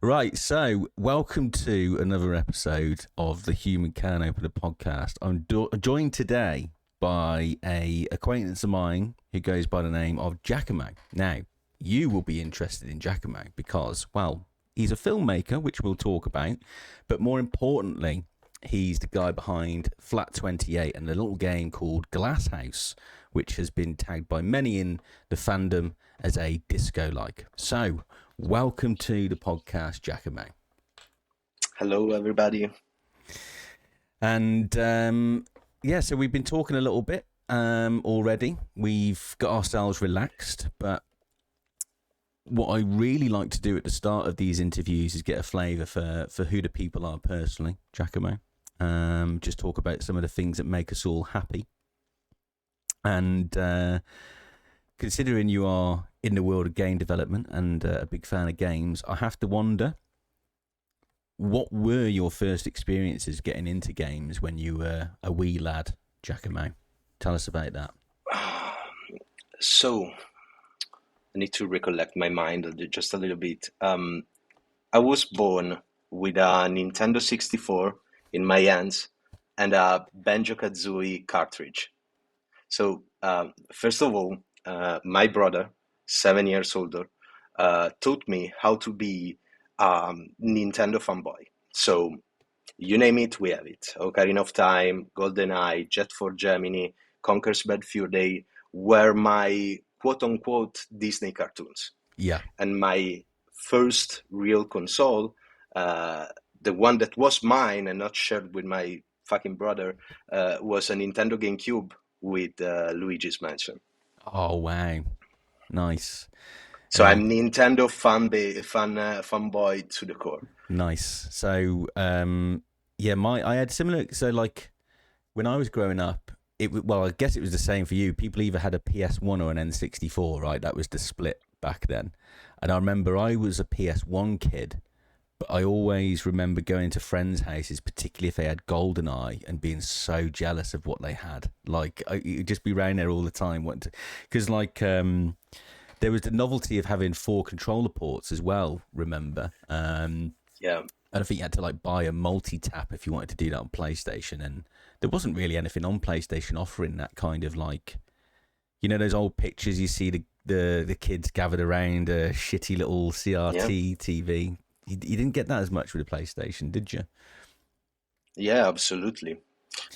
Right, so welcome to another episode of the Human Can Opener podcast. I'm joined today by a acquaintance of mine who goes by the name of Giacomo. Now, you will be interested in Giacomo because, well, he's a filmmaker, which we'll talk about, but more importantly, he's the guy behind Flat 28 and a little game called Glasshouse, which has been tagged by many in the fandom as a disco-like. So, welcome to the podcast, Giacomo. Hello, everybody. And so we've been talking a little bit already. We've got ourselves relaxed, but what I really like to do at the start of these interviews is get a flavour for who the people are personally, Giacomo. Just talk about some of the things that make us all happy. And considering you are in the world of game development and a big fan of games, I have to wonder, what were your first experiences getting into games when you were a wee lad, Giacomo? Tell us about that. So, I need to recollect my mind just a little bit. I was born with a Nintendo 64 in my hands and a Banjo-Kazooie cartridge. So, first of all, my brother, 7 years older, taught me how to be a Nintendo fanboy. So, you name it, we have it. Ocarina of Time, GoldenEye, Jet for Gemini, Conker's Bad Fur Day were my quote-unquote Disney cartoons. Yeah. And my first real console, the one that was mine and not shared with my fucking brother, was a Nintendo GameCube with Luigi's Mansion. Oh, wow. Nice. So I'm Nintendo fanboy to the core. Nice. So, I had similar. So, like, when I was growing up, I guess it was the same for you. People either had a PS1 or an N64, right? That was the split back then. And I remember I was a PS1 kid, but I always remember going to friends' houses, particularly if they had GoldenEye, and being so jealous of what they had. Like, you'd just be around there all the time, because there was the novelty of having 4 controller ports as well. Remember? Yeah. And I think you had to like buy a multi-tap if you wanted to do that on PlayStation, and there wasn't really anything on PlayStation offering that kind of, like, you know, those old pictures you see the kids gathered around a shitty little CRT TV. You didn't get that as much with the PlayStation, did you? Yeah, absolutely.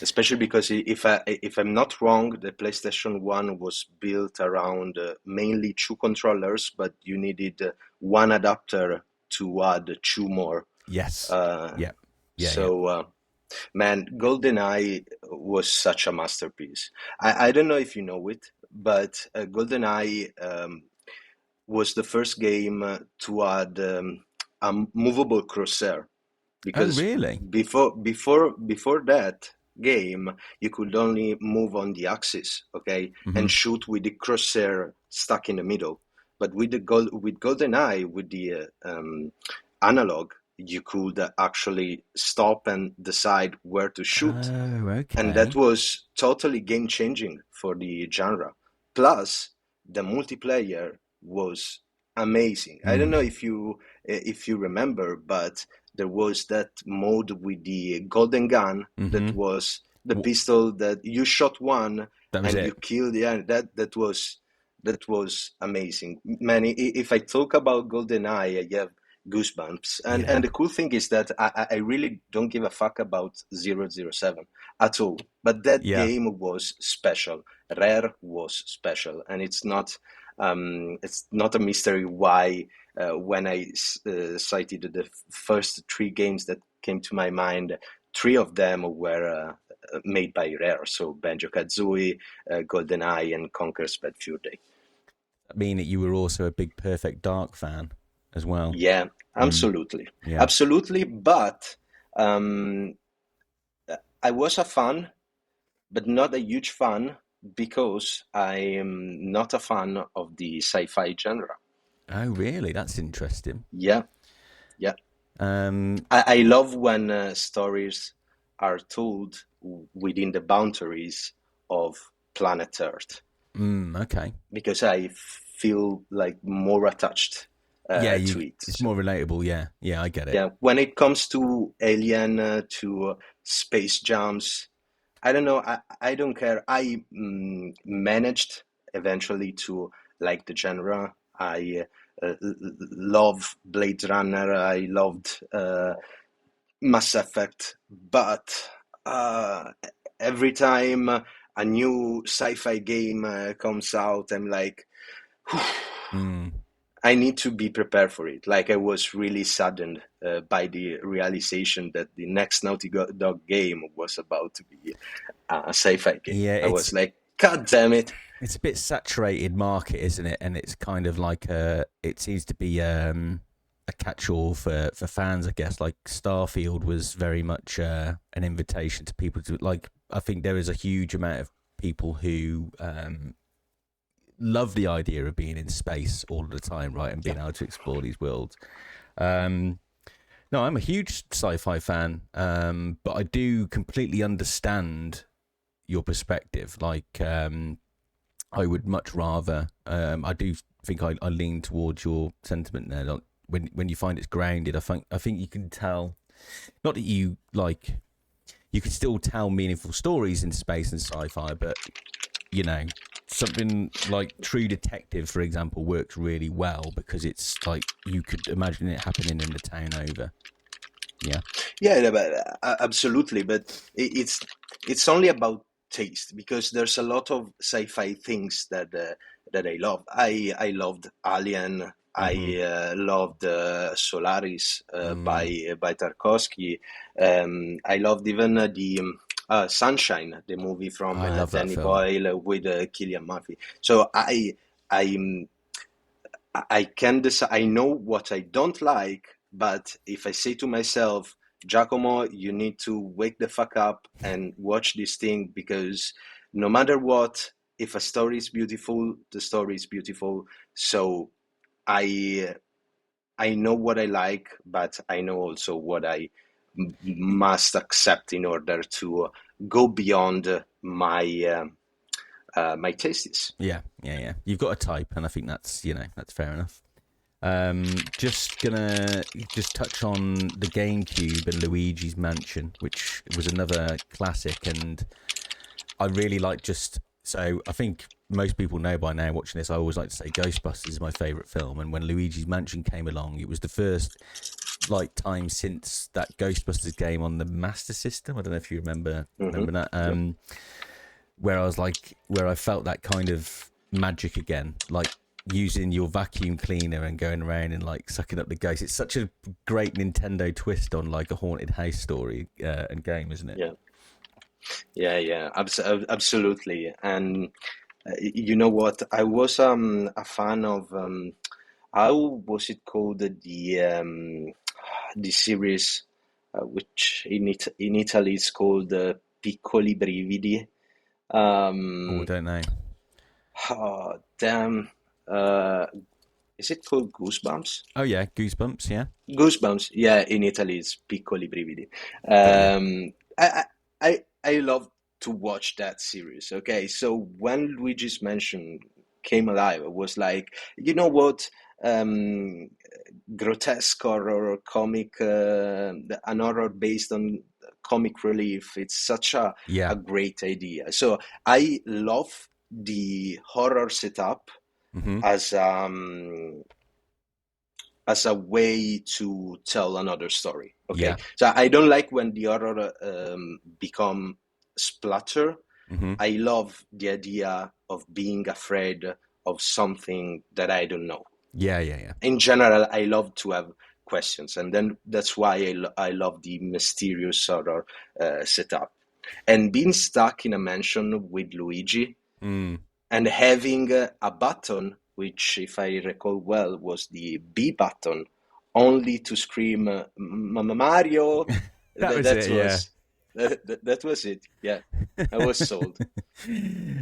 Especially because if I'm not wrong, the PlayStation 1 was built around mainly 2 controllers, but you needed one adapter to add 2 more. Yes. Yeah. Man, GoldenEye was such a masterpiece. I don't know if you know it, but GoldenEye was the first game to add a movable crosshair. Because really? before that game, you could only move on the axis, okay, and shoot with the crosshair stuck in the middle. But with GoldenEye, with the analog, you could actually stop and decide where to shoot. Oh, okay. And that was totally game changing for the genre. Plus, the multiplayer was amazing. I don't know if you remember, but there was that mode with the golden gun that was the pistol that you shot one and you killed. Yeah, that was amazing. Man, if I talk about GoldenEye, I have goosebumps. And the cool thing is that I really don't give a fuck about 007 at all. But that game was special. Rare was special, and it's not a mystery why when I cited the first 3 games that came to my mind, 3 of them were made by Rare. So Banjo-Kazooie, GoldenEye, and Conker's Bad Fur Day. I mean that you were also a big Perfect Dark fan as well. Yeah, absolutely. Absolutely. But I was a fan, but not a huge fan, because I am not a fan of the sci-fi genre. Oh, really? That's interesting. Yeah. I love when stories are told within the boundaries of planet Earth. Okay. Because I feel like more attached Yeah, to it. it's So, more relatable. Yeah, I get it. yeah, when it comes to Alien, to space jumps, I don't know. I don't care. I managed eventually to like the genre. I love Blade Runner. I loved Mass Effect, but every time a new sci-fi game comes out, I'm like, Mm. I need to be prepared for it. Like I was really saddened by the realization that the next Naughty Dog game was about to be a sci-fi game. Yeah, I was like, God damn it! it's a bit saturated market, isn't it? And it's kind of like it seems to be a catch-all for fans, I guess. Like Starfield was very much an invitation to people to like. I think there is a huge amount of people who love the idea of being in space all the time, right, and being able to explore these worlds. No, I'm a huge sci-fi fan, but I do completely understand your perspective. Like, I would much rather. I do think I lean towards your sentiment there. Like, when you find it's grounded, I think you can tell. Not that you like. You can still tell meaningful stories in space and sci-fi, but you know, something like True Detective, for example, works really well because it's like you could imagine it happening in the town over. Yeah. Yeah, but, absolutely. But it's only about taste because there's a lot of sci-fi things that I love. I loved Alien. Mm-hmm. I loved Solaris Mm. by Tarkovsky. I loved even the Sunshine, the movie from I love that Danny film. Boyle with Cillian Murphy. So I I can decide. I know what I don't like, but if I say to myself, Giacomo, you need to wake the fuck up and watch this thing because no matter what, if a story is beautiful, the story is beautiful. So I I know what I like, but I know also what I must accept in order to go beyond my tastes. Yeah. You've got a type, and I think that's fair enough. Just gonna just touch on the GameCube and Luigi's Mansion, which was another classic, and I really like just. So I think most people know by now watching this. I always like to say Ghostbusters is my favorite film, and when Luigi's Mansion came along, it was the first like time since that Ghostbusters game on the Master System. I don't know if you remember that. Yep. Where I felt that kind of magic again, like using your vacuum cleaner and going around and like sucking up the ghosts. It's such a great Nintendo twist on like a haunted house story and game, isn't it? Yeah. Absolutely. And you know what? I was a fan of how was it called the series which in Italy is called Piccoli Brividi. Oh, I don't know. Oh, damn. Uh, is it called Goosebumps? Oh yeah, Goosebumps. Yeah, Goosebumps. Yeah, in Italy it's Piccoli Brividi. got you. I love to watch that series. Okay, so when Luigi's Mansion came alive, it was like, you know what? Um, Grotesque horror comic, an horror based on comic relief. It's such Yeah. a great idea. So I love the horror setup Mm-hmm. as as a way to tell another story. Okay, Yeah. so I don't like when the horror become splatter. Mm-hmm. I love the idea of being afraid of something that I don't know. Yeah. In general, I love to have questions, and then that's why I love the mysterious horror setup. And being stuck in a mansion with Luigi Mm. and having a button, which, if I recall well, was the B button, only to scream Mario. That That, was that it. Yeah. was that was it. Yeah, I was sold.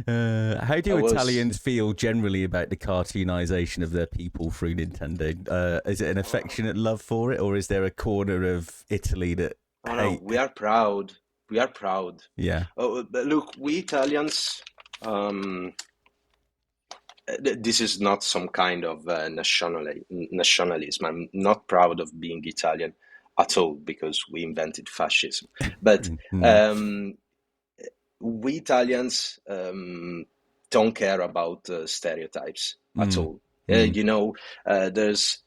How I do was. Italians feel generally about the cartoonization of their people through Nintendo? Is it an affectionate love for it, or is there a corner of Italy that Oh no, hate? we are proud. We are proud. Yeah. Oh, but look, we Italians. Um, this is not some kind of nationalism. I'm not proud of being Italian at all because we invented fascism. But Mm, we Italians don't care about stereotypes at mm, all. mm, There's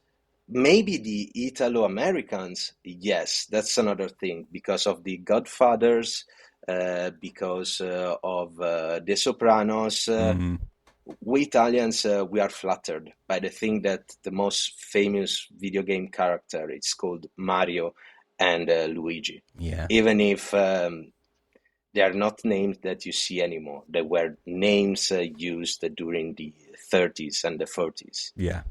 maybe the Italo-Americans, yes, that's another thing because of the Godfathers, because of The Sopranos. mm. We Italians, we are flattered by the thing that the most famous video game character is called Mario and Luigi. Yeah, Even if they are not names that you see anymore. They were names used during the 30s and the 40s. yeah.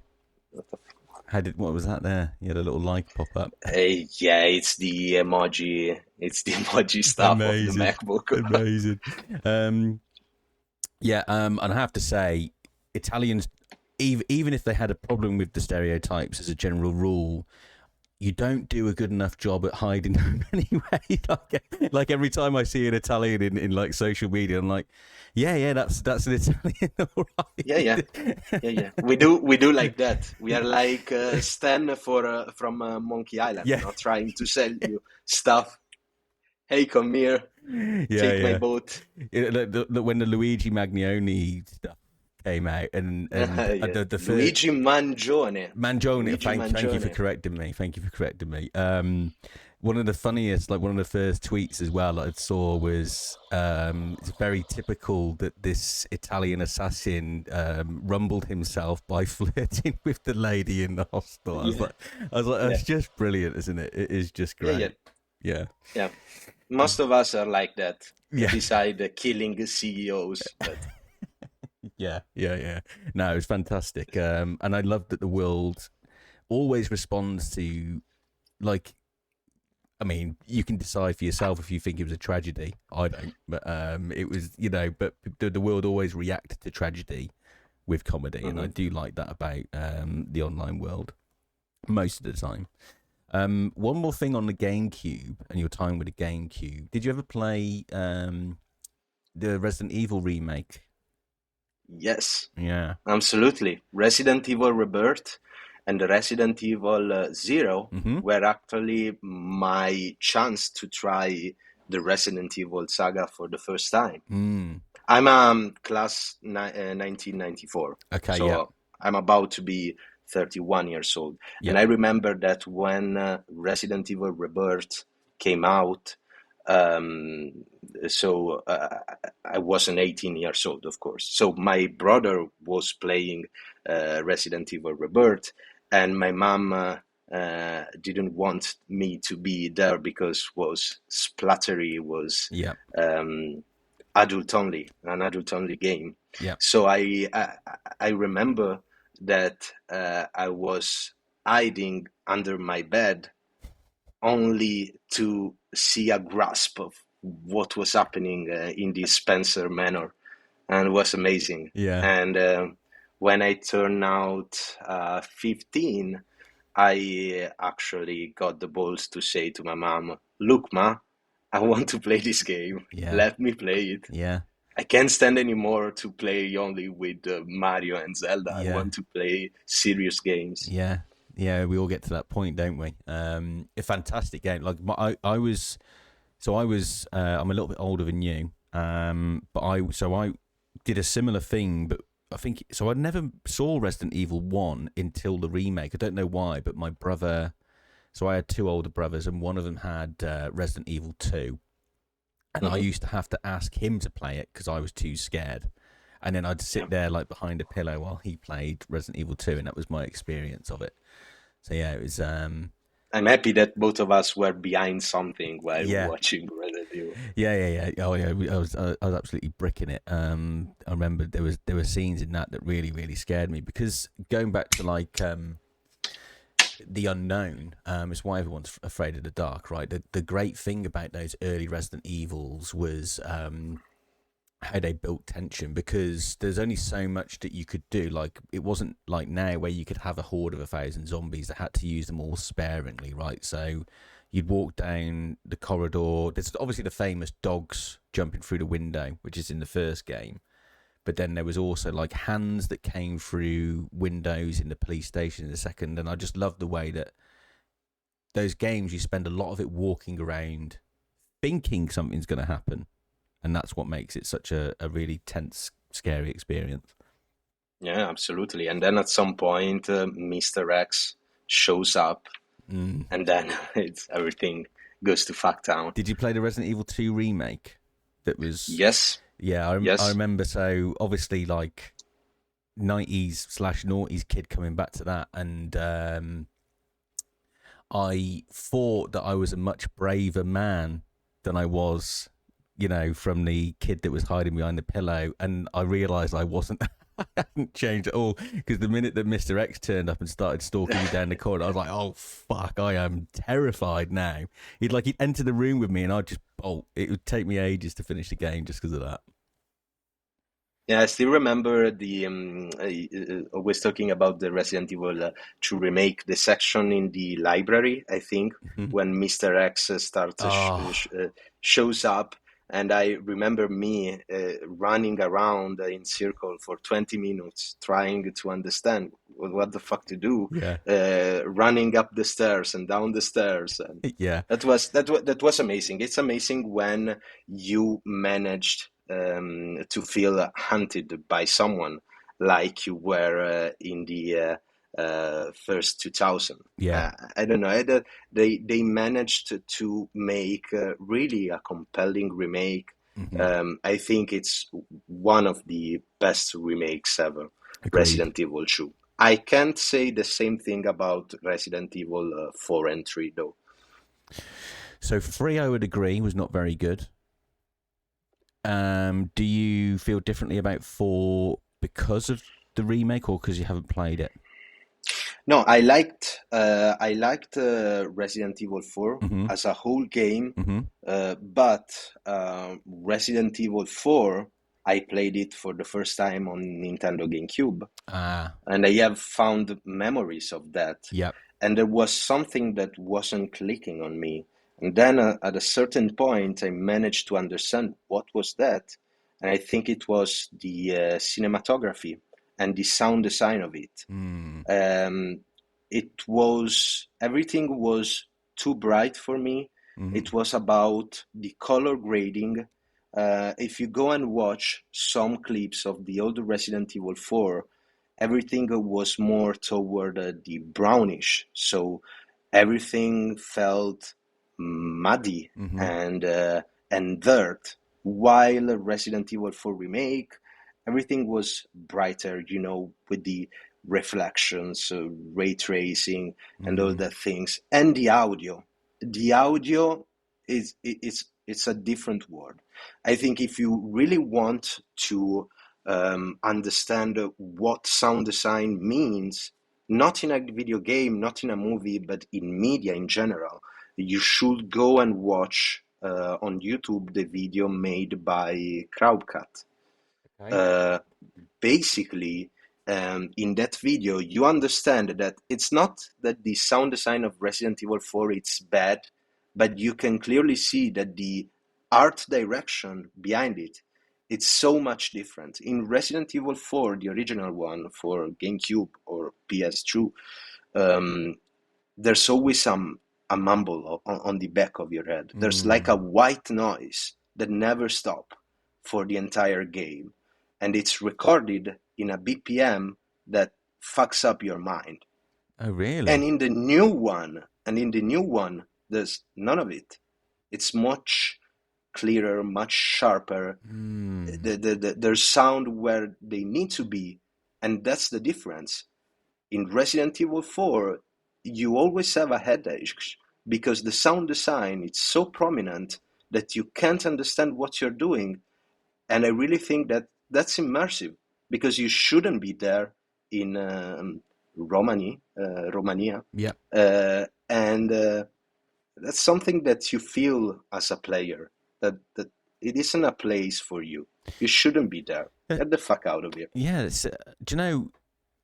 What was that there? You had a little like pop up. Yeah, it's the emoji. It's the emoji stuff of the Amazing, MacBook. amazing. Yeah, and I have to say, Italians, even if they had a problem with the stereotypes as a general rule, you don't do a good enough job at hiding them anyway. Like every time I see an Italian in like social media, I'm like, yeah, that's an Italian, all right. Yeah. We do like that. We are like Stan from Monkey Island, Yeah. not trying to sell you stuff. Hey, come here, take my boat. When the Luigi Magnoni stuff came out, and Yeah. the first, Luigi Mangione. Thank you for correcting me. Thank you for correcting me. One of the funniest, like one of the first tweets as well that I saw was it's very typical that this Italian assassin rumbled himself by flirting with the lady in the hostel. I was like, that's just brilliant, isn't it? It is just great. Yeah. Most of us are like that. Yeah. Beside killing CEOs. But... Yeah. No, it was fantastic. And I love that the world always responds to, like, I mean, you can decide for yourself if you think it was a tragedy. I don't, but it was, but the world always reacted to tragedy with comedy, and I do like that about the online world most of the time. One more thing on the GameCube and your time with the GameCube. Did you ever play the Resident Evil remake? Yes. Yeah. Absolutely. Resident Evil Rebirth and the Resident Evil Zero were actually my chance to try the Resident Evil saga for the first time. I'm class 1994. Okay, so I'm about to be 31 years old. And I remember that when Resident Evil Rebirth came out, I wasn't 18 years old, of course. So my brother was playing Resident Evil Rebirth, and my mom didn't want me to be there because was splattery, was an adult only game. So I remember that I was hiding under my bed only to see a grasp of what was happening in the Spencer Manor, and it was amazing. And when I turned out 15, I actually got the balls to say to my mom, "Look, Ma, I want to play this game. Let me play it. I can't stand anymore to play only with Mario and Zelda. I want to play serious games." Yeah, we all get to that point, don't we? A fantastic game. Like I was, I'm a little bit older than you, but I did a similar thing, but I think so. I never saw Resident Evil 1 until the remake. I don't know why, but my brother. So I had two older brothers, and one of them had Resident Evil 2, and I used to have to ask him to play it because I was too scared. And then I'd sit there like behind a pillow while he played Resident Evil 2, and that was my experience of it. So yeah, it was. I'm happy that both of us were behind something while watching Resident Evil. Yeah. Oh yeah, I was absolutely bricking it. I remember there were scenes in that really, really scared me, because going back to like the unknown is why everyone's afraid of the dark, right? The great thing about those early Resident Evils was how they built tension, because there's only so much that you could do. Like, it wasn't like now where you could have a horde of 1,000 zombies that had to use them all sparingly, right? So you'd walk down the corridor. There's obviously the famous dogs jumping through the window, which is in the first game, but then there was also like hands that came through windows in the police station in a second, and I just loved the way that those games, you spend a lot of it walking around thinking something's going to happen, and that's what makes it such a really tense, scary experience. Yeah, absolutely. And then at some point, Mr. X shows up, and then it's everything goes to fucktown. Did you play the Resident Evil 2 remake? That was Yes. Yeah, Yes. I remember. So obviously, like 90s/noughties kid coming back to that, and I thought that I was a much braver man than I was, you know, from the kid that was hiding behind the pillow, and I realised I wasn't. I hadn't changed at all, because the minute that Mr. X turned up and started stalking me down the corridor, I was like, "Oh fuck, I am terrified now." He'd enter the room with me, and I'd just bolt. It would take me ages to finish the game just because of that. Yeah, I still remember the always talking about the Resident Evil 2 remake, the section in the library, I think, when Mr. X shows up. And I remember me running around in circle for 20 minutes, trying to understand what the fuck to do. Yeah. Running up the stairs and down the stairs. And Yeah. that was amazing. It's amazing when you managed to feel hunted by someone like you were in the first 2000. Yeah. I don't know. They managed to make really a compelling remake. I think it's one of the best remakes ever. Agreed. Resident Evil 2. I can't say the same thing about Resident Evil 4 and 3 though. So 3, I would agree, was not very good. Do you feel differently about 4 because of the remake, or because you haven't played it? No, I liked Resident Evil 4 as a whole game, but Resident Evil 4, I played it for the first time on Nintendo GameCube, and I have found memories of that. Yep. And there was something that wasn't clicking on me. And then at a certain point, I managed to understand what was that. And I think it was the cinematography and the sound design of it. Everything was too bright for me. It was about the color grading. If you go and watch some clips of the older Resident Evil 4, everything was more toward the brownish. So everything felt muddy and dirt, while Resident Evil 4 Remake, everything was brighter, you know, with the reflections, ray tracing, and all the things. And the audio is it's a different world. I think if you really want to understand what sound design means, not in a video game, not in a movie, but in media in general, you should go and watch on YouTube the video made by Crowdcut. Okay. Basically, in that video, you understand that it's not that the sound design of Resident Evil 4 is bad, but you can clearly see that the art direction behind it, it's so much different. In Resident Evil 4, the original one for GameCube or PS2, there's always a mumble on the back of your head. There's like a white noise that never stops for the entire game. And it's recorded in a BPM that fucks up your mind. Oh, really? And in the new one, there's none of it. It's much clearer, much sharper. There's sound where they need to be, and that's the difference. In Resident Evil 4, you always have a headache because the sound design is so prominent that you can't understand what you're doing. And I really think that that's immersive, because you shouldn't be there in Romania. Yeah. And that's something that you feel as a player, that it isn't a place for you. You shouldn't be there. Get the fuck out of here. Yeah. Do you know,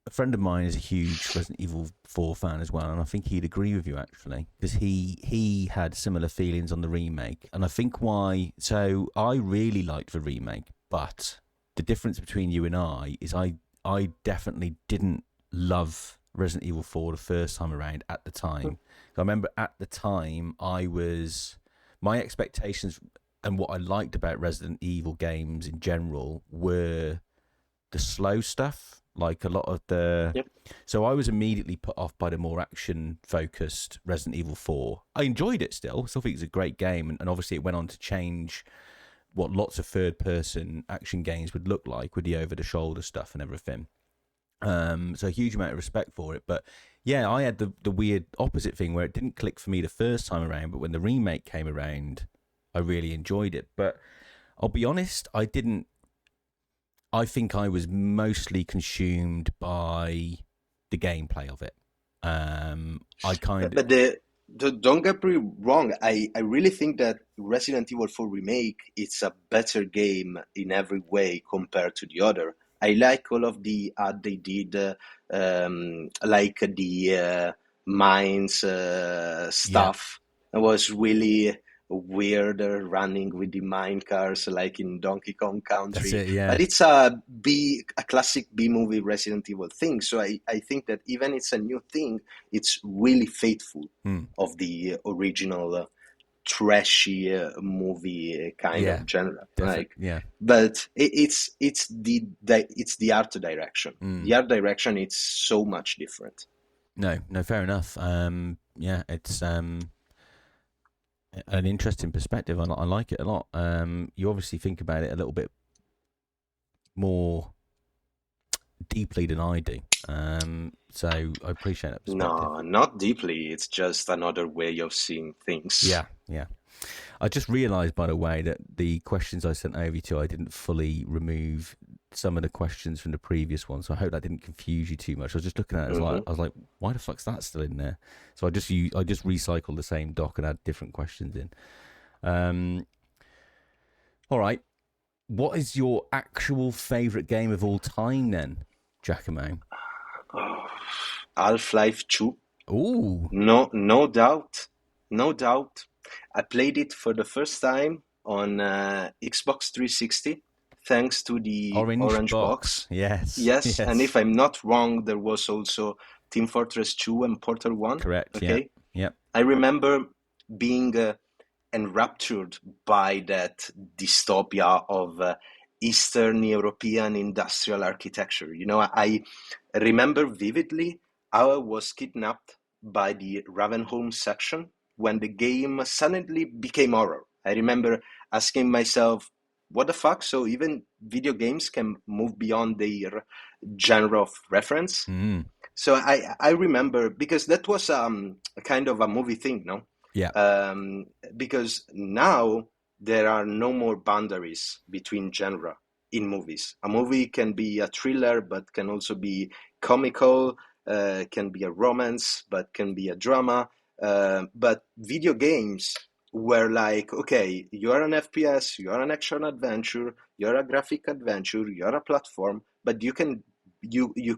a friend of mine is a huge Resident Evil 4 fan as well, and I think he'd agree with you, actually, because he had similar feelings on the remake. And I think why... So I really liked the remake, but the difference between you and I is I definitely didn't love Resident Evil 4 the first time around at the time. I remember at the time my expectations and what I liked about Resident Evil games in general were the slow stuff, like a lot of the... Yep. So I was immediately put off by the more action-focused Resident Evil 4. I enjoyed it still think it was a great game, and obviously it went on to change what lots of third-person action games would look like with the over-the-shoulder stuff and everything. So a huge amount of respect for it. But yeah, I had the weird opposite thing where it didn't click for me the first time around, but when the remake came around, I really enjoyed it. But I'll be honest, I think I was mostly consumed by the gameplay of it. Don't get me wrong. I really think that Resident Evil 4 Remake it's a better game in every way compared to the other. I like all of the art they did, like the mines stuff. It was really weird running with the mine cars like in Donkey Kong Country. That's it, yeah. But it's a classic B movie Resident Evil thing. So I think that even it's a new thing, it's really faithful of the original trashy movie kind of genre. But it's the art direction. The art direction it's so much different. No, fair enough. It's an interesting perspective. I like it a lot. You obviously think about it a little bit more deeply than I do. So I appreciate that perspective. No, not deeply. It's just another way of seeing things. Yeah. I just realised, by the way, that the questions I sent over to you, I didn't fully remove some of the questions from the previous one. So I hope that didn't confuse you too much. I was just looking at it, I was like, why the fuck's that still in there? So I just recycled the same doc and add different questions in. All right. What is your actual favourite game of all time then, Giacomo? Half-Life 2. Ooh. No doubt. I played it for the first time on Xbox 360 thanks to the Orange Box. Yes. And if I'm not wrong, there was also Team Fortress 2 and Portal 1. Correct, okay? Yeah. I remember being enraptured by that dystopia of Eastern European industrial architecture. You know, I remember vividly how I was kidnapped by the Ravenholm section when the game suddenly became horror. I remember asking myself, what the fuck? So even video games can move beyond their genre of reference? So I remember, because that was a kind of a movie thing, no? Yeah. Because now there are no more boundaries between genre in movies. A movie can be a thriller, but can also be comical, can be a romance, but can be a drama. But video games were like, okay, you're an FPS, you're an action adventure, you're a graphic adventure, you're a platform, but you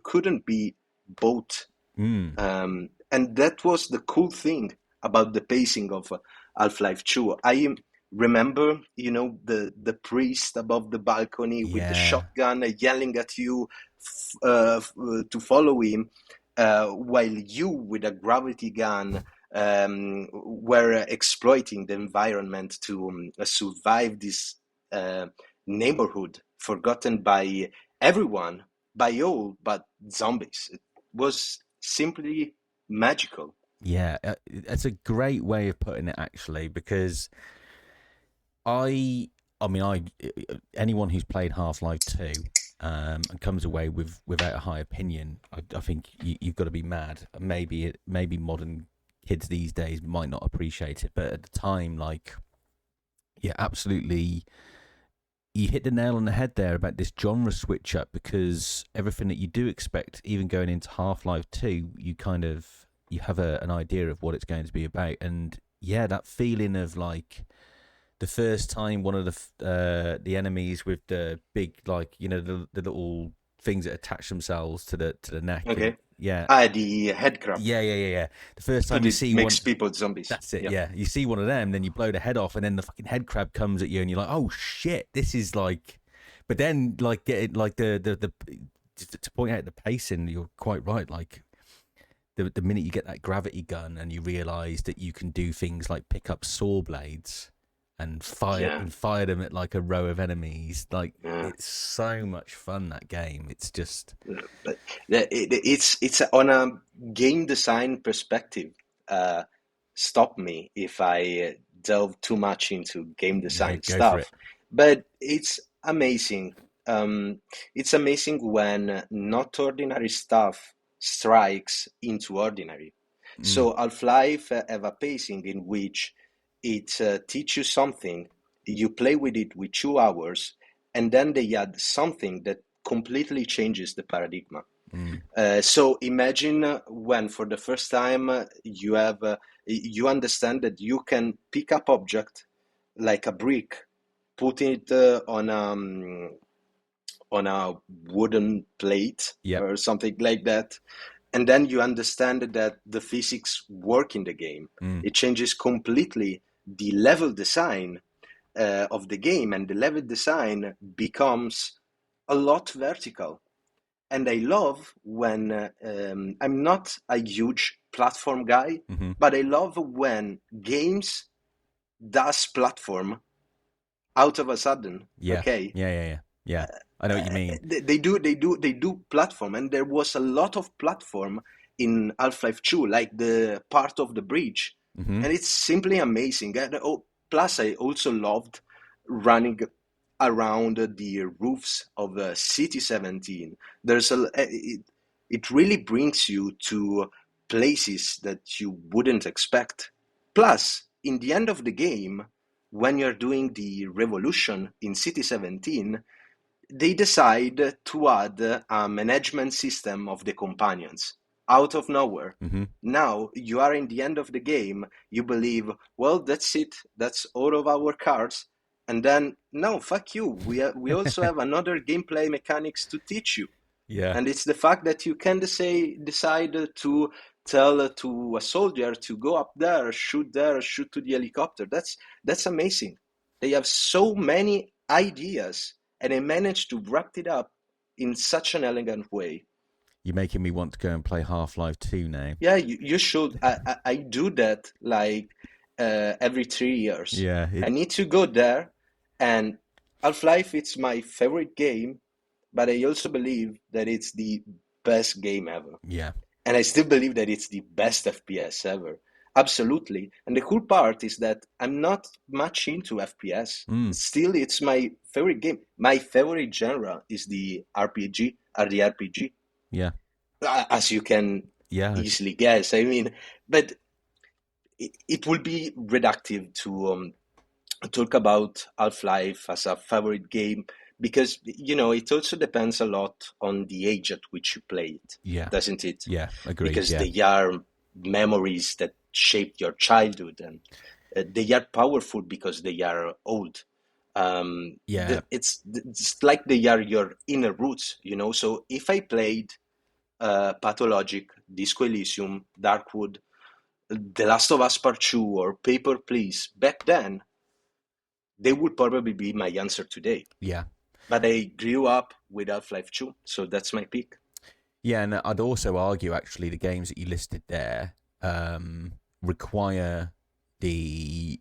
couldn't be both. And that was the cool thing about the pacing of Half-Life 2. I remember, the priest above the balcony with the shotgun yelling at you to follow him, while you with a gravity gun were exploiting the environment to survive this neighborhood forgotten by everyone, by all but zombies. It was simply magical. Yeah, it's a great way of putting it, actually, because anyone who's played Half-Life 2 and comes away without a high opinion, I think you've got to be mad. Maybe modern kids these days might not appreciate it, but at the time, absolutely, you hit the nail on the head there about this genre switch up, because everything that you do expect, even going into Half-Life 2, you have an idea of what it's going to be about. And yeah, that feeling of the first time one of the enemies with the big, the little things that attach themselves to the neck. Okay. The head crab. Yeah. The first time you see makes people zombies. That's it. Yeah. You see one of them, then you blow the head off, and then the fucking head crab comes at you, and you're like, oh shit, this is But then, like, get it, like the to point out the pacing, you're quite right. Like, the minute you get that gravity gun and you realise that you can do things like pick up saw blades and fire them at like a row of enemies, like it's so much fun, that game. It's just But it's on a game design perspective. Stop me if I delve too much into game design go for it. stuff, but it's amazing. It's amazing when not ordinary stuff strikes into ordinary. So Half-Life have a pacing in which it teaches you something, you play with it with 2 hours, and then they add something that completely changes the paradigm. So imagine when for the first time you understand that you can pick up object like a brick, put it on a wooden plate or something like that, and then you understand that the physics work in the game. It changes completely the level design of the game, and the level design becomes a lot vertical. And I love when I'm not a huge platform guy, but I love when games does platform out of a sudden. Okay. Yeah. I know what you mean. They do platform, and there was a lot of platform in Half-Life 2, like the part of the bridge, and it's simply amazing. And, plus, I also loved running around the roofs of City 17. It really brings you to places that you wouldn't expect. Plus, in the end of the game, when you're doing the revolution in City 17, they decide to add a management system of the companions out of nowhere. Now you are in the end of the game, you believe, well, that's it, that's all of our cards. And then, no, fuck you. We also have another gameplay mechanics to teach you. Yeah. And it's the fact that you can decide to tell to a soldier to go up there, shoot to the helicopter. That's amazing. They have so many ideas, and they managed to wrap it up in such an elegant way. You're making me want to go and play Half-Life 2 now. Yeah, you should. I do that like every 3 years. Yeah. I need to go there, and Half-Life, it's my favorite game, but I also believe that it's the best game ever. Yeah. And I still believe that it's the best FPS ever. Absolutely. And the cool part is that I'm not much into FPS. Still, it's my favorite game. My favorite genre is the RPG, or the RPG. Yeah. As you can easily guess. I mean, but it will be reductive to talk about Half-Life as a favorite game, because it also depends a lot on the age at which you play it, doesn't it? Yeah, agreed. Because they are memories that shaped your childhood, and they are powerful because they are old. It's like they are your inner roots, So if I played Pathologic, Disco Elysium, Darkwood, The Last of Us Part 2, or Paper Please back then, they would probably be my answer today. Yeah. But I grew up with Half-Life 2, so that's my pick. Yeah, and I'd also argue, actually, the games that you listed there require the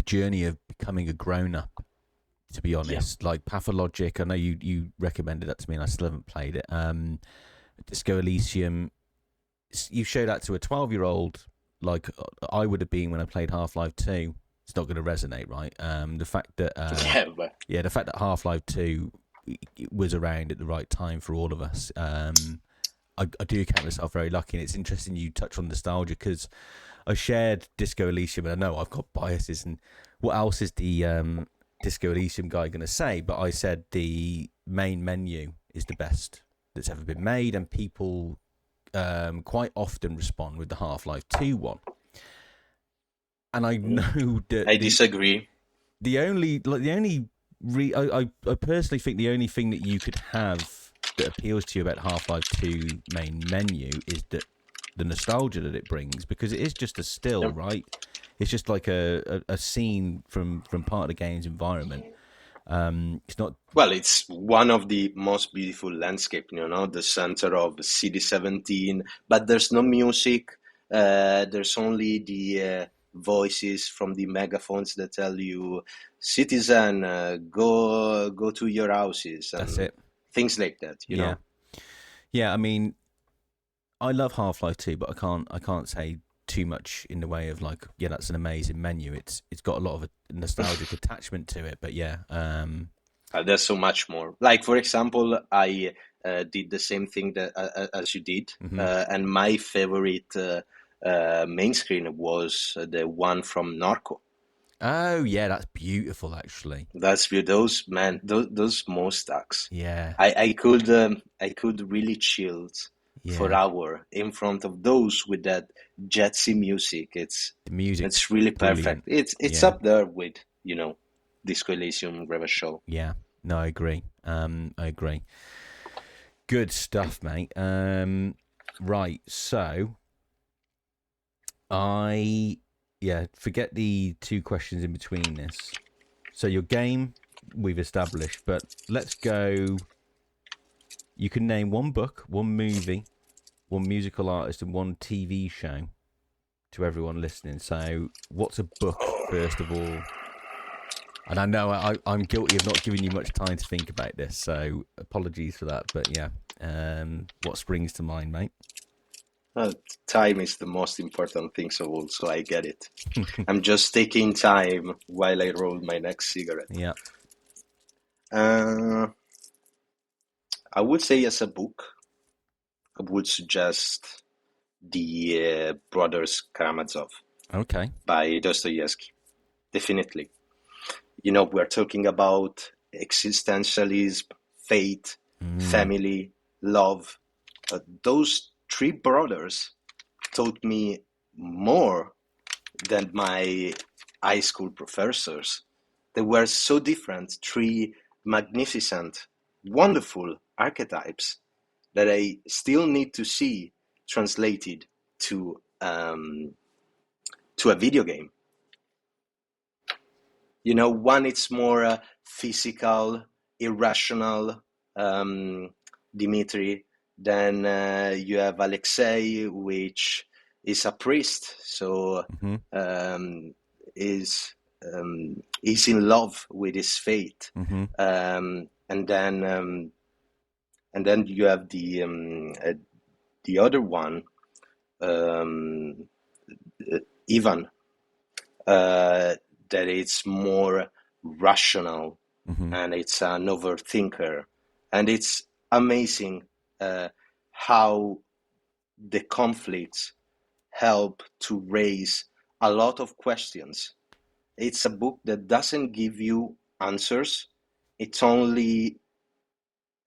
journey of becoming a grown-up, to be honest. Like Pathologic, I know you recommended that to me, and I still haven't played it. Disco Elysium, you show that to a 12-year-old, like I would have been when I played Half-Life 2. It's not going to resonate, right? The fact that the fact that Half-Life 2 was around at the right time for all of us. I do count myself very lucky, and it's interesting you touch on nostalgia, because I shared Disco Elysium, and I know I've got biases, and what else is the Disco Elysium guy going to say? But I said the main menu is the best that's ever been made, and people quite often respond with the Half-Life 2 one. And I know that I disagree. I personally think the only thing that you could have that appeals to you about Half-Life 2 main menu is that the nostalgia that it brings, because it is just a still, right? It's just like a scene from part of the game's environment. It's not. Well, it's one of the most beautiful landscape, the center of City 17, but there's no music. There's only the voices from the megaphones that tell you, citizen, go to your houses That's and it. things like that, Yeah. Yeah, I mean, I love Half-Life 2, but I can't say too much in the way of like, yeah, that's an amazing menu. It's got a lot of a nostalgic attachment to it, but yeah, There's so much more. Like, for example, I did the same thing that as you did, and my favorite main screen was the one from Narco. oh yeah, that's beautiful actually. That's those man, those Mustaks. Yeah, I could really chill for yeah. hour in front of those with that jazzy music. The music's It's really perfect. brilliant. It's Yeah, up there with Disco Elysium River Show. yeah. No, I agree. I agree. Good stuff, mate. Right, so forget the two questions in between this. So your game we've established, but let's go. You can name one book, one movie, one musical artist, and one TV show to everyone listening. So, what's a book first of all? And I know I'm guilty of not giving you much time to think about this, so apologies for that. But yeah, what springs to mind, mate? Time is the most important thing, so I get it. I'm just taking time while I roll my next cigarette. Yeah. I would say as a book, I would suggest the Brothers Karamazov. Okay. By Dostoevsky. Definitely. We're talking about existentialism, fate, family, love. Those three brothers taught me more than my high school professors. They were so different, three magnificent, wonderful archetypes that I still need to see translated to a video game. One it's more physical, irrational, Dmitri. Then you have Alexei, which is a priest, so is in love with his fate. And then you have the other one, Ivan. That it's more rational and it's an overthinker. And it's amazing how the conflicts help to raise a lot of questions. It's a book that doesn't give you answers. It only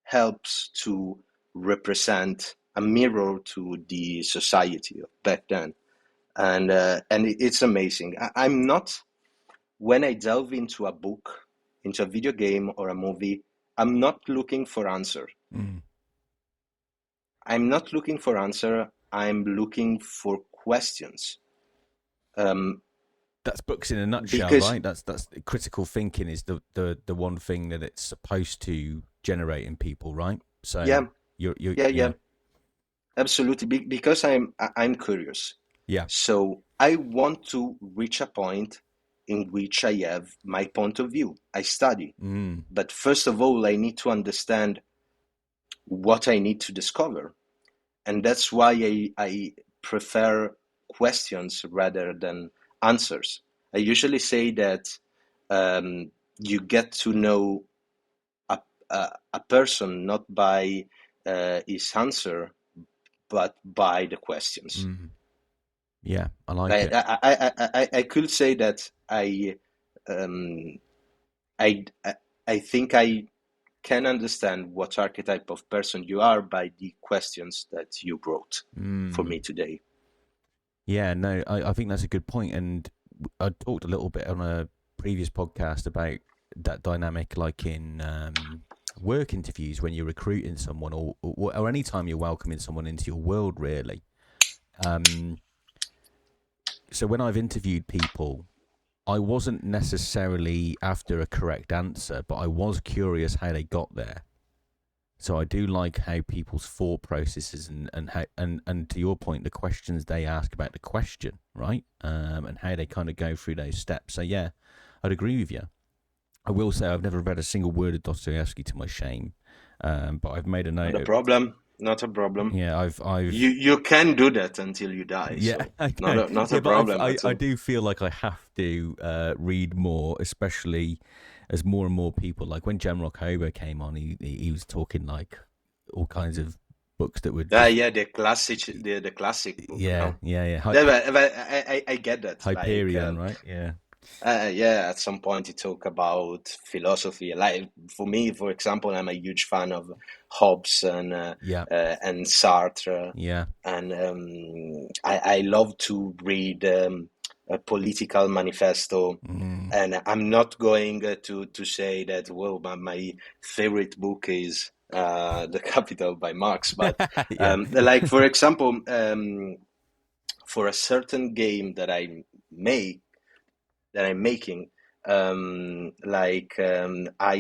helps to represent a mirror to the society of back then. And it's amazing. I'm not, when I delve into a book, into a video game or a movie, I'm not looking for answer. I'm not looking for answer. I'm looking for questions. That's books in a nutshell, right? That's critical thinking is the one thing that it's supposed to generate in people, right? So yeah, absolutely. Because I'm curious. Yeah. So I want to reach a point in which I have my point of view. I study. But first of all, I need to understand what I need to discover. And that's why I prefer questions rather than answers. I usually say that you get to know a person not by his answer, but by the questions. Yeah, I like it. I could say that I think I can understand what archetype of person you are by the questions that you brought for me today. Yeah, no, I think that's a good point. And I talked a little bit on a previous podcast about that dynamic, like in work interviews when you're recruiting someone, or any time you're welcoming someone into your world, really. So when I've interviewed people, I wasn't necessarily after a correct answer, but I was curious how they got there. So I do like how people's thought processes and how and to your point, the questions they ask about the question, right? And how they kind of go through those steps. So yeah, I'd agree with you. I will say I've never read a single word of Dostoevsky to my shame, but I've made a Not note a of. problem. Not a problem. Yeah, You can do that until you die, yeah, so I not know. a Yeah, but problem at I all. do feel like I have to read more, especially as more and more people, like when Jem Kobo came on, he was talking like all kinds of books that would just Yeah, the classic book, no? yeah. But I get that. Like, Hyperion, right? Yeah, yeah, at some point you talk about philosophy. Like for me, for example, I'm a huge fan of Hobbes yeah, and Sartre, yeah. and I love to read a political manifesto. Mm. And I'm not going to say that, well, my favorite book is The Capital by Marx, but Yeah. like for example, for a certain game that make I'm making, I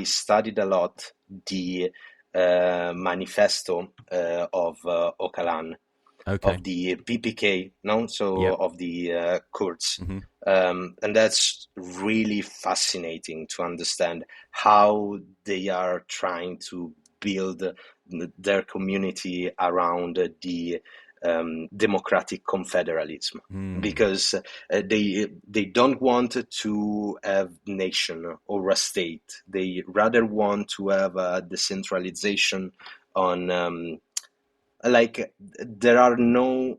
studied a lot the manifesto of Öcalan, Okay. of the PPK, no, so Yep. of the Kurds, Hmm. and that's really fascinating to understand how they are trying to build their community around the democratic confederalism, Mm. because they don't want to have nation or a state. They rather want to have a decentralization on like there are no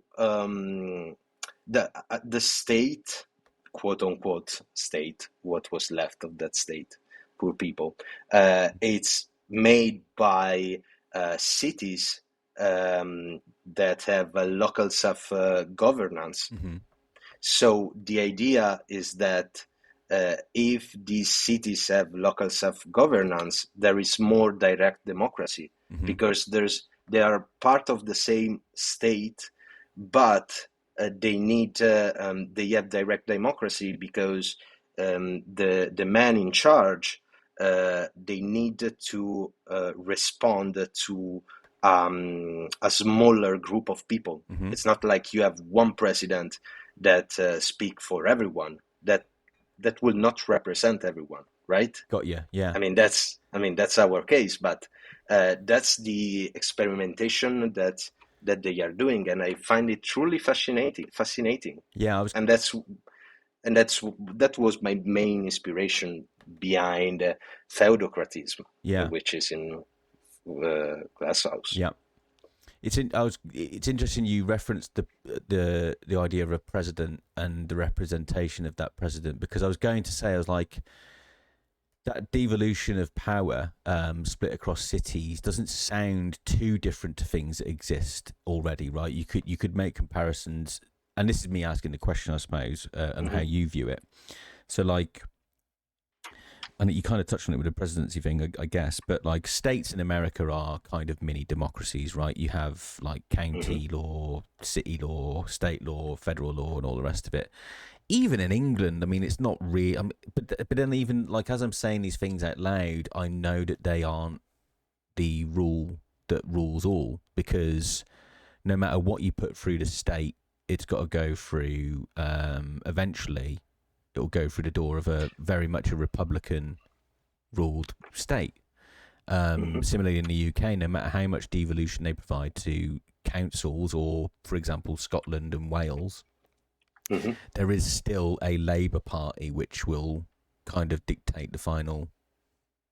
the state, quote unquote state, what was left of that state, poor people, it's made by cities that have a local self governance. Hmm. So the idea is that if these cities have local self-governance, there is more direct democracy, Hmm. because they are part of the same state, but they have direct democracy because the man in charge, they need to respond to a smaller group of people. Hmm. It's not like you have one president that speak for everyone. That will not represent everyone, right? Got you. Yeah. That's our case, but that's the experimentation that they are doing, and I find it truly fascinating. Yeah. I was. And that was my main inspiration behind feudocratism, Yeah. which is in Glasshouse. Yeah. It's interesting you referenced the idea of a president and the representation of that president, because I was going to say, I was like, that devolution of power split across cities doesn't sound too different to things that exist already, right? You could make comparisons, and this is me asking the question, I suppose, and how Mm-hmm. you view it. So like, and you kind of touched on it with the presidency thing, I guess, but like states in America are kind of mini democracies, right? You have like Mm-hmm. county law, city law, state law, federal law, and all the rest of it. Even in England, I mean, it's not real. But then even like as I'm saying these things out loud, I know that they aren't the rule that rules all, because no matter what you put through the state, it's got to go through. Eventually, it'll go through the door of a very much a Republican ruled state. Mm-hmm. Similarly, in the UK, no matter how much devolution they provide to councils, or for example, Scotland and Wales, Mm-hmm. there is still a Labour Party which will kind of dictate the final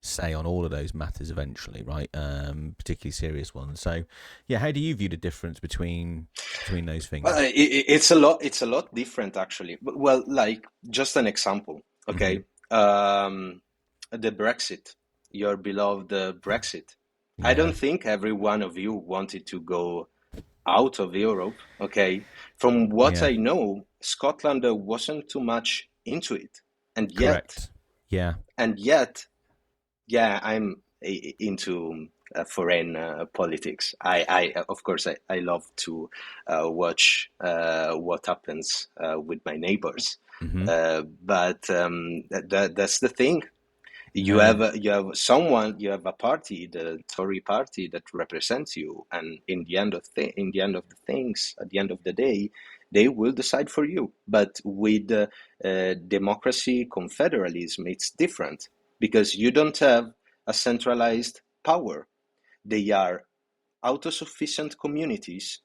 say on all of those matters eventually, right? Particularly serious ones. So, yeah, how do you view the difference between those things? It's a lot. It's a lot different, actually. Well, like just an example. Hmm. Okay, the Brexit, your beloved Brexit. I Yeah, don't think every one of you wanted to go out of Europe. Okay, from what yeah, I know, Scotland wasn't too much into it, and yet, correct. Yeah, and yet, yeah, I'm into foreign politics. Of course, I love to watch what happens with my neighbors. Mm-hmm. That's the thing. You No. have you have a party, the Tory party, that represents you, and in the end of the things, at the end of the day, they will decide for you. But with democracy, confederalism, it's different because you don't have a centralized power. They are autosufficient communities,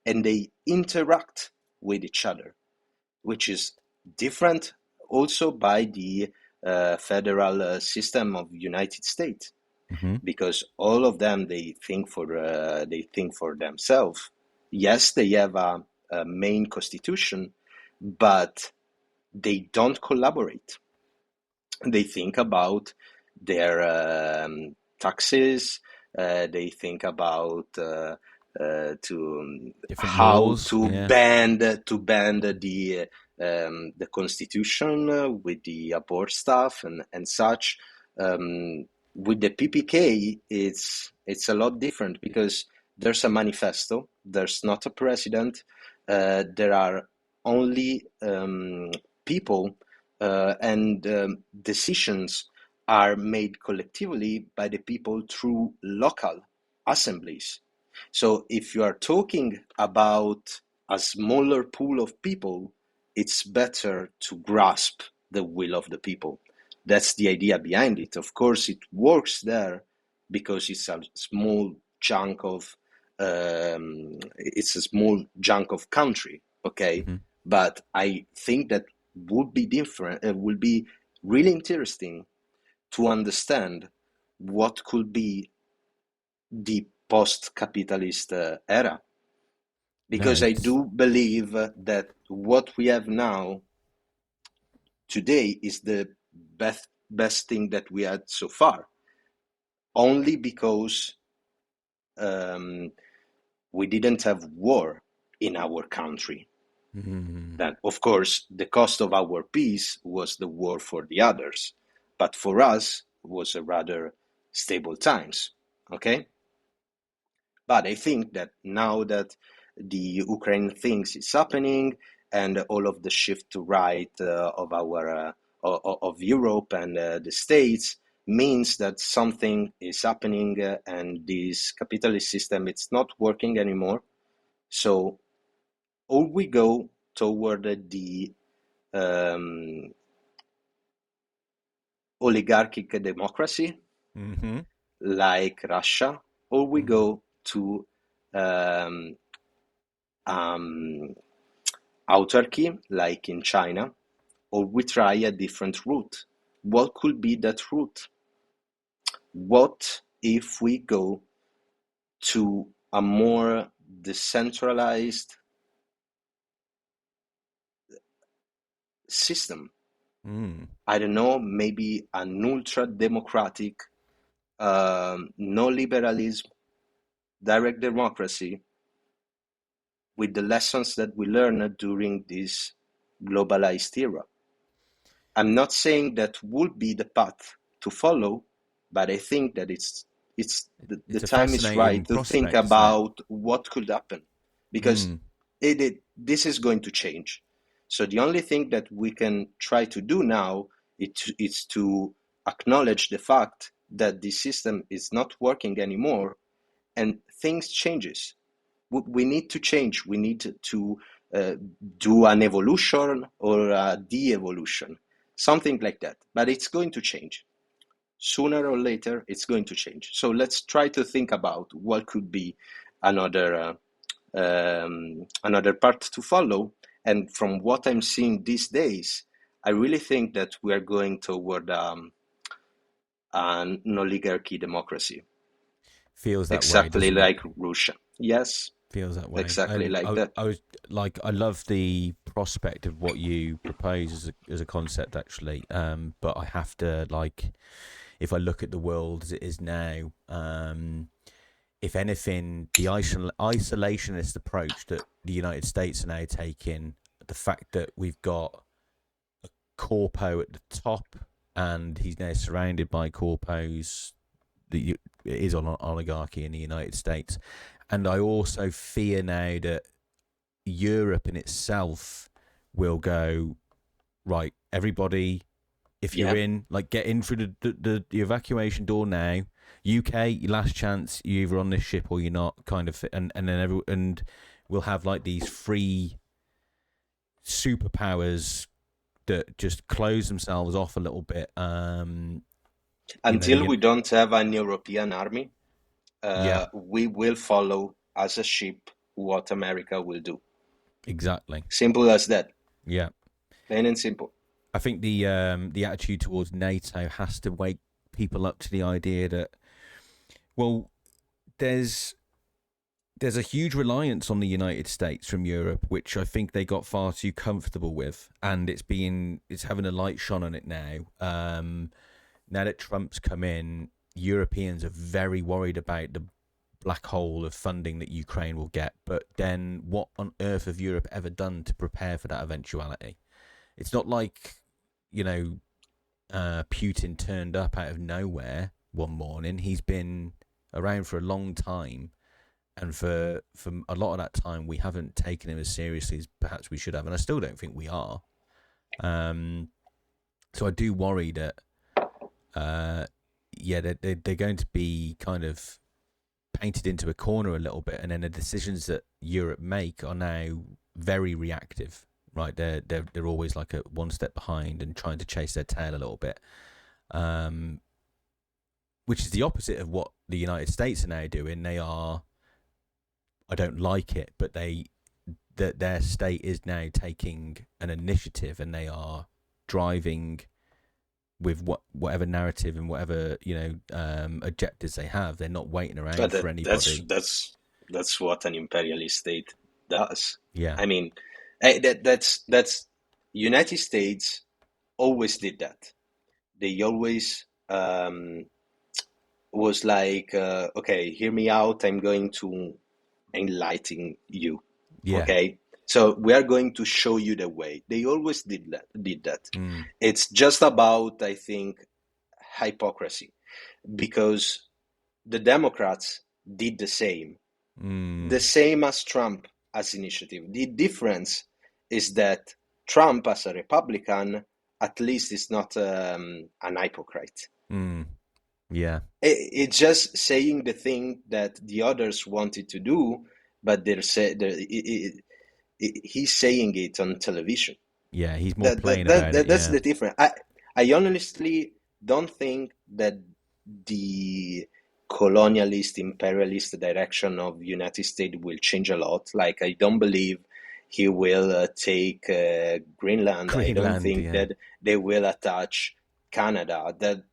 and they interact with each other, which is different also by the federal system of United States, Mm-hmm. because all of them they think for themselves. Yes, they have a main constitution, but they don't collaborate. They think about their taxes. They think about to Different how laws. Yeah. ban the constitution with the abort stuff and such. With the PPK, it's a lot different because there's a manifesto. There's not a president. There are only people, and decisions are made collectively by the people through local assemblies. So if you are talking about a smaller pool of people, it's better to grasp the will of the people. That's the idea behind it. Of course, it works there because it's a small chunk of country, okay? Mm-hmm. But I think that would be different. It will be really interesting to understand what could be the post-capitalist era, No, because I do believe that what we have now today is the best thing that we had so far, only because we didn't have war in our country. mm-hmm. That, of course, the cost of our peace was the war for the others, but for us was a rather stable times. Okay, but I think that now that the Ukraine things is happening and all of the shift to right of our of Europe and the States means that something is happening, and this capitalist system it's not working anymore. So all we go toward the um, oligarchic democracy Mm-hmm. like Russia, or we Mm-hmm. go to um, um, autarky like in China, or we try a different route. What could be that route? What if we go to a more decentralized system? Mm. I don't know, maybe an ultra democratic, no liberalism, direct democracy, with the lessons that we learned during this globalized era. I'm not saying that would be the path to follow, but I think that the It's a time is fascinating right to think prospect, isn't it? about what could happen, because Mm. this is going to change. So the only thing that we can try to do now is to acknowledge the fact that the system is not working anymore, and things changes. We need to change. We need to uh, do an evolution or a de-evolution, something like that. But it's going to change. Sooner or later, it's going to change. So let's try to think about what could be another another part to follow. And from what I'm seeing these days, I really think that we are going toward an oligarchy democracy, Feels that way, exactly doesn't it? like Russia. Yes, Feels that way. exactly And like that. I was like, I love the prospect of what you propose as a concept, actually. But I have to, like, if I look at the world as it is now, if anything, the isolationist approach that the United States are now taking, the fact that we've got a corpo at the top and he's now surrounded by corpos, it is on an oligarchy in the United States. And I also fear now that Europe in itself will go, right, everybody, if you're Yeah. in, like, get in through the evacuation door now. UK, your last chance. You're either on this ship or you're not, kind of. And then and we'll have like these free superpowers that just close themselves off a little bit. Until we don't have an European army, Yeah, we will follow as a ship what America will do. exactly. Simple as that. Yeah, Plain and simple. I think the attitude towards NATO has to wake people up to the idea that, well, there's a huge reliance on the United States from Europe, which I think they got far too comfortable with, and it's having a light shone on it now. Now that Trump's come in, Europeans are very worried about the black hole of funding that Ukraine will get. But then, what on earth have Europe ever done to prepare for that eventuality? It's not like, Putin turned up out of nowhere one morning. He's been around for a long time. And for a lot of that time, we haven't taken him as seriously as perhaps we should have. And I still don't think we are. So I do worry that, they're going to be kind of painted into a corner a little bit. And then the decisions that Europe make are now very reactive, right? They're always like one step behind and trying to chase their tail a little bit. Which is the opposite of what the United States are now doing. I don't like it, but their state is now taking an initiative, and they are driving with whatever narrative and whatever objectives they have. They're not waiting around for anybody. That's what an imperialist state does. Yeah, I mean, that's United States always did that. They always was like, okay, hear me out. I'm going to enlighten you. yeah. Okay, so we are going to show you the way. They always did that. It's just about, I think, hypocrisy, because the Democrats did the same as Trump as initiative. The difference is that Trump as a Republican at least is not an hypocrite. Yeah, It's just saying the thing that the others wanted to do, but he's saying it on television. yeah. He's more plain about it. That's Yeah, the difference. I honestly don't think that the colonialist, imperialist direction of United States will change a lot. Like, I don't believe he will take Greenland. I don't think that they will attach Canada. That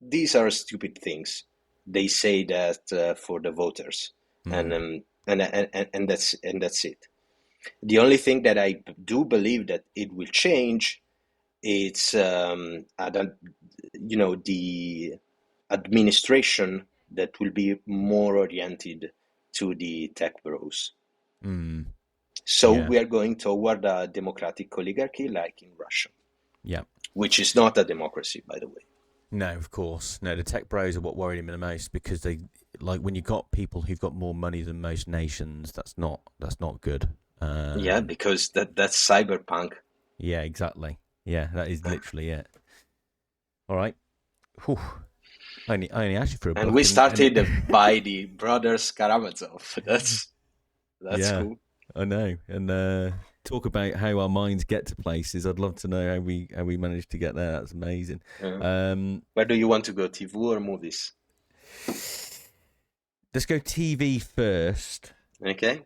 these are stupid things. They say that for the voters, and that's it. The only thing that I do believe that it will change, it's the administration that will be more oriented to the tech bros. So we are going toward a democratic oligarchy like in Russia. Yeah. Which is not a democracy, by the way. No, of course. No, the tech bros are what worried him the most, because they, like, when you got people who've got more money than most nations, that's not good. Yeah, because that's cyberpunk. Yeah, exactly. Yeah, that is literally it. All right. Whew. I only asked you for a book. And we started by the brothers Karamazov. That's cool. I know. And talk about how our minds get to places. I'd love to know how we managed to get there. That's amazing. Where do you want to go, TV or movies? Let's go TV first. Okay.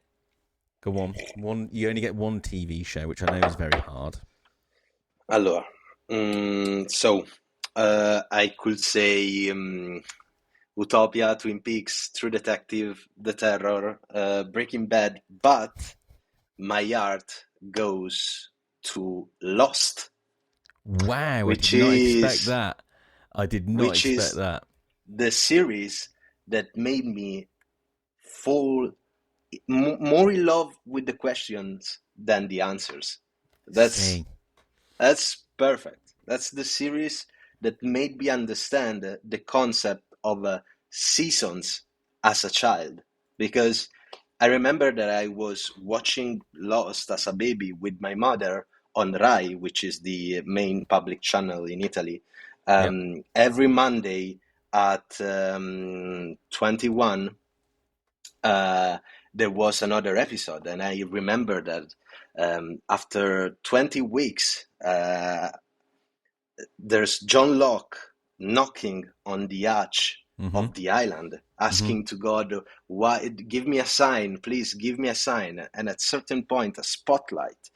Go on. You only get one TV show, which I know is very hard. Allora, so I could say Utopia, Twin Peaks, True Detective, The Terror, Breaking Bad, but my heart goes to Lost. Wow, I did not expect that. I did not expect that. The series that made me fall more in love with the questions than the answers. That's perfect. That's the series that made me understand the concept of seasons as a child, because I remember that I was watching Lost as a baby with my mother on Rai, which is the main public channel in Italy, Yeah. every Monday at 21, there was another episode. And I remember that after 20 weeks, there's John Locke knocking on the arch of the island, asking to God, "Why? Give me a sign, please, give me a sign." And at certain point, a spotlight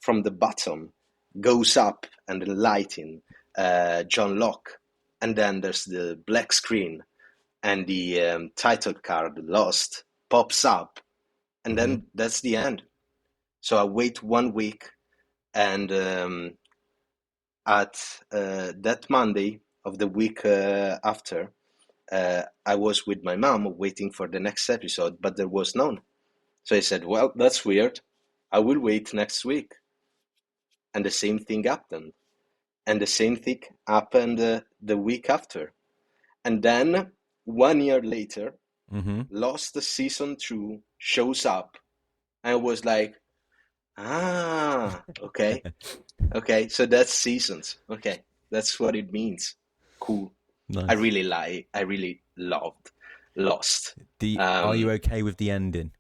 from the bottom goes up and lighting John Locke, and then there's the black screen, and the title card "Lost" pops up, and then that's the end. So I wait 1 week, and at that Monday of the week after, I was with my mom waiting for the next episode, but there was none. So I said, well, that's weird. I will wait next week. And the same thing happened. And the same thing happened the week after. And then 1 year later, Lost season 2 shows up. And I was like, okay. Okay, so that's seasons. Okay, that's what it means. Cool. Nice. I really loved Lost. Are you okay with the ending?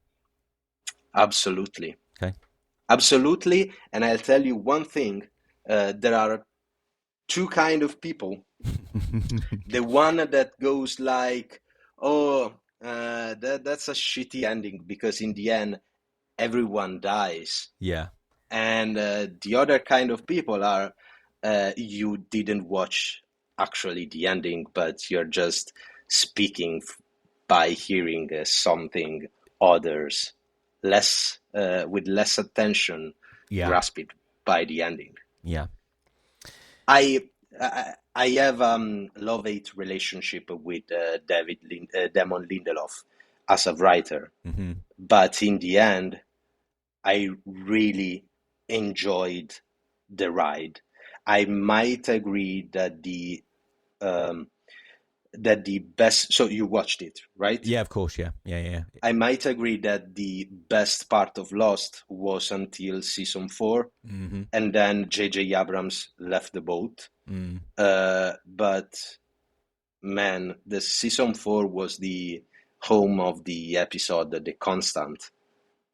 Absolutely. Okay. Absolutely. And I'll tell you one thing. There are two kind of people. The one that goes like, that's a shitty ending because in the end, everyone dies. Yeah. And the other kind of people are, you didn't watch actually the ending, but you're just speaking by hearing something others with less attention grasped by the ending. Yeah. I have love-hate relationship with Damon Lindelof as a writer, but in the end, I really enjoyed the ride. I might agree that the best. So you watched it, right? Yeah, of course. Yeah. I might agree that the best part of Lost was until season 4, and then J.J. Abrams left the boat. But man, the season 4 was the home of the episode, The Constant.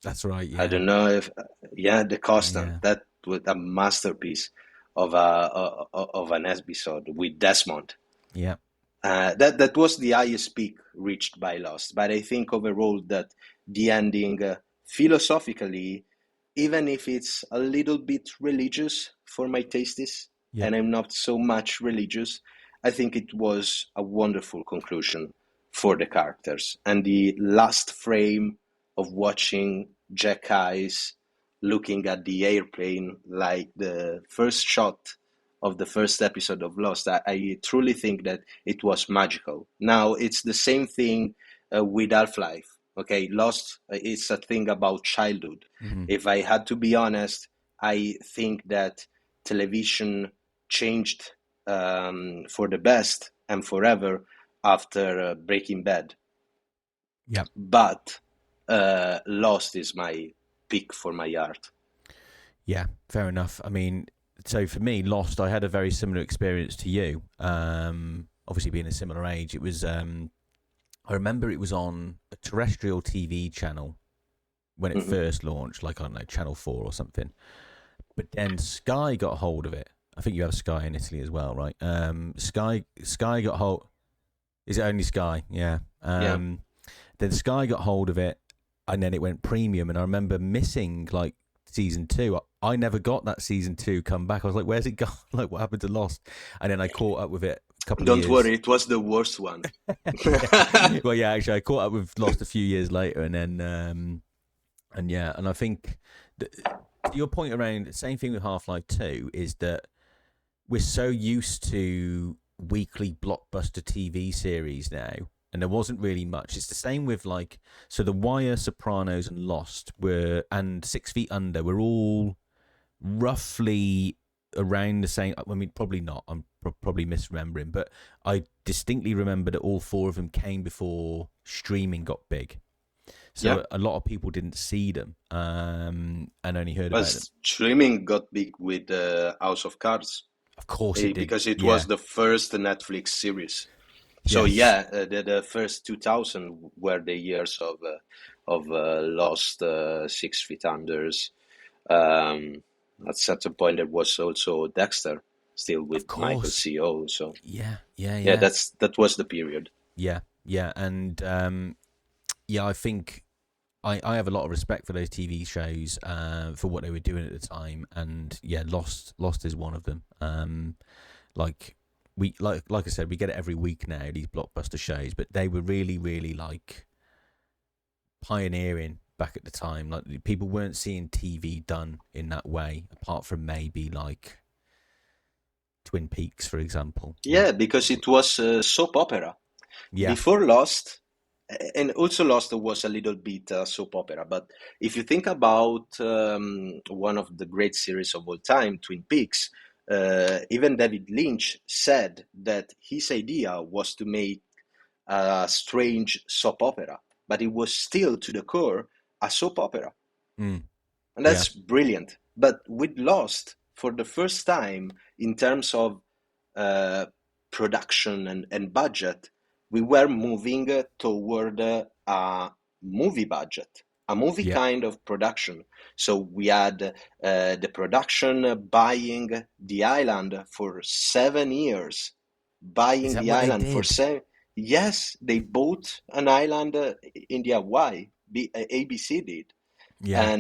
That's right. Yeah. I don't know if, The Constant. Yeah. That was a masterpiece of an episode with Desmond. Yeah. That was the highest peak reached by Lost. But I think overall that the ending, philosophically, even if it's a little bit religious for my tastes, and I'm not so much religious, I think it was a wonderful conclusion for the characters. And the last frame of watching Jack Eyes looking at the airplane, like the first shot of the first episode of Lost, I truly think that it was magical. Now, it's the same thing with Half-Life. Okay, Lost is a thing about childhood. If I had to be honest, I think that television changed for the best and forever after Breaking Bad. Yeah. But Lost is my pick for my heart. Yeah, fair enough. I mean, so for me, Lost, I had a very similar experience to you. Obviously, being a similar age, it was. I remember it was on a terrestrial TV channel when it first launched, like I don't know, Channel 4 or something. But then Sky got hold of it. I think you have Sky in Italy as well, right? Sky got hold. Is it only Sky? Yeah. Then Sky got hold of it, and then it went premium. And I remember missing like season 2. I never got that season 2 come back. I was like, "Where's it gone? Like, what happened to Lost?" And then I caught up with it a couple of years. Don't worry, it was the worst one. Well, yeah, actually, I caught up with Lost a few years later, and then, and I think your point around same thing with Half-Life 2 is that we're so used to weekly blockbuster TV series now, and there wasn't really much. It's the same with so The Wire, Sopranos, and Lost and 6 Feet Under were all roughly around the same. I mean, probably not. I'm probably misremembering, but I distinctly remember that all 4 of them came before streaming got big. Yeah, So a lot of people didn't see them and only heard but about them. streaming got big with House of Cards Of course it did. because it was Yeah. the first Netflix series. So Yes. yeah, the first 2000 were the years of Lost, Six Feet Unders. Um, at certain point, there was also Dexter, still with Of Michael course. C.O. So Yeah. Yeah. yeah, Yeah. that was the period. Yeah. Yeah. And yeah, I think I have a lot of respect for those TV shows for what they were doing at the time. And yeah, Lost is one of them. Like like I said, we get it every week now, these blockbuster shows, but they were really, really like pioneering back at the time. Like people weren't seeing TV done in that way, apart from maybe like Twin Peaks, for example. Yeah, because it was a soap opera. Yeah, Before Lost, and also Lost was a little bit soap opera, but if you think about one of the great series of all time, Twin Peaks, even David Lynch said that his idea was to make a strange soap opera, but it was still to the core a soap opera. mm, And yeah, that's brilliant. But with Lost, for the first time, in terms of uh, production and budget, we were moving toward a movie budget, a movie yeah. kind of production. So we had the production buying the island for 7 years, Is buying that the what they island for did? 7. Yes, they bought an island in the Hawaii. ABC did, Yeah.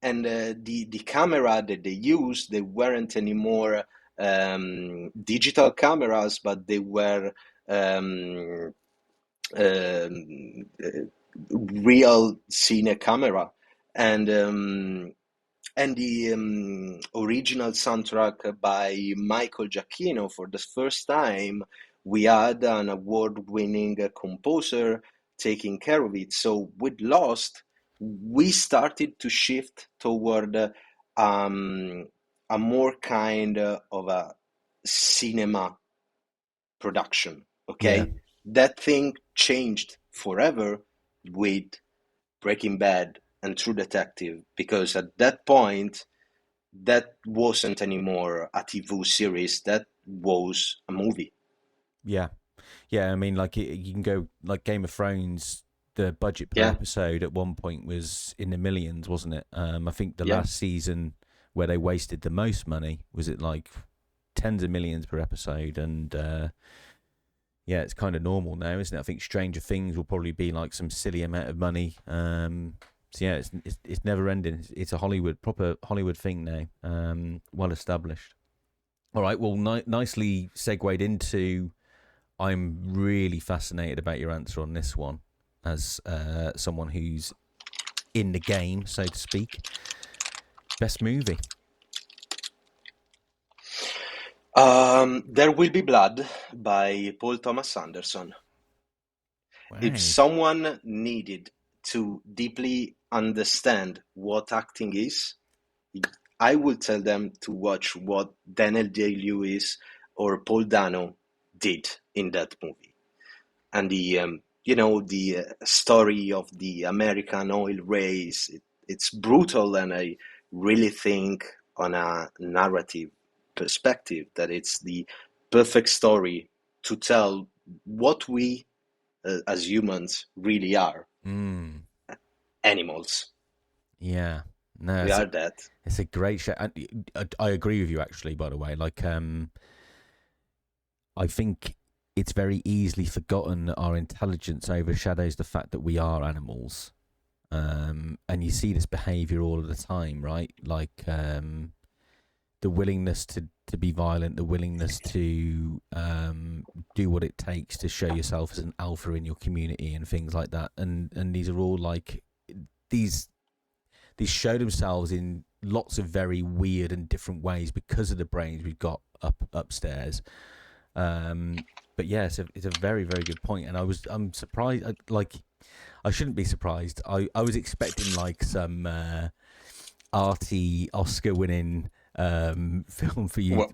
and the camera that they used, they weren't anymore digital cameras, but they were um, um, real cine camera, and the original soundtrack by Michael Giacchino. For the first time, we had an award-winning composer taking care of it. So with Lost, we started to shift toward um, a more kind of a cinema production. Yeah, Okay, that thing changed forever with Breaking Bad and True Detective, because at that point that wasn't anymore a TV series, that was a movie. yeah, yeah. I mean, like you can go like Game of Thrones. The budget per Yeah, episode at one point was in the millions, wasn't it? I think the yeah. last season where they wasted the most money was it like tens of millions per episode, and yeah, it's kind of normal now, isn't it? I think Stranger Things will probably be like some silly amount of money. So yeah, it's never ending. It's a proper Hollywood thing now. Well established. All right, well, nicely segued into. I'm really fascinated about your answer on this one, as someone who's in the game, so to speak. Best movie. There Will Be Blood by Paul Thomas Anderson. If Wow. someone needed to deeply understand what acting is, I would tell them to watch what Daniel Day-Lewis or Paul Dano did in that movie. And the story of the American oil race, it's brutal, and I really think on a narrative perspective that it's the perfect story to tell what we as humans really are: Mm, animals. yeah. No, We are that. it's a great show. I agree with you actually. By the way, like I think it's very easily forgotten that our intelligence overshadows the fact that we are animals. And you see this behavior all of the time, right? Like the willingness to be violent, the willingness to do what it takes to show yourself as an alpha in your community and things like that. And these are all like these show themselves in lots of very weird and different ways because of the brains we've got upstairs. But yeah, it's a very, very good point, and I'm surprised. Like, I shouldn't be surprised. I was expecting like some arty Oscar winning film for you. Well,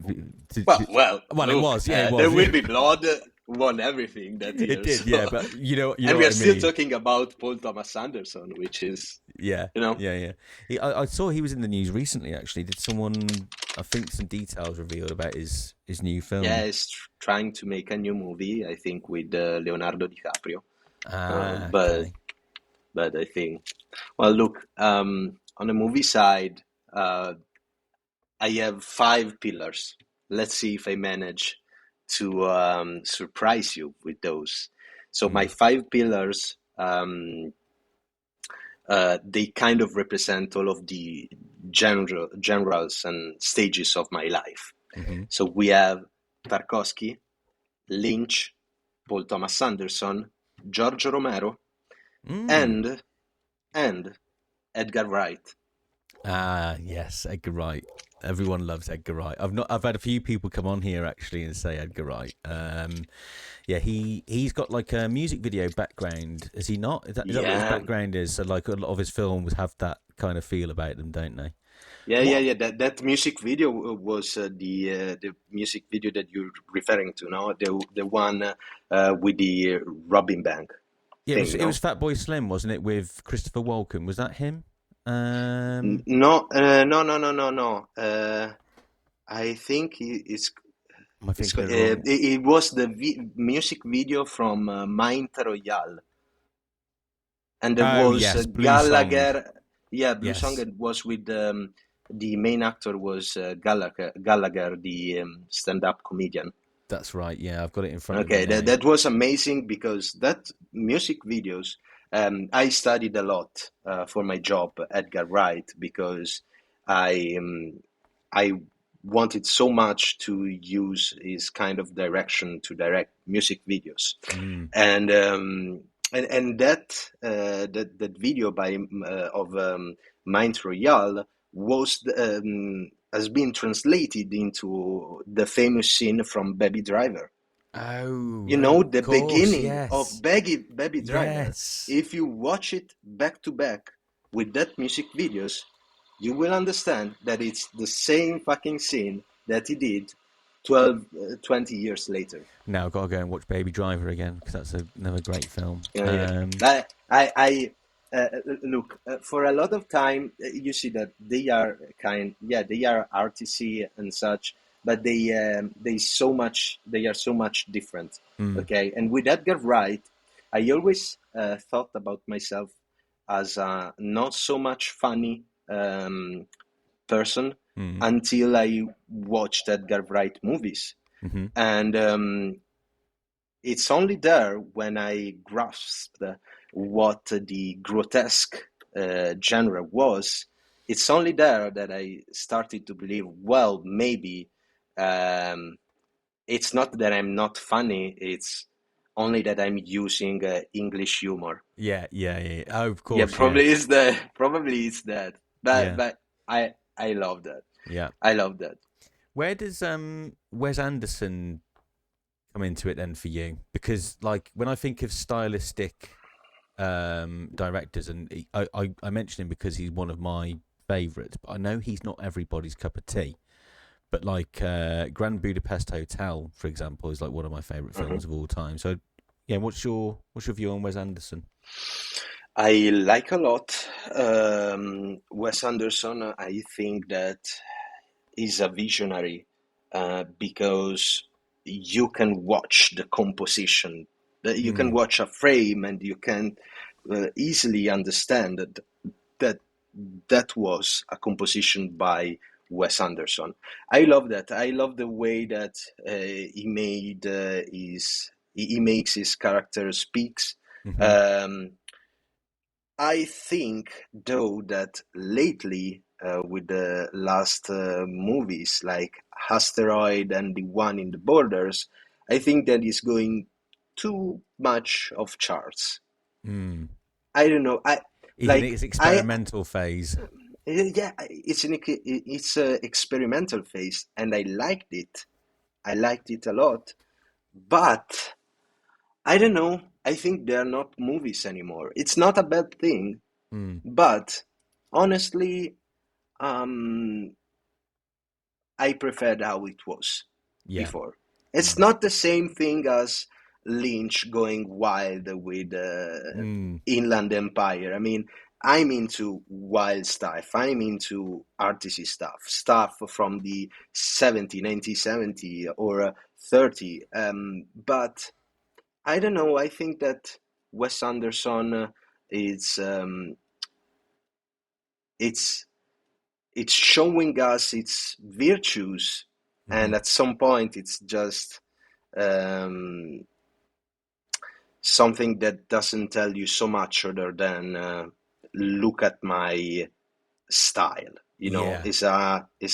well, Well, it look, was, yeah, it there was. will be blood. won everything that It year. did, yeah, So, but you and know we what are I still mean. talking about Paul Thomas Anderson, which is, Yeah, you know, yeah. I saw he was in the news recently. Actually, did someone? I think some details revealed about his new yeah, film. he's trying to make a new movie, I think, with Leonardo DiCaprio. Ah, But okay. I think, well, look, on the movie side, I have five pillars. Let's see if I manage to surprise you with those. So my Mm. five pillars, they kind of represent all of the genres and stages of my life. Hmm. So we have Tarkovsky, Lynch, Paul Thomas Anderson, Giorgio Romero, Mm. and Edgar Wright. Ah, yes, Edgar Wright. Everyone loves Edgar Wright. I've had a few people come on here actually and say Edgar Wright. Yeah, he's got like a music video background. Is he not? Is that what his Yeah, background is? So like a lot of his films have that kind of feel about them, don't they? yeah. What? That music video was the music video that you're referring to, no? The one with the robbing bank Yeah, thing, it was no? Fatboy Slim, wasn't it, with Christopher Walken? Was that him? No, no. I think Am I thinking of the it, wrong? it was the music video from Mind Royale, and there Oh was yes, Blue Song. Gallagher. Yeah, Blue Song Yes, was with the main actor was Gallagher, the stand-up comedian. that's right. Yeah, I've got it in front of me Okay, now. that was amazing because that music videos. I studied a lot for my job, Edgar Wright, because I wanted so much to use his kind of direction to direct music videos, Mm. and that video by of Mind Royale was has been translated into the famous scene from Baby Driver. Oh, You oh, know, of the course, beginning of yes, Baby Driver. yes. If you watch it back to back with that music videos, you will understand that it's the same fucking scene that he did 20 years later. Now I've got to go and watch Baby Driver again because that's another great film. Yeah. I look for a lot of time. You see that they are they are artsy and such, but they are so much different. Mm, Okay, and with Edgar Wright, I always thought about myself as a not so much funny person mm, until I watched Edgar Wright movies, mm-hmm. and it's only there when I grasped what the grotesque genre was. It's only there that I started to believe, well, maybe um, it's not that I'm not funny, it's only that I'm using English humor. Yeah, yeah, yeah. Oh, of Yeah, course, yeah, probably it's that. yeah, But I love that. yeah. I love that. Where does Wes Anderson come into it then for you? Because like when I think of stylistic directors, and I mention him because he's one of my favourites, but I know he's not everybody's cup of tea. But like Grand Budapest Hotel, for example, is like one of my favourite Mhm. films of all time. So yeah, what's your view on Wes Anderson? I like a lot Wes Anderson. I think that is a visionary because you can watch the composition, you can Mm, watch a frame, and you can easily understand that that was a composition by Wes Anderson. I love that. I love the way that he makes his character speaks. mm-hmm, Um, I think, though, that lately, with the last movies like Asteroid and the one in the Borders, I think that is going too much of charts. mm. I don't know. He's in Like his I experimental phase. yeah, it's a experimental phase, and I liked it. I liked it a lot, but I don't know. I think they are not movies anymore. It's not a bad thing, Mm, but honestly, um, I preferred how it was yeah. before. It's Mm, not the same thing as Lynch going wild with Mm. Inland Empire. I mean, I'm into wild stuff. I'm into artsy stuff from the 70, 1970 or 30. But I don't know. I think that Wes Anderson is it's it's showing us its virtues, Mm-hmm. and at some point, it's just um, something that doesn't tell you so much other than look at my style. Yeah. Is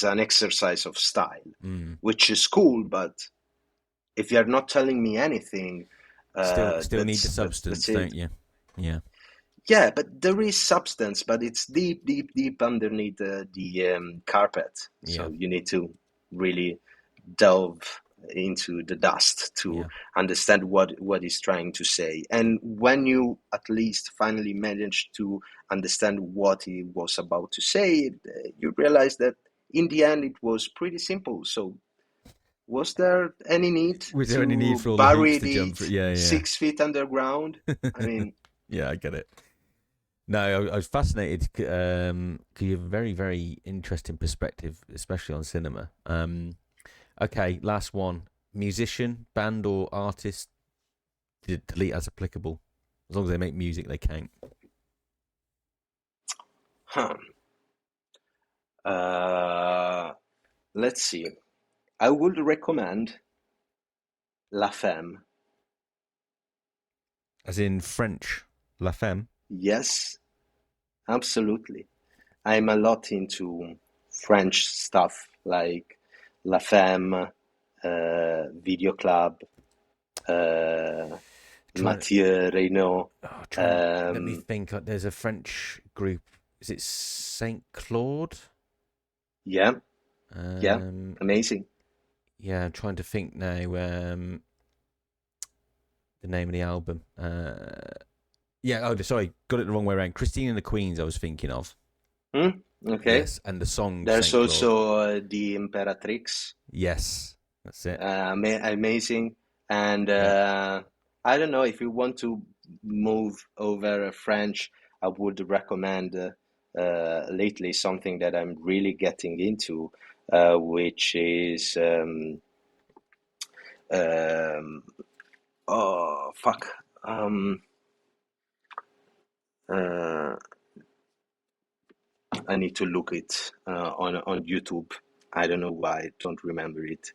an exercise of style, Mm. which is cool. But if you're not telling me anything, Still need the that's substance, it. don't you? Yeah. Yeah, but there is substance, but it's deep, deep, deep underneath the carpet. Yeah. So you need to really delve into the dust to Yeah. understand what he's trying to say. And when you at least finally manage to understand what he was about to say, you realize that in the end it was pretty simple. So was there any need Was there any need to for all the hoops bury to jump it through? Yeah, yeah. 6 feet underground? I mean, Yeah, I get it. No, I was fascinated because you have a very, very interesting perspective, especially on cinema. Okay, last one. Musician, band, or artist, delete as applicable. As long as they make music, they count. huh. Let's see. I would recommend La Femme. As in French, La Femme. Yes, absolutely. I'm a lot into French stuff like La Femme, Video Club, uh, Trying, Mathieu Reynaud. let me Um, think. There's a French group. Is it Saint Claude? yeah, yeah, Um, amazing. yeah, I'm trying to think now. The name of the album. Yeah. Oh, sorry, got it the wrong way around. Christine and the Queens. I was thinking of. Hmm? Okay. Yes, and the song There's Saint Claude. also the Imperatrix. Yes, that's it. Amazing. And Yeah. I don't know if you want to move over French, I would recommend lately something that I'm really getting into, which is um, oh fuck. Um, uh, I need to look it on YouTube. I don't know why I don't remember it.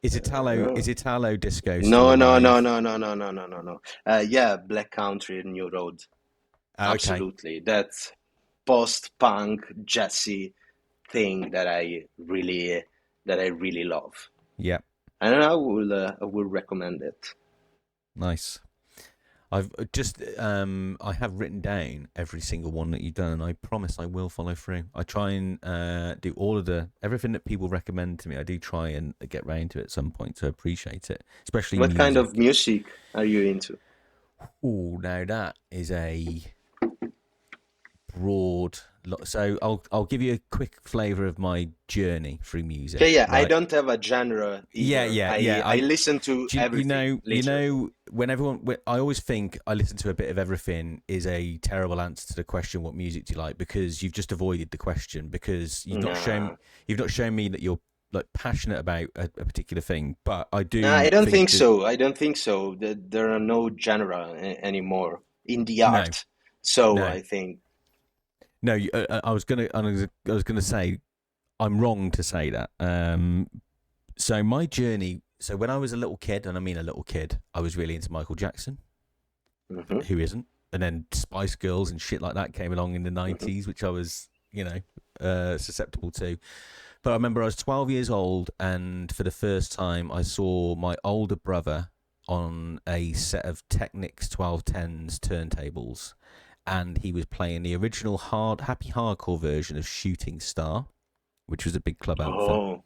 Uh, Is Italo disco still no, no, no, alive? no, no, no, no, no, no, no. Yeah, Black Country, New Road. Okay. Absolutely. That post-punk jazzy thing that I really love. Yeah. And I will recommend it. Nice. I've just I have written down every single one that you've done, and I promise I will follow through. I try and do all of the everything that people recommend to me. I do try and get round to it at some point to appreciate it, especially What kind of music. music are you into? Oh, now that is a broad. So I'll give you a quick flavour of my journey through Yeah, music. yeah, I Right. don't have a genre Yeah, either. yeah, yeah. I listen to everything, You literally. know, I always think I listen to a bit of everything is a terrible answer to the question, what music do you like? Because you've just avoided the question because Nah. you've not shown me that you're like passionate about a particular thing. But I Nah, do I don't think think that so. I don't think so. There are no genre anymore in the no, art. So no, I think, no. I was gonna say I'm wrong to say that. So my journey. So when I was a little kid, and I mean a little kid, I was really into Michael Jackson. mhm, Who isn't? And then Spice Girls and shit like that came along in the mhm. '90s, which I was, susceptible to. But I remember I was 12 years old, and for the first time, I saw my older brother on a set of Technics 1210s turntables, and he was playing the original happy hardcore version of Shooting Star, which was a big club anthem. Oh,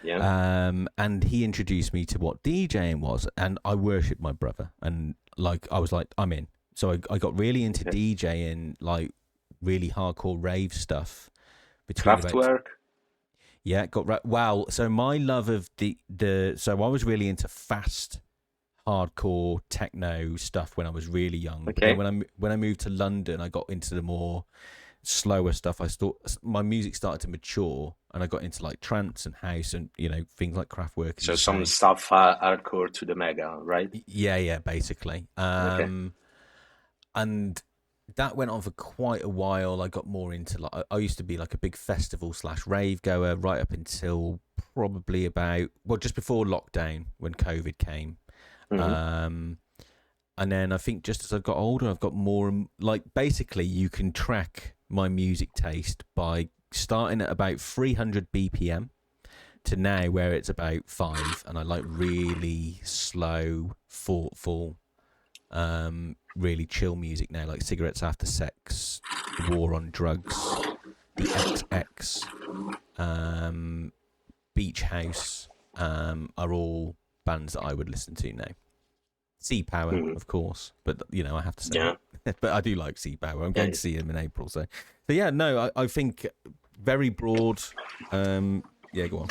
yeah. And he introduced me to what DJing was, and I worshipped my brother, and like I was like, I'm in. So I got really into Okay. DJing, like really hardcore rave stuff between about Kraftwerk. yeah, got wow. So my love of the so I was really into fast hardcore techno stuff when I was really young. But Okay. then when I moved to London, I got into the more slower stuff. I thought my music started to mature, and I got into like trance and house and things like Kraftwerk, as So you some say. stuff hardcore to the mega, right? Yeah, basically. Okay. And that went on for quite a while. I got more into like I used to be like a big festival / rave goer right up until probably about just before lockdown when COVID came. Hmm. Um, and then I think just as I got older, I've got more like basically you can track my music taste by starting at about 300 BPM to now where it's about 5, and I like really slow, thoughtful, really chill music now, like Cigarettes After Sex, The War on Drugs, The XX, Beach House, are all bands that I would listen to now. Sea Power, Hmm. of course, but I have to say Yeah. it. But I do like Sea Power. I'm Yeah. going to see him in April, so yeah, no, I think very broad. Yeah, go on.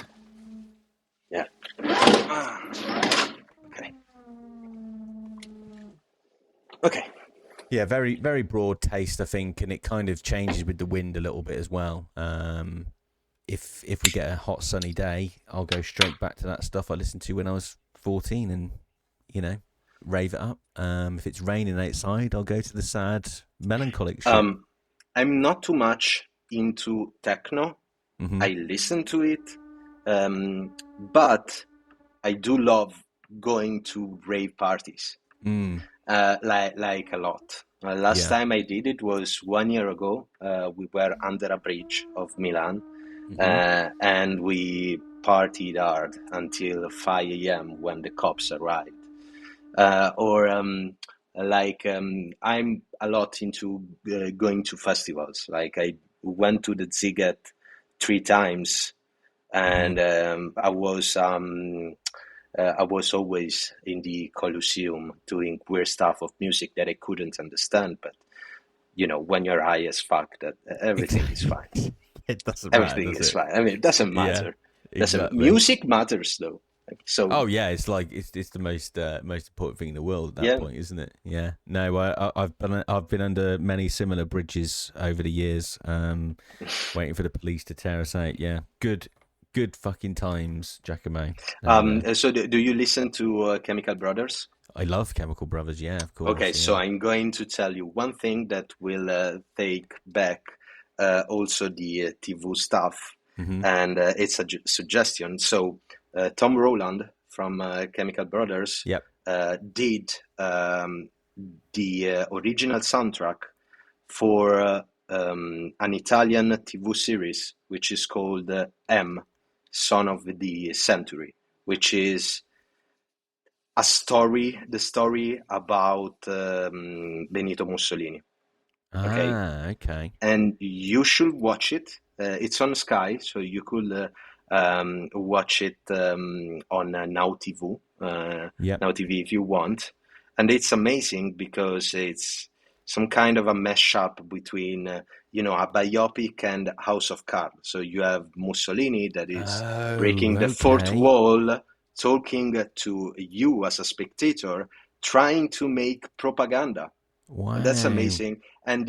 Yeah. Ah, okay. Okay. Yeah, very very broad taste, I think, and it kind of changes with the wind a little bit as well. If we get a hot sunny day, I'll go straight back to that stuff I listened to when I was 14, and rave it up. If it's raining outside, I'll go to the sad, melancholic shit. I'm not too much into techno. Mm-hmm. I listen to it, but I do love going to rave parties, like a lot. Last Yeah. time I did it was 1 year ago. We were under a bridge of Milan, Mm-hmm. and we partied hard until 5 a.m. when the cops arrived. Or I'm a lot into going to festivals. Like I went to the Ziget 3 times, Mm-hmm. and I was always in the Colosseum doing weird stuff of music that I couldn't understand. But when you're high as fuck, that everything is Exactly. fine. It doesn't matter, Everything does is it? fine. I mean, it doesn't Yeah. matter. Doesn't Exactly. music matters though? So Oh yeah, it's like it's the most important thing in the world at that yeah. point, isn't it? Yeah. No, I've been under many similar bridges over the years, waiting for the police to tear us out. Yeah, good fucking times, Giacomo. So do you listen to Chemical Brothers? I love Chemical Brothers. Yeah, of Okay, course. so Yeah. I'm going to tell you one thing that will take back also the TV stuff, Mm-hmm. and it's a suggestion. So Tom Rowland from Chemical Brothers Yep. did the original soundtrack for an Italian TV series which is called M, Son of the Century, which is the story about Benito Mussolini. Okay, Ah, okay. and you should watch it. It's on Sky, so you could watch it on Now TV, Yep. Now TV if you want. And it's amazing because it's some kind of a mashup between, a biopic and House of Cards. So you have Mussolini that is Oh, breaking the fourth okay. wall, talking to you as a spectator, trying to make propaganda. And that's Wow. amazing. And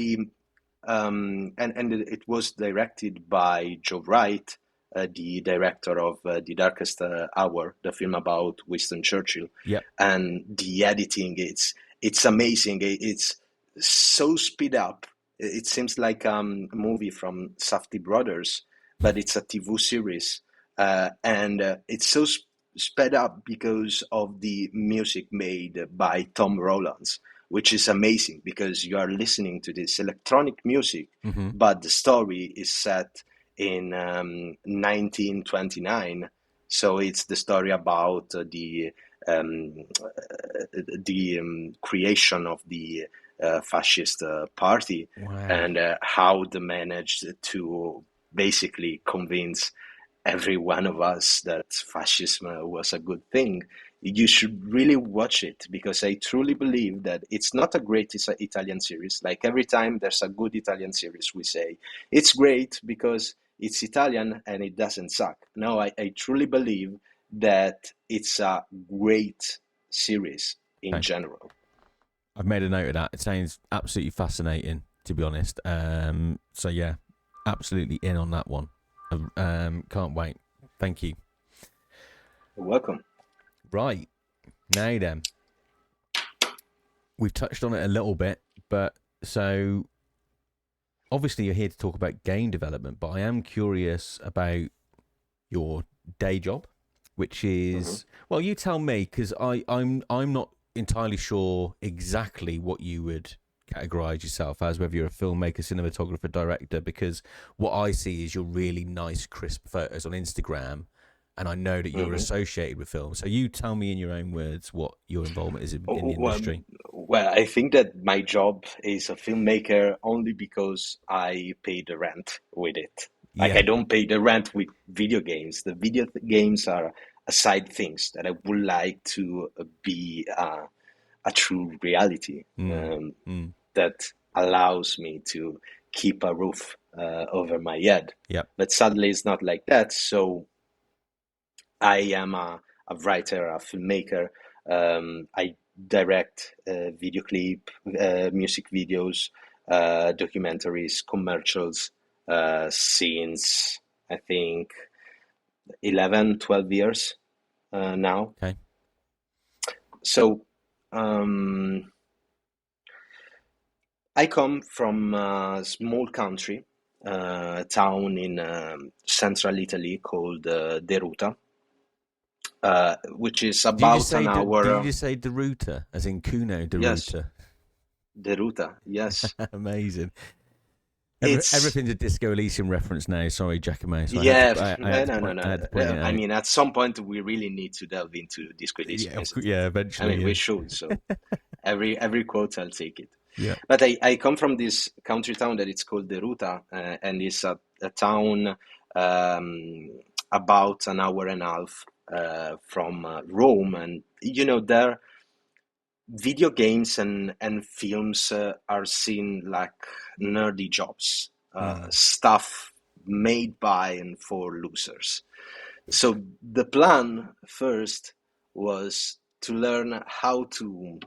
and it was directed by Joe Wright, the director of The Darkest Hour, the film about Winston Churchill. Yep. And the editing, it's amazing. It's so speed up. It seems like a movie from Safdie Brothers, but it's a TV series, and it's so sped up because of the music made by Tom Rowlands, which is amazing because you are listening to this electronic music, Mm-hmm. but the story is set in 1929. So it's the story about the creation of the fascist party, Wow. and how they managed to basically convince every one of us that fascism was a good thing. You should really watch it because I truly believe that it's not a great Italian series. Like every time there's a good Italian series, we say it's great because it's Italian and it doesn't suck. No, I truly believe that it's a great series in Okay. general. I've made a note of that. It sounds absolutely fascinating, to be honest. So yeah, absolutely in on that one. Can't wait. Thank you. You're welcome. Right, now then, we've touched on it a little bit, but so obviously you're here to talk about game development, but I am curious about your day job, which is well, you tell me, because I'm not entirely sure exactly what you would categorize yourself as, whether you're a filmmaker, cinematographer, director, because what I see is your really nice, crisp photos on Instagram, and I know that you're associated with film. So you tell me in your own words what your involvement is in the industry. Well, I think that my job is a filmmaker only because I pay the rent with it. Like, Yeah. I don't pay the rent with video games. The video games are side things that I would like to be a true reality that allows me to keep a roof over my head. Yep. But sadly, it's not like that. So I am a writer, a filmmaker. I direct video clip, music videos, documentaries, commercials, since I think 11, 12 years now. Okay. So I come from a small country, town in central Italy called Deruta. Which is Did you about say an did you hour. just say Deruta, as in Kuno Yes, Deruta? Deruta. Yes, Amazing. it's Everything's a Disco Elysium reference now. Sorry, Giacomo. So yeah. I had to No, no, point, I no. had to point it I out. mean, at some point, we really need to delve into Disco Elysium, Yeah, isn't it? yeah. I Eventually, mean, we yeah, should. So every quote, I'll take it. yeah. But I come from this country town that it's called Deruta, and it's a town um, about an hour and a half from Rome, and there video games and films are seen like nerdy jobs, stuff made by and for losers. So the plan first was to learn how to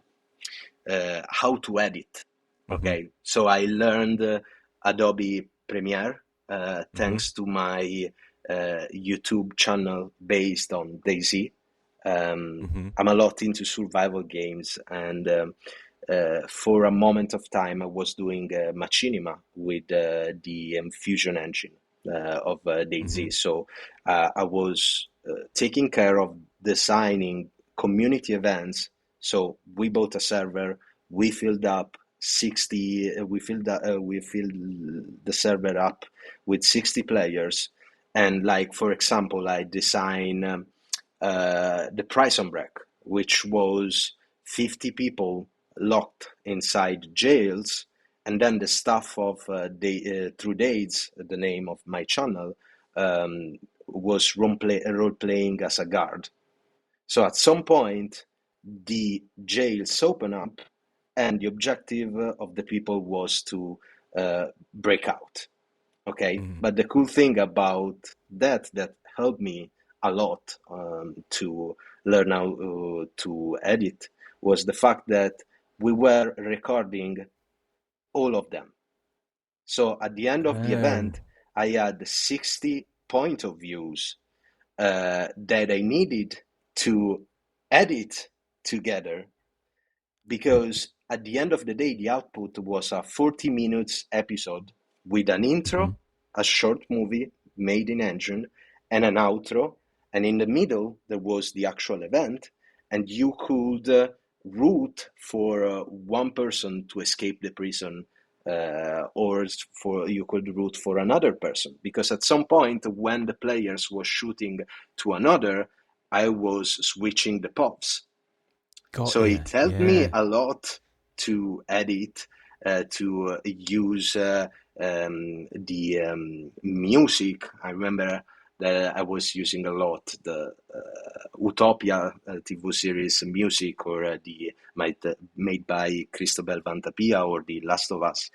edit. Mm-hmm. Okay, so I learned Adobe Premiere Mm-hmm. thanks to my YouTube channel based on DayZ. Mm-hmm. I'm a lot into survival games, and for a moment of time, I was doing machinima with the Fusion engine of Mm-hmm. DayZ. So I was taking care of designing community events. So we bought a server, we filled up 60, we filled the server up with 60 players, and like for example, I design. The Prison Break, which was 50 people locked inside jails, and then the staff of Through Days, the name of my channel, was role playing as a guard. So at some point, the jails open up, and the objective of the people was to break out. Okay, Mm-hmm. but the cool thing about that helped me a lot to learn how to edit was the fact that we were recording all of them. So at the end of the Oh. event, I had 60 point of views that I needed to edit together, because at the end of the day, the output was a 40 minutes episode with an Mm-hmm. intro, a short movie made in engine, and an outro. And in the middle, there was the actual event, and you could root for one person to escape the prison, or for you could root for another person. Because at some point, when the players were shooting to another, I was switching the pops. Got So you. it helped me Yeah. a lot to edit, to use the music. I remember that I was using a lot the Utopia TV series music, or made by Cristobal Vantapia, or the Last of Us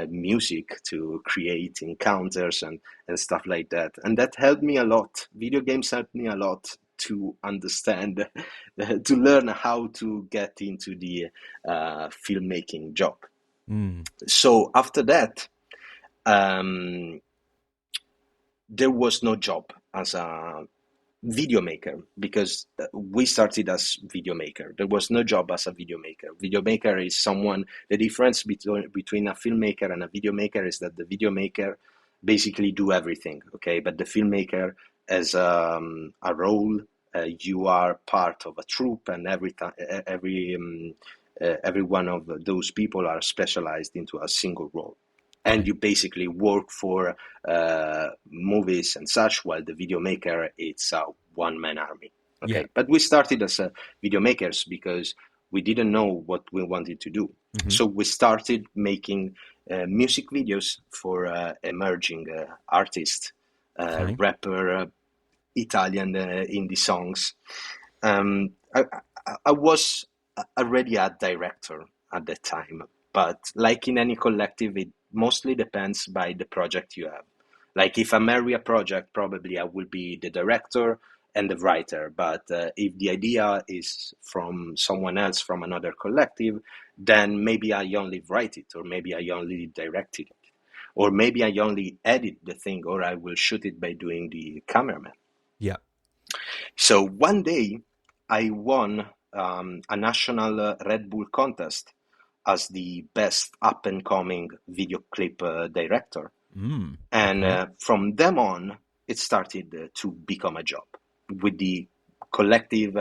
music to create encounters and stuff like that. And that helped me a lot. Video games helped me a lot to understand, to learn how to get into the filmmaking job. So after that, there was no job as a video maker because we started as video maker. There was no job as a video maker. Video maker is someone, the difference between a filmmaker and a video maker is that the video maker basically do everything, okay? But the filmmaker has a role. You are part of a troupe, and every one of those people are specialized into a single role. And you basically work for movies and such, while the video maker, it's a one-man army. Okay, yeah. But we started as video makers because we didn't know what we wanted to do. So we started making music videos for emerging artists, rapper, Italian indie songs. I was already a director at that time, but like in any collective, it mostly depends by the project you have. Like if I'm a project, probably I will be the director and the writer. But if the idea is from someone else, from another collective, then maybe I only write it, or maybe I only direct it, or maybe I only edit the thing, or I will shoot it by doing the cameraman. Yeah. So one day I won a national Red Bull contest as the best up-and-coming video clip director. And from then on, it started to become a job, with the collective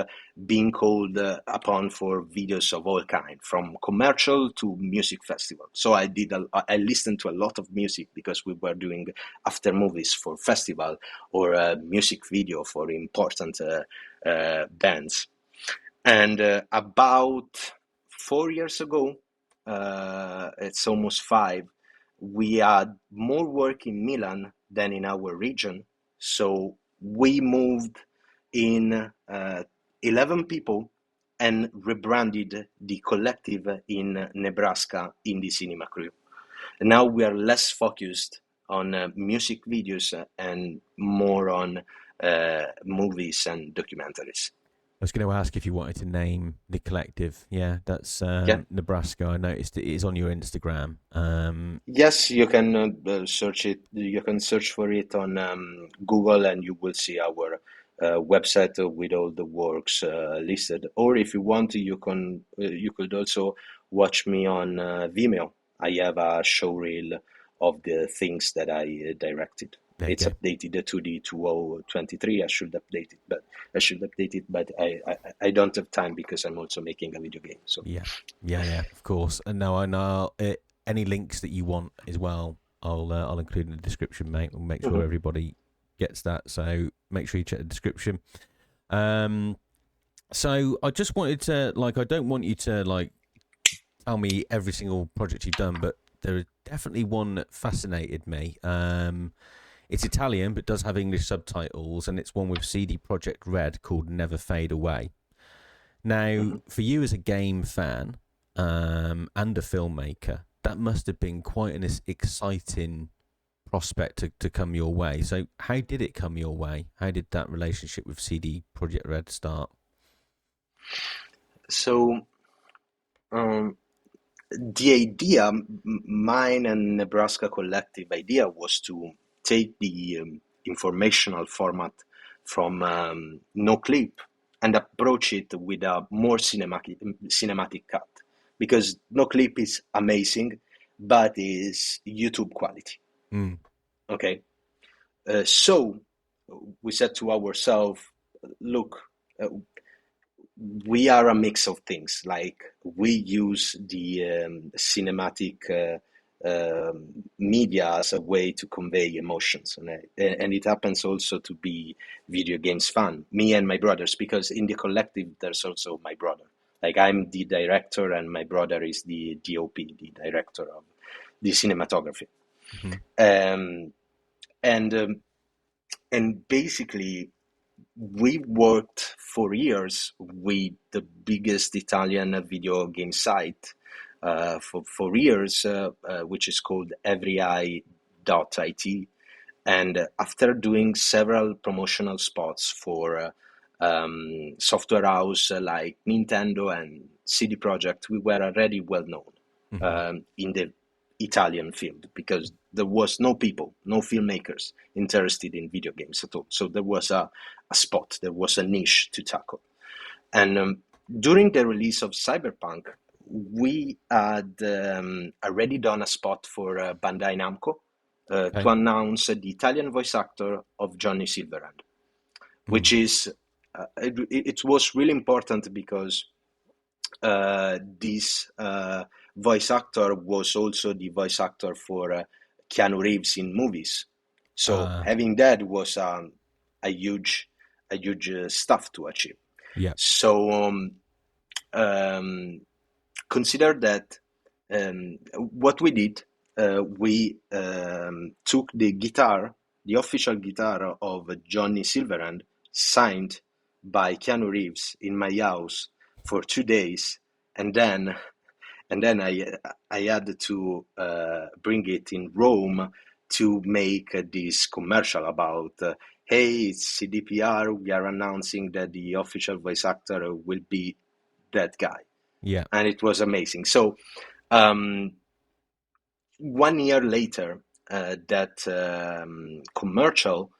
being called upon for videos of all kinds, from commercial to music festival. So I listened to a lot of music because we were doing after movies for festival or a music video for important bands. And about 4 years ago, it's almost 5, we had more work in Milan than in our region. So we moved in 11 people and rebranded the collective in Nebraska Indie Cinema Crew. And now we are less focused on music videos and more on movies and documentaries. I was going to ask if you wanted to name the collective. Yeah, that's Nebraska. I noticed it is on your Instagram. Yes, you can search it. You can search for it on Google, and you will see our website with all the works listed. Or if you want, you could also watch me on Vimeo. I have a showreel of the things that I directed. It's updated to the 2023. I should update it, but I don't have time because I'm also making a video game. So yeah, of course. And now I know any links that you want as well. I'll include in the description, mate. We'll make sure everybody gets that. So make sure you check the description. So I just wanted to I don't want you to tell me every single project you've done, but there is definitely one that fascinated me. It's Italian, but does have English subtitles, and it's one with CD Projekt Red called Never Fade Away. Now, for you as a game fan and a filmmaker, that must have been quite an exciting prospect to come your way. So how did it come your way? How did that relationship with CD Projekt Red start? So the idea, mine and Nebraska collective idea, was to take the informational format from no clip and approach it with a more cinematic cut, because no clip is amazing, but is YouTube quality. Okay, so we said to ourselves, look, we are a mix of things. Like, we use the cinematic media as a way to convey emotions, and it happens also to be video games fun, me and my brothers, because in the collective there's also my brother. Like, I'm the director and my brother is the DOP, the director of the cinematography. And basically we worked for years with the biggest Italian video game site for years, which is called everyeye.it. And after doing several promotional spots for software house like Nintendo and CD Projekt, we were already well known in the Italian field, because there was no people, no filmmakers interested in video games at all. So there was a spot, there was a niche to tackle. And during the release of Cyberpunk, we had already done a spot for Bandai Namco to announce the Italian voice actor of Johnny Silverhand, which is, it was really important because this voice actor was also the voice actor for Keanu Reeves in movies. So having that was a huge stuff to achieve. Yeah. So consider that what we did, we took the guitar, the official guitar of Johnny Silverhand, signed by Keanu Reeves, in my house for 2 days, and then I had to bring it in Rome to make this commercial about hey, it's CDPR, we are announcing that the official voice actor will be that guy. Yeah. And it was amazing. So 1 year later, that commercial,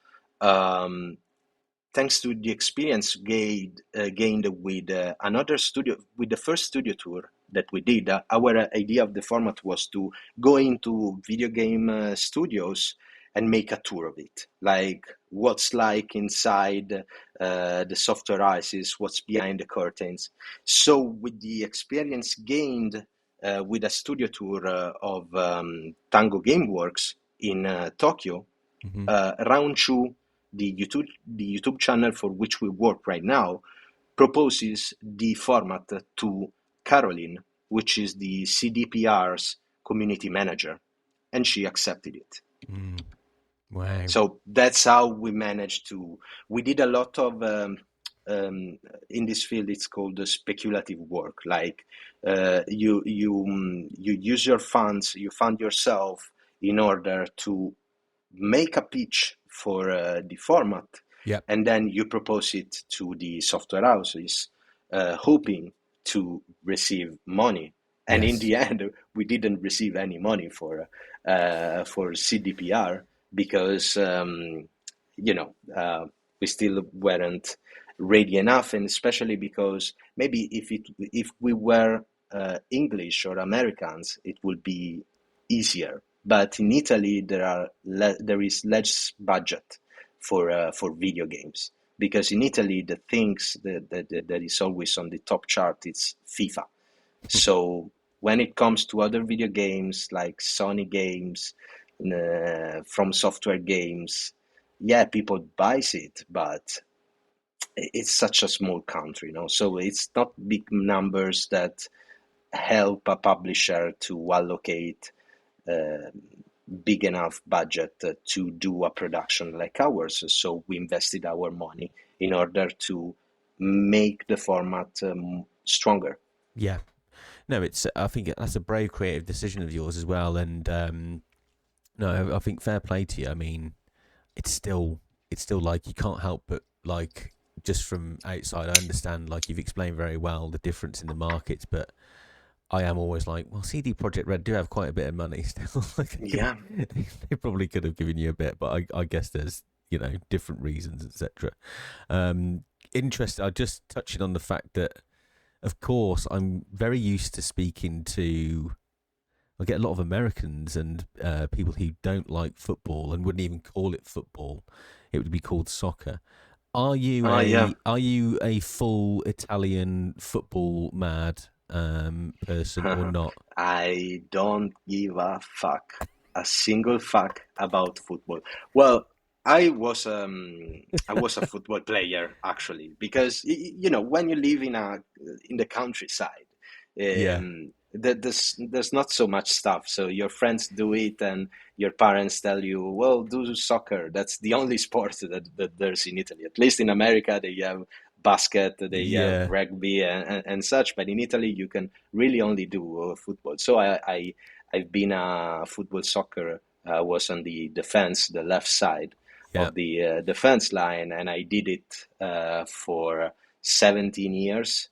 thanks to the experience gained with another studio, with the first studio tour that we did, our idea of the format was to go into video game studios and make a tour of it, like what's like inside the software houses, what's behind the curtains. So with the experience gained with a studio tour of Tango Gameworks in Tokyo, Round 2, the YouTube channel for which we work right now, proposes the format to Caroline, which is the CDPR's community manager, and she accepted it. Wow. So that's how we managed to. We did a lot of in this field. It's called speculative work. Like you use your funds, you fund yourself in order to make a pitch for the format, and then you propose it to the software houses, hoping to receive money. And in the end, we didn't receive any money for CDPR because we still weren't ready enough, and especially because maybe if we were English or Americans, it would be easier. But in Italy, there is less budget for video games, because in Italy the things that is always on the top chart is FIFA. So when it comes to other video games like Sony games, From Software games, yeah, people buys it, but it's such a small country, so it's not big numbers that help a publisher to allocate big enough budget to do a production like ours. So we invested our money in order to make the format stronger. Yeah. No, I think that's a brave, creative decision of yours as well. And no, I think fair play to you. I mean, it's still like you can't help but like, just from outside, I understand, like you've explained very well, the difference in the markets, but I am always like, well, CD Projekt Red do have quite a bit of money still. Yeah, they probably could have given you a bit, but I guess there's different reasons, etc. Interesting. I just touching on the fact that, of course, I'm very used to speaking to. I get a lot of Americans and people who don't like football and wouldn't even call it football. It would be called soccer. Are you are you a full Italian football mad person or not? I don't give a fuck, a single fuck about football. Well, I was a football player actually, because when you live in the countryside, there's not so much stuff. So your friends do it, and your parents tell you, well, do soccer. That's the only sport that there's in Italy. At least in America, they have basket, they have rugby and such. But in Italy, you can really only do football. So I've been a football soccer. I was on the defense, the left side. Yeah. the defense line, and I did it for 17 years.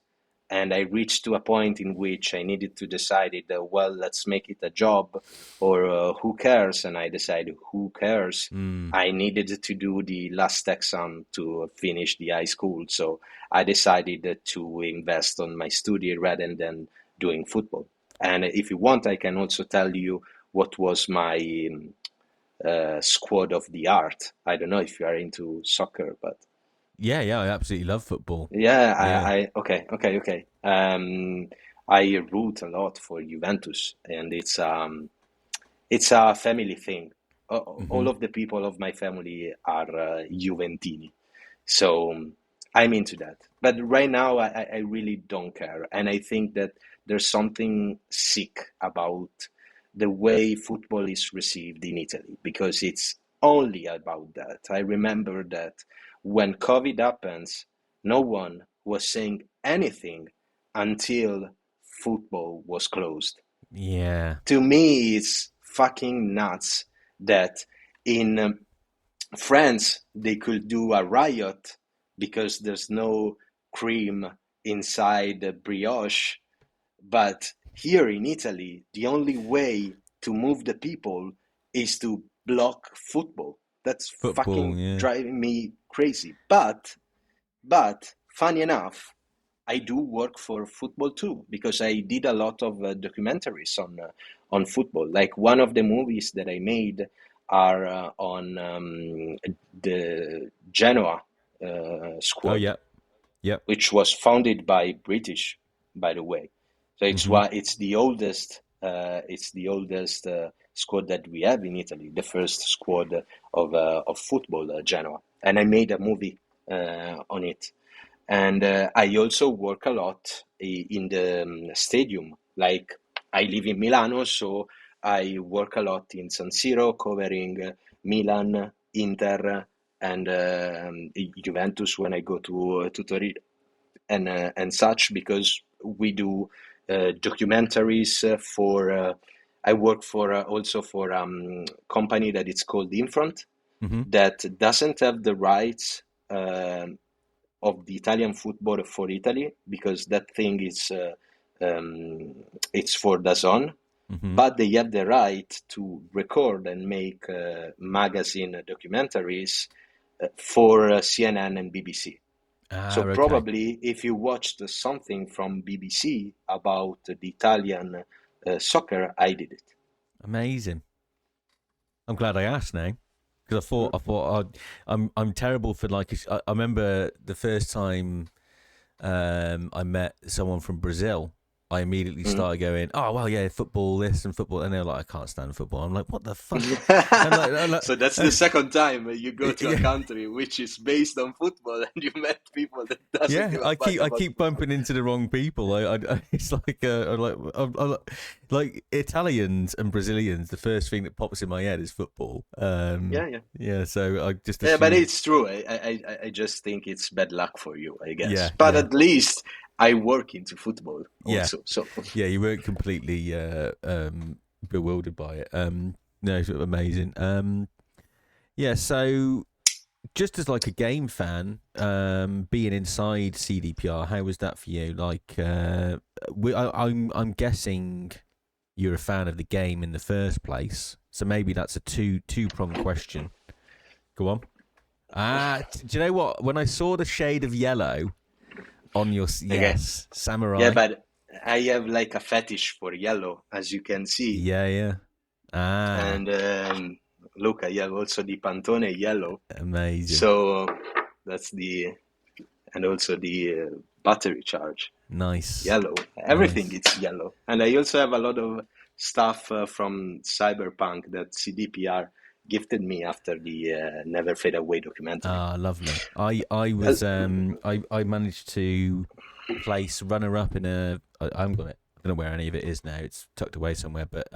And I reached to a point in which I needed to decide it, well, let's make it a job, or who cares? And I decided, who cares? Mm. I needed to do the last exam to finish the high school, so I decided to invest on my study rather than doing football. And if you want, I can also tell you what was my squad of the art. I don't know if you are into soccer, but Yeah, yeah, I absolutely love football. yeah, Yeah. okay. I root a lot for Juventus, and it's a family thing. Hmm. All of the people of my family are Juventini, so I'm into that. But right now, I really don't care, and I think that there's something sick about the way football is received in Italy because it's only about that. I remember that when COVID happens, no one was saying anything until football was closed. Yeah. To me, it's fucking nuts that in France they could do a riot because there's no cream inside the brioche, but here in Italy, the only way to move the people is to block football. That's Football, fucking yeah. driving me crazy. But funny enough, I do work for football too because I did a lot of documentaries on football. Like one of the movies that I made are on the Genoa Oh, squad, yeah. Yep. which was founded by British, by the way. So Hmm. it's the oldest squad that we have in Italy, the first squad of football, Genoa, and I made a movie on it. And I also work a lot in the stadium. Like I live in Milano, so I work a lot in San Siro, covering Milan, Inter, and Juventus when I go to Torino and such because we do documentaries for. I work for also for company that it's called Infront Hmm. that doesn't have the rights of the Italian football for Italy because that thing is um, it's for DAZN, Hmm. but they have the right to record and make magazine documentaries for CNN and BBC. Ah, So okay. probably if you watched something from BBC about the Italian soccer, I did it. Amazing. I'm glad I asked now because I'm terrible for like I remember the first time I met someone from Brazil. I immediately Mm. started going, oh well, yeah, football, this and football, and they're like, I can't stand football. I'm like, what the fuck? And So that's the second time you go to a yeah, country which is based on football and you met people that doesn't yeah, give a fuck I about keep bumping into the wrong people. It's like like Italians and Brazilians. The first thing that pops in my head is football. yeah, yeah. Yeah, so I just Yeah, but assume. it's true. I just think it's bad luck for you, I guess. Yeah, But yeah, at least I work into football yeah, also. So yeah. You weren't completely bewildered by it. No, it's amazing. Yeah. So just as like a game fan, being inside CDPR, how was that for you? Like, I'm guessing you're a fan of the game in the first place. So maybe that's a two pronged question. Go on. Do you know what? When I saw the shade of yellow on your okay. yes Yeah, samurai, but I have like a fetish for yellow, as you can see. yeah, yeah, ah, And look, I have also the Pantone yellow. amazing, So that's and also the battery charge. nice, Yellow. Everything nice. is yellow. And I also have a lot of stuff from Cyberpunk that CDPR gifted me after the Never Fade Away documentary. Ah, lovely. I Uh, was I managed to place runner up in I haven't got it. I don't know where any of it is now. It's tucked away somewhere. But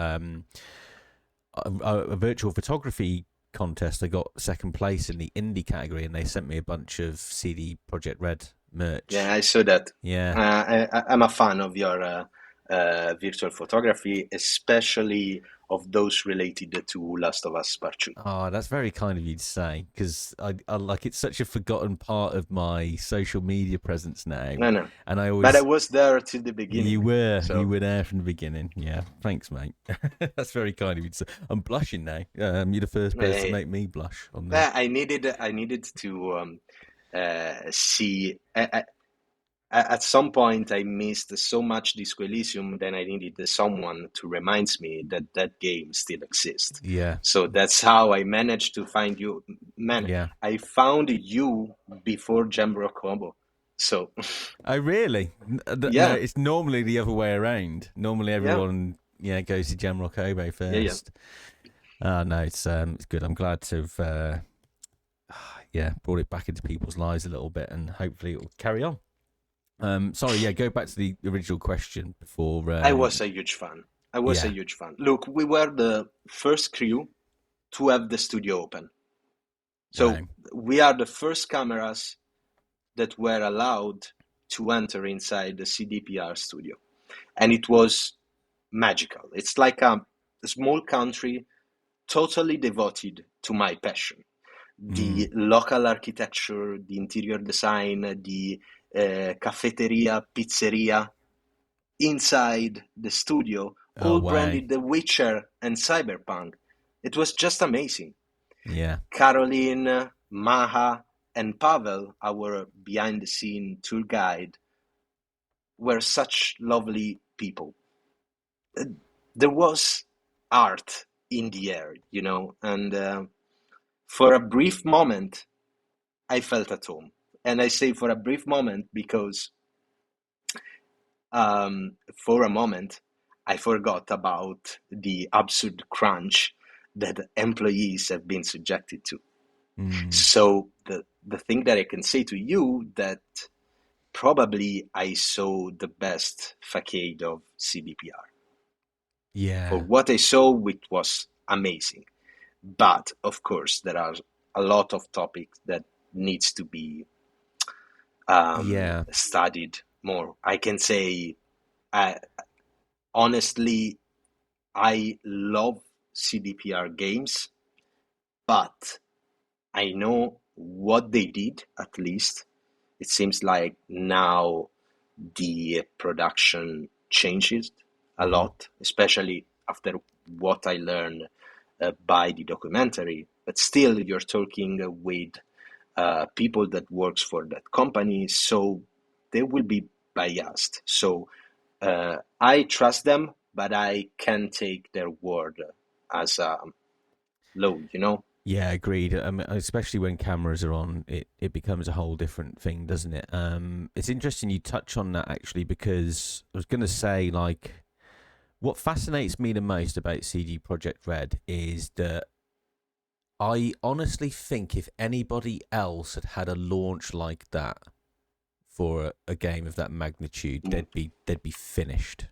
a virtual photography contest. I got second place in the indie category, and they sent me a bunch of CD Project Red yeah, merch. I saw that. Yeah. I'm a fan of your virtual photography, especially of those related to Last of Us Part 2. Oh, that's very kind of you to say, because I like it's such a forgotten part of my social media presence now. No, no. And I But I always was there till the beginning. you were so. there from the beginning. Yeah, thanks, mate. That's very kind of you to say. I'm blushing now. You're the first person to make me blush on that. I needed to see. At some point, I missed so much Disco Elysium, then I needed someone to remind me that that game still exists. Yeah. So that's how I managed to find you. Man, Yeah. I found you before Jamrock Combo. So. Oh, really? Yeah. No, it's normally the other way around. Normally everyone goes to Jamrock Oboe first. No, it's good. I'm glad to have brought it back into people's lives a little bit, and hopefully it will carry on. Sorry, go back to the original question before. I was a huge fan. A huge fan. Look, we were the first crew to have the studio open. So we are the first cameras that were allowed to enter inside the CDPR studio. And it was magical. It's like a small country totally devoted to my passion. The local architecture, the interior design, the cafeteria, pizzeria inside the studio, all branded The Witcher and Cyberpunk. It was just amazing. Yeah. Caroline, Maha, and Pavel, our behind-the-scene tour guide, were such lovely people. There was art in the air, and for a brief moment, I felt at home. And I say for a brief moment because for a moment, I forgot about the absurd crunch that employees have been subjected to. So the thing that I can say to you that probably I saw the best facade of CDPR. Yeah. For what I saw, it was amazing. But of course, there are a lot of topics that needs to be studied more. I can say, honestly, I love CDPR games, but I know what they did, at least. It seems like now the production changes a lot, especially after what I learned by the documentary. But still, you're talking with people that works for that company, so they will be biased. So I trust them, but I can take their word as a law, Yeah, agreed. Especially when cameras are on, it becomes a whole different thing, doesn't it? It's interesting you touch on that, actually, because I was going to say, like, what fascinates me the most about CD Projekt Red is that I honestly think if anybody else had had a launch like that for a game of that magnitude, they'd be finished.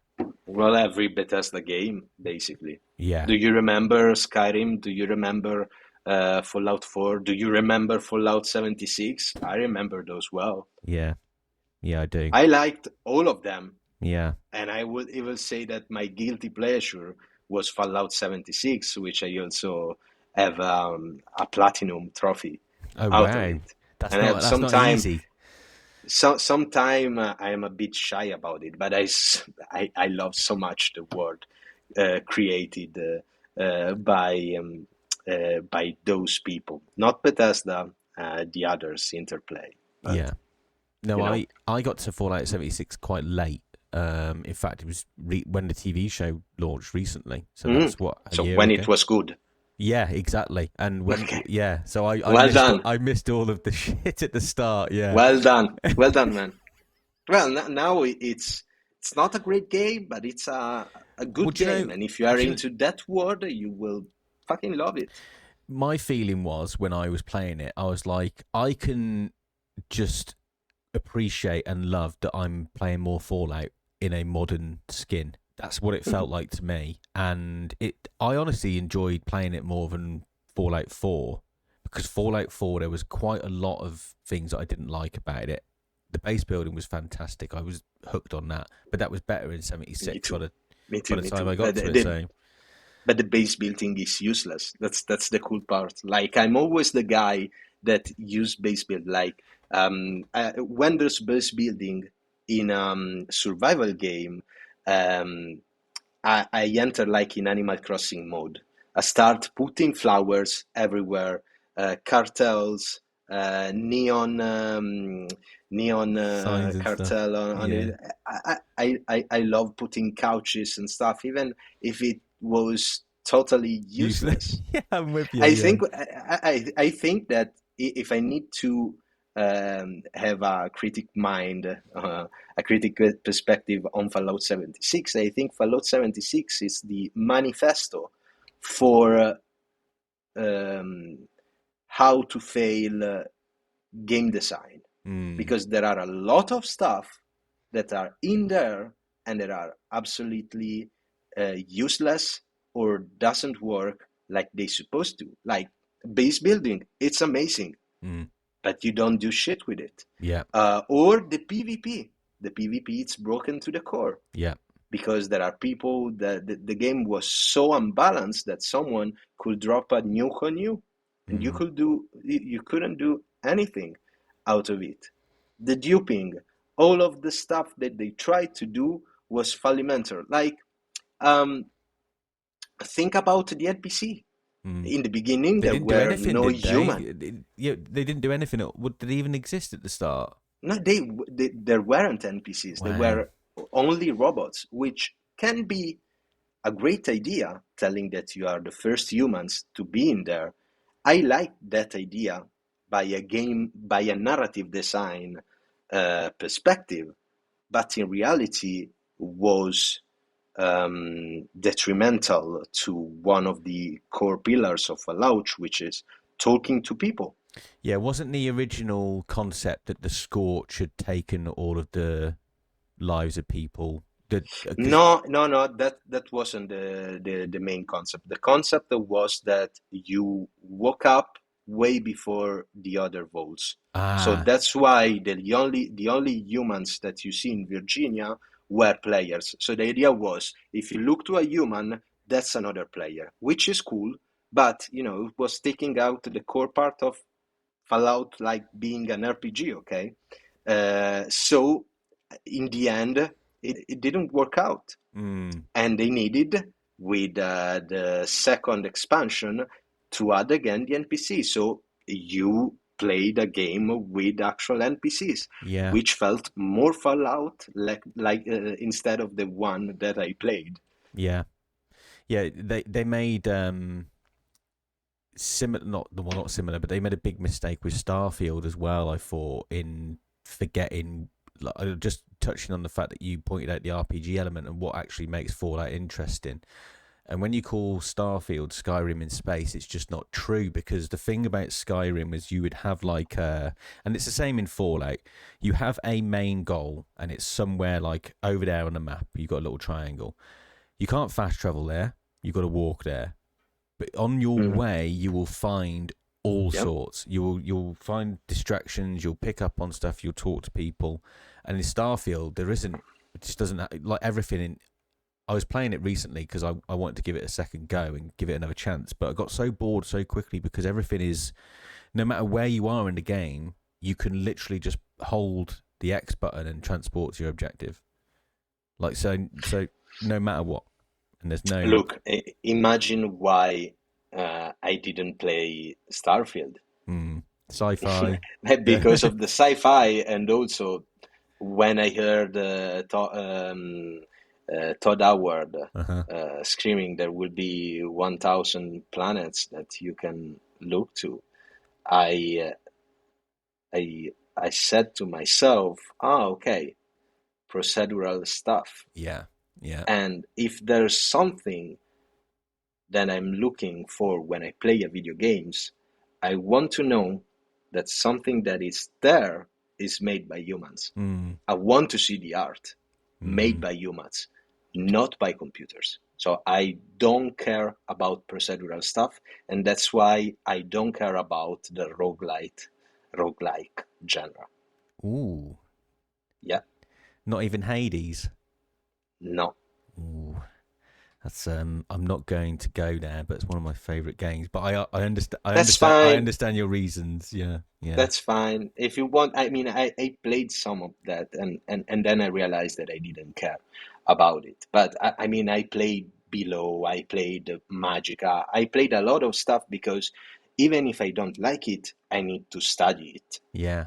Well, every Bethesda game, basically. Yeah. Do you remember Skyrim? Do you remember Fallout 4? Do you remember Fallout 76? I remember those well. Yeah, I do. I liked all of them. Yeah. And I would even say that my guilty pleasure was Fallout 76, which I also have a platinum trophy out of it. That's not easy. Sometime I am a bit shy about it, but I love so much the world created by those people, not Bethesda, the others, Interplay. But, yeah. No, I got to Fallout 76 quite late. In fact, it was when the TV show launched recently. So that's what. When it was good. Yeah, exactly. And when so I missed all of the shit at the start. Yeah. Well done, man. Well, now it's not a great game, but it's a good game. And if you are into that world, you will fucking love it. My feeling was when I was playing it, I was like, I can just appreciate and love that I'm playing more Fallout in a modern skin. That's what it felt like to me, and I honestly enjoyed playing it more than Fallout 4, because Fallout 4 there was quite a lot of things that I didn't like about it. The base building was fantastic. I was hooked on that, but that was better in 76 by the time I got to it. So. but the base building is useless. That's the cool part. Like I'm always the guy that use base build. Like when there's base building in survival game, um, I enter like in Animal Crossing mode. I start putting flowers everywhere, cartels, neon, neon Signs and stuff. cartel on Yeah. it. I love putting couches and stuff, even if it was totally Useless. useless. Yeah, I'm with you. I Yeah. think I think that if I need to have a critic mind, a critical perspective on Fallout 76, I think Fallout 76 is the manifesto for um, how to fail game design, Mm. because there are a lot of stuff that are in there and that are absolutely useless or doesn't work like they supposed to. Like base building, it's amazing, Mm. but you don't do shit with it. Yeah. Or the PvP, it's broken to the core Yeah. because there are people that the game was so unbalanced that someone could drop a nuke on you and Mm. you couldn't do anything out of it. The duping, all of the stuff that they tried to do was fallimental. Like um, think about the NPC. Mm. In the beginning, They there didn't do were anything, no did they? human. Yeah, they didn't do anything. Did they even exist at the start? No, there weren't NPCs. They Wow. were only robots, which can be a great idea, telling that you are the first humans to be in there. I like that idea by a narrative design perspective, but in reality was detrimental to one of the core pillars of Fallout, which is talking to people. Yeah, wasn't the original concept that the Scorch had taken all of the lives of people? Because No. That wasn't the main concept. The concept was that you woke up way before the other votes. So ah, that's why the only humans that you see in Virginia were players. So the idea was, if you look to a human, that's another player, which is cool. But it was taking out the core part of Fallout, like being an RPG. Okay, so in the end, it didn't work out, mm, and they needed with the second expansion to add again the NPC. So you played a game with actual NPCs, yeah, which felt more Fallout like instead of the one that I played. yeah, yeah. They made similar, not similar, but they made a big mistake with Starfield as well. I thought in forgetting, like, just touching on the fact that you pointed out the RPG element and what actually makes Fallout interesting. And when you call Starfield Skyrim in space, it's just not true, because the thing about Skyrim is you would have like and it's the same in Fallout. You have a main goal, and it's somewhere like over there on the map. You've got a little triangle. You can't fast travel there. You've got to walk there. But on your Mhm. way, you will find all Yep. sorts. You'll find distractions. You'll pick up on stuff. You'll talk to people. And in Starfield, there isn't. It just doesn't like everything in. I was playing it recently because I wanted to give it a second go and give it another chance, but I got so bored so quickly because everything is, no matter where you are in the game, you can literally just hold the X button and transport to your objective. Like so no matter what. And there's no Look, imagine why I didn't play Starfield. sci-fi. Because of the sci-fi, and also when I heard Todd Howard Uh-huh. screaming there will be 1,000 planets that you can look to, I I said to myself, okay, procedural stuff. Yeah. Yeah. And if there's something that I'm looking for when I play a video games, I want to know that something that is there is made by humans. Mm. I want to see the art made Mm. by humans, not by computers. So I don't care about procedural stuff, and that's why I don't care about the roguelike genre. Ooh. Yeah, Not even Hades. no. Ooh. That's I'm not going to go there, but it's one of my favourite games. But I understand That's fine. your reasons. Yeah, yeah, That's fine. If you want, I mean, I played some of that, and then I realized that I didn't care about it. But I mean, I played Below, I played Magica, I played a lot of stuff because even if I don't like it, I need to study it. yeah.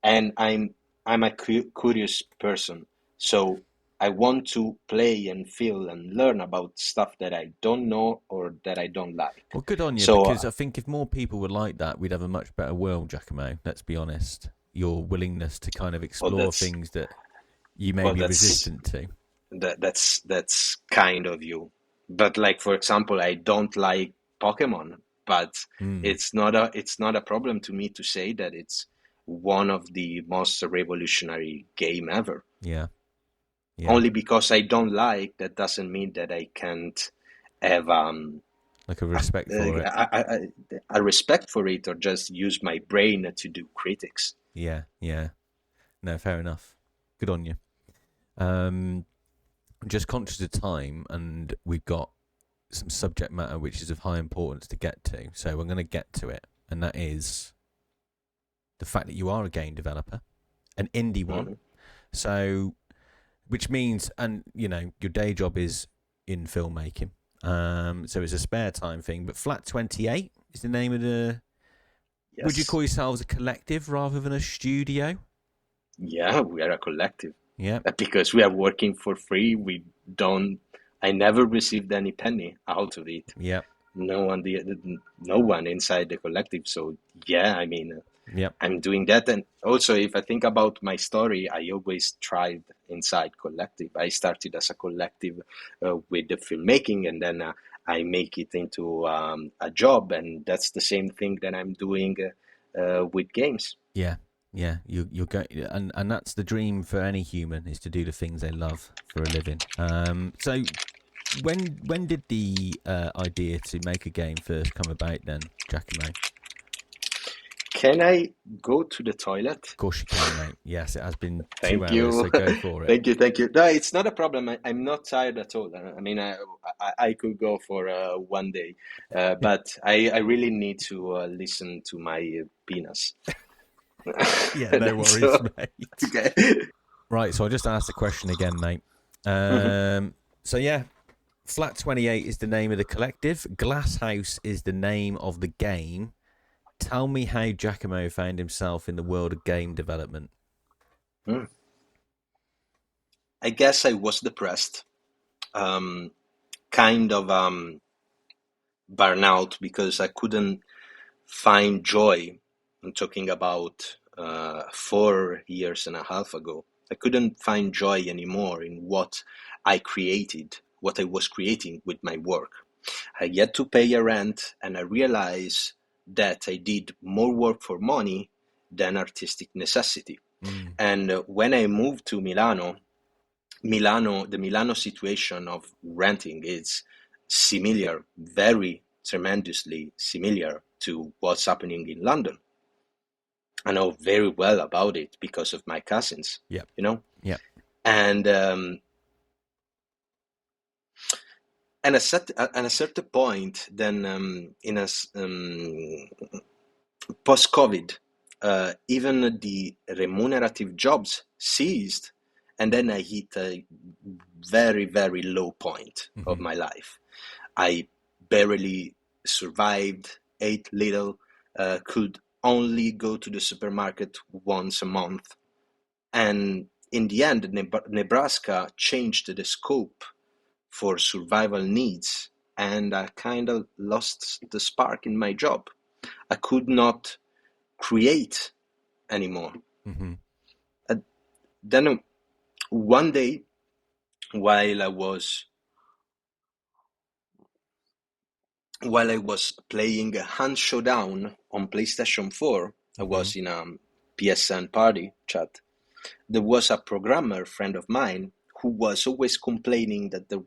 And I'm a curious person, so I want to play and feel and learn about stuff that I don't know or that I don't like. Well, good on you, So, because I think if more people were like that, we'd have a much better world, Giacomo. Let's be honest. Your willingness to kind of well, explore things that you may well, be that's resistant to. that's kind of you. But like for example, I don't like Pokemon, but Mm, it's not a problem to me to say that it's one of the most revolutionary game ever. yeah, yeah. Only because I don't like, that doesn't mean that I can't have Like a respect for it. a respect for it or just use my brain to do critics. Yeah, yeah. No, fair enough. Good on you. I'm just conscious of time, and we've got some subject matter which is of high importance to get to. So I'm going to get to it, and that is the fact that you are a game developer, an indie one. Mhm. So, which means, and you know, your day job is in filmmaking. So it's a spare time thing. But Flat 28 is the name of the. Would you Yes. call yourselves a collective rather than a studio? Yeah, we are a collective. Yeah, Because we are working for free. We don't. I never received any penny out of it. yeah, No one inside the collective. So yeah, I mean, yeah, I'm doing that. And also, if I think about my story, I always tried inside collective. I started as a collective with the filmmaking, and then I make it into a job, and that's the same thing that I'm doing with games. yeah, yeah. You're going, and that's the dream for any human, is to do the things they love for a living. So when did the idea to make a game first come about then, Giacomo? Of Can I go to the toilet? course you can, mate. Yes, it has been 2 Thank hours, you. so go for it. Thank you. Thank you. No, it's not a problem. I'm not tired at all. I mean, I could go for 1 day, but I really need to listen to my penis. Yeah, no That's worries, mate. okay. Right, so I'll just ask the question again, mate. Mhm. So yeah, Flat 28 is the name of the collective. Glasshouse is the name of the game. Tell me how Giacomo found himself in the world of game development. Mm. I guess I was depressed, um, kind of burnout because I couldn't find joy. I'm talking about 4 years and a half ago. I couldn't find joy anymore in what I created, what I was creating with my work. I had to pay a rent, and I realized that I did more work for money than artistic necessity. Mm, And when I moved to the Milano situation of renting is similar, very tremendously similar to what's happening in London. I know very well about it because of my cousins, yep, you know, yep. and at a certain point, then in a post-COVID, even the remunerative jobs ceased, and then I hit a very, very low point of Mm-hmm. my life. I barely survived, ate little, could only go to the supermarket once a month. And in the end, Nebraska changed the scope for survival needs, and I kind of lost the spark in my job. I could not create anymore. Mm-hmm. Uh, then one day, while I was playing a Hand Showdown on PlayStation 4, I Mm-hmm. was in a PSN party chat. There was a programmer friend of mine who was always complaining that there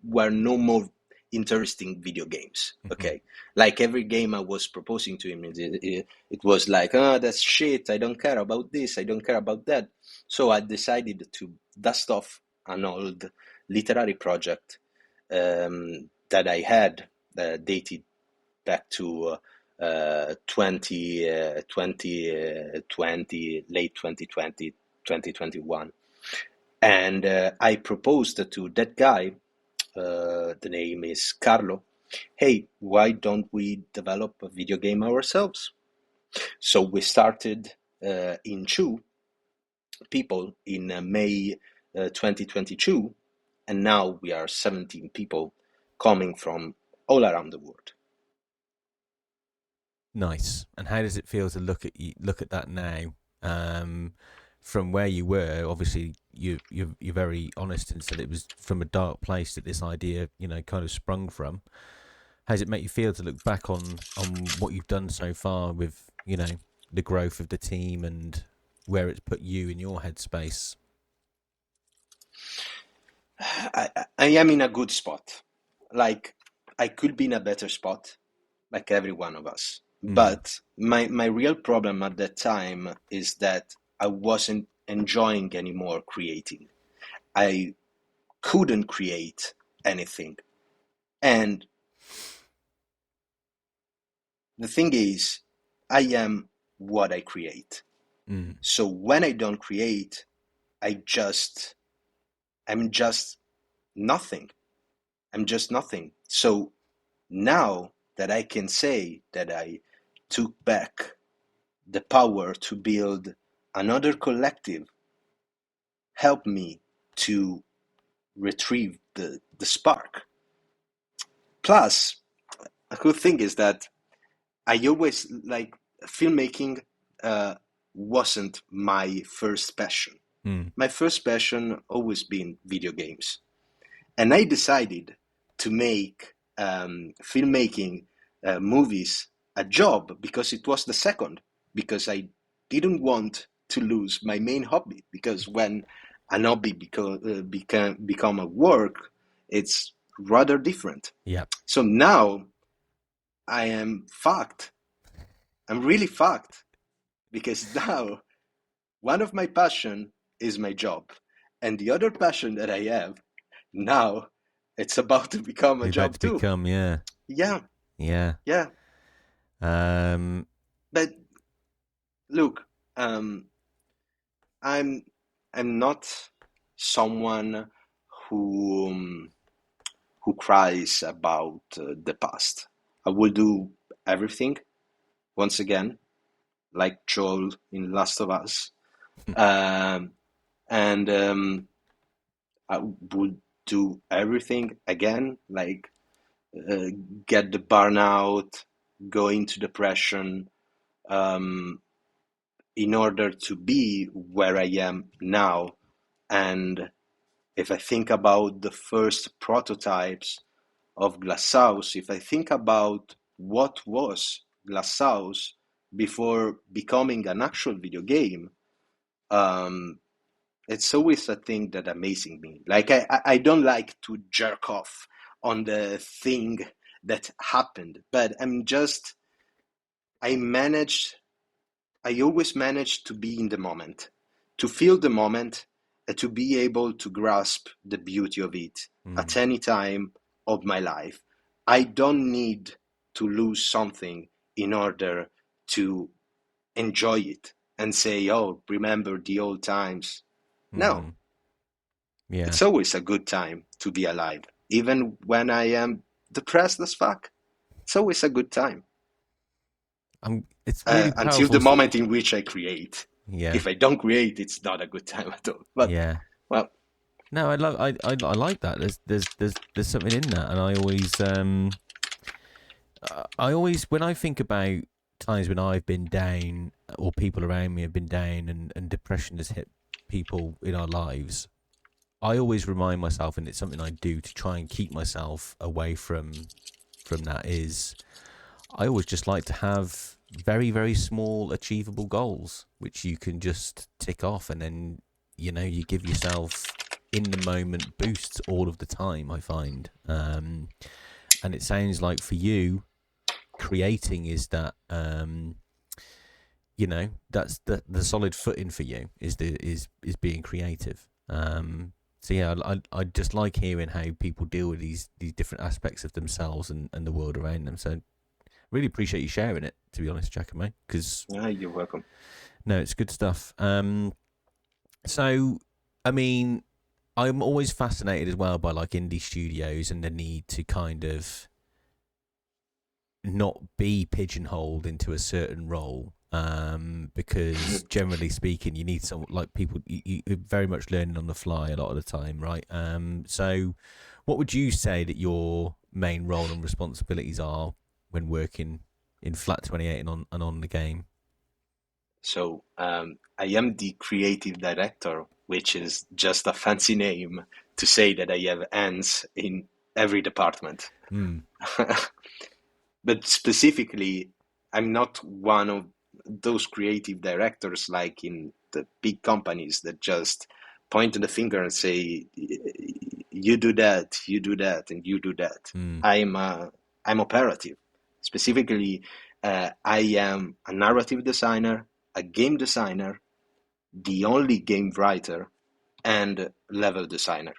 were no more interesting video games. Mm-hmm. Okay, like every game I was proposing to him, it was like, oh, that's shit. I don't care about this. I don't care about that. So I decided to dust off an old literary project that I had dated back to 2020, late 2020, 2021. And I proposed to that guy, the name is Carlo, hey, why don't we develop a video game ourselves? So we started in 2 people in May 2022, and now we are 17 people coming from all around the world. Nice. And how does it feel to look at that now? From where you were, obviously you're very honest and said it was from a dark place that this idea, kind of sprung from. How does it make you feel to look back on what you've done so far with, the growth of the team and where it's put you in your headspace? I am in a good spot. Like, I could be in a better spot, like every one of us. But my real problem at that time is that I wasn't enjoying anymore creating. I couldn't create anything. And the thing is, I am what I create. So when I don't create, I'm just nothing. I'm just nothing. So now that I can say that I took back the power to build another collective, help me to retrieve the spark. Plus, a good thing is that I always, like, filmmaking wasn't my first passion. My first passion always been video games. And I decided to make filmmaking movies a job because it was the second, because I didn't want to lose my main hobby, because when an hobby become a work, it's rather different. Yeah. So now I am fucked. I'm really fucked, because now one of my passion is my job, and the other passion that I have now, it's about to become a job too. Yeah. But look, I'm not someone who cries about the past. I will do everything once again, like Joel in Last of Us, and I would do everything again, like get the burnout, go into depression, in order to be where I am now. And if I think about the first prototypes of Glasshouse, if I think about what was Glasshouse before becoming an actual video game, it's always a thing that amazing me. Like, I don't like to jerk off on the thing that happened, but I always manage to be in the moment, to feel the moment, and to be able to grasp the beauty of it at any time of my life. I don't need to lose something in order to enjoy it and say, oh, remember the old times. No. Yeah. It's always a good time to be alive. Even when I am depressed as fuck, it's always a good time. It's really until the moment in which I create. Yeah. If I don't create, it's not a good time at all. But yeah. Well, no, I like that. There's something in that, and I always when I think about times when I've been down or people around me have been down and depression has hit people in our lives, I always remind myself, and it's something I do to try and keep myself away from that, is I always just like to have very, very small achievable goals which you can just tick off, and then you give yourself in the moment boosts all of the time, I find. And it sounds like for you, creating is that that's the solid footing for you, is being creative. So yeah, I just like hearing how people deal with these different aspects of themselves and the world around them. So really appreciate you sharing it, to be honest, Giacomo, because Yeah, you're welcome. no, it's good stuff. So I mean, I'm always fascinated as well by like indie studios and the need to kind of not be pigeonholed into a certain role. Because generally speaking, you need some like people. You're very much learning on the fly a lot of the time, right? So what would you say that your main role and responsibilities are when working in Flat 28 and on the game? So I am the creative director, which is just a fancy name to say that I have hands in every department. Mm. But specifically, I'm not one of those creative directors like in the big companies that just point to the finger and say, "You do that, you do that, and you do that." Mm. I'm operative. Specifically, I am a narrative designer, a game designer, the only game writer, and level designer.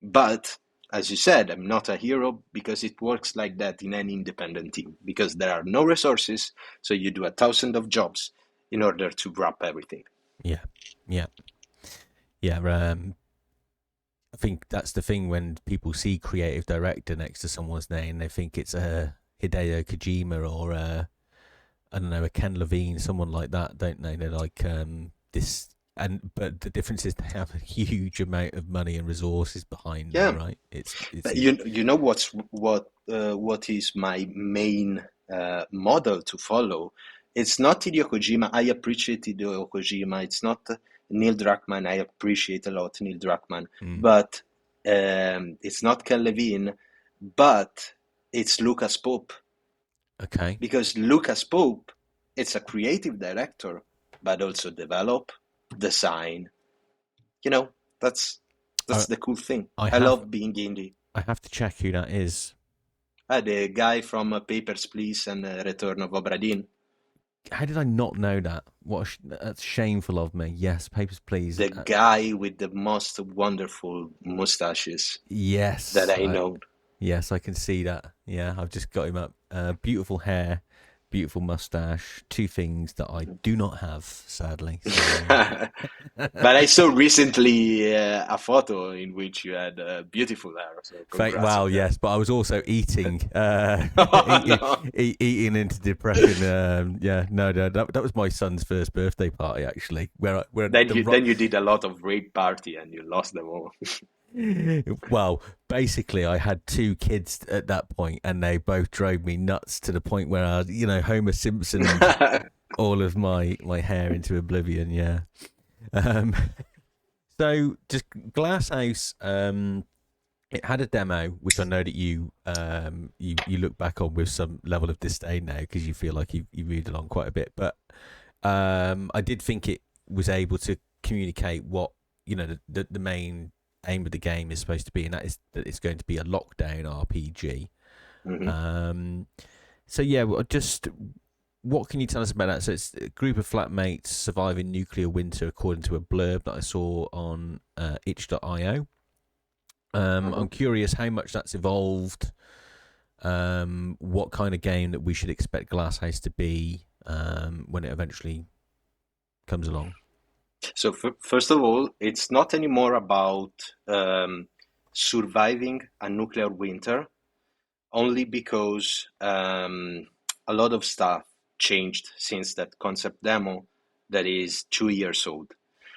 But as you said, I'm not a hero because it works like that in any independent team because there are no resources, so you do 1,000 of jobs in order to wrap everything. Yeah, yeah, yeah. I think that's the thing when people see creative director next to someone's name, they think it's a Hideo Kojima or I don't know, a Ken Levine, someone like that, don't they? They're like this, but the difference is they have a huge amount of money and resources behind them, Yeah, right? It's but you know what is my main model to follow? It's not Hideo Kojima. I appreciate Hideo Kojima. It's not Neil Druckmann. I appreciate a lot Neil Druckmann, mm, but it's not Ken Levine, but it's Lucas Pope. okay. Because Lucas Pope, it's a creative director, but also develop, design. You know, that's I that's the cool thing. I I have love being indie. I have to check who that is. The guy from Papers, Please and Return of Obra Dinn. How did I not know that? That's shameful of me. Yes, Papers, Please. The guy with the most wonderful mustaches that Yes, I know. yes, I can see that. Yeah, I've just got him up. Beautiful hair, beautiful mustache. Two things that I do not have, sadly. So, But I saw recently a photo in which you had beautiful hair, so congrats Well, on that. yes, but I was also eating, Oh, no. eating into depression. Yeah, no, that was my son's first birthday party actually. Where Then you did a lot of raid party and you lost them all. well, basically, I had two kids at that point, and they both drove me nuts to the point where I, Homer Simpson all of my hair into oblivion. Yeah. Um, so just Glasshouse. It had a demo, which I know that you look back on with some level of disdain now because you feel like you moved along quite a bit. But I did think it was able to communicate what the main aim of the game is supposed to be, and that is that it's going to be a lockdown RPG. Mhm. So yeah, just what can you tell us about that? So it's a group of flatmates surviving nuclear winter, according to a blurb that I saw on itch.io. I'm curious how much that's evolved. What kind of game that we should expect Glasshouse to be when it eventually comes along. So first of all, it's not anymore about surviving a nuclear winter, only because a lot of stuff changed since that concept demo that is 2 years old.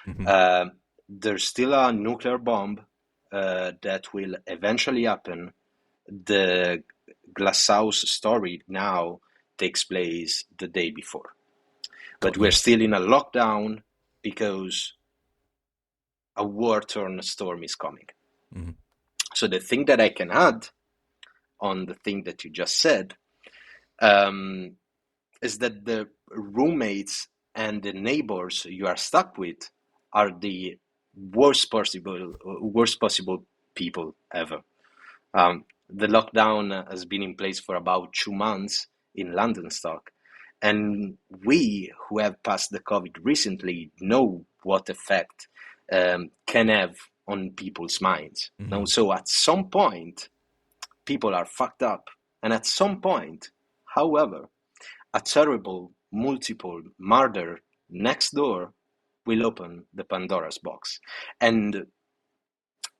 Mm-hmm. There's still a nuclear bomb that will eventually happen. The Glasshouse story now takes place the day before. But Got we're you. still in a lockdown because a war-torn storm is coming. Mm-hmm. So the thing that I can add on the thing that you just said is that the roommates and the neighbors you are stuck with are the worst possible people ever. The lockdown has been in place for about 2 months in London stock, and we who have passed the COVID recently know what effect can have on people's minds. Now, so at some point, people are fucked up. And at some point, however, a terrible multiple murder next door will open the Pandora's box. And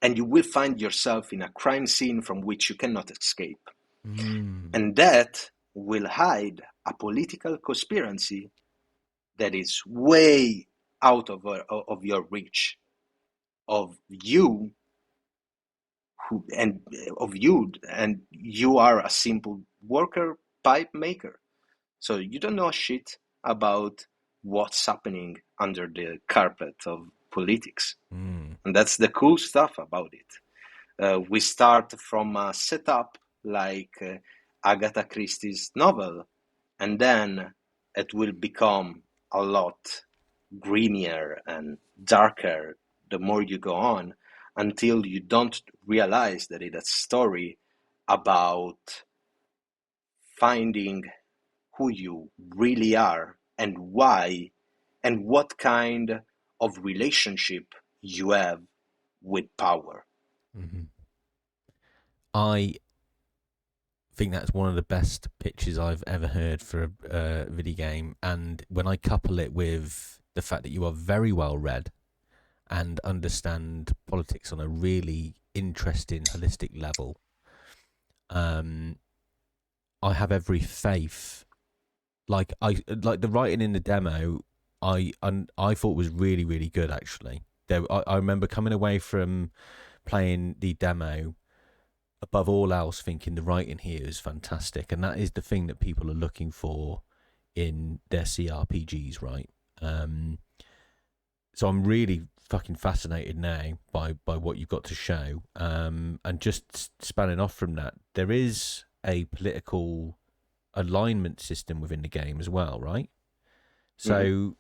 you will find yourself in a crime scene from which you cannot escape. And that will hide a political conspiracy that is way out of your reach, of you and you are a simple worker pipe maker, so you don't know shit about what's happening under the carpet of politics. And that's the cool stuff about it. We start from a setup like Agatha Christie's novel, and then it will become a lot grimier and darker the more you go on, until you don't realize that it's a story about finding who you really are and why, and what kind of relationship you have with power. I think that's one of the best pitches I've ever heard for a video game, and when I couple it with the fact that you are very well read and understand politics on a really interesting, holistic level, I have every faith. Like the writing in the demo, I thought was really, really good actually. I remember coming away from playing the demo, above all else, thinking the writing here is fantastic, and that is the thing that people are looking for in their cRPGs, right? So I'm really fucking fascinated now by what you've got to show. And just spanning off from that, there is a political alignment system within the game as well, right? So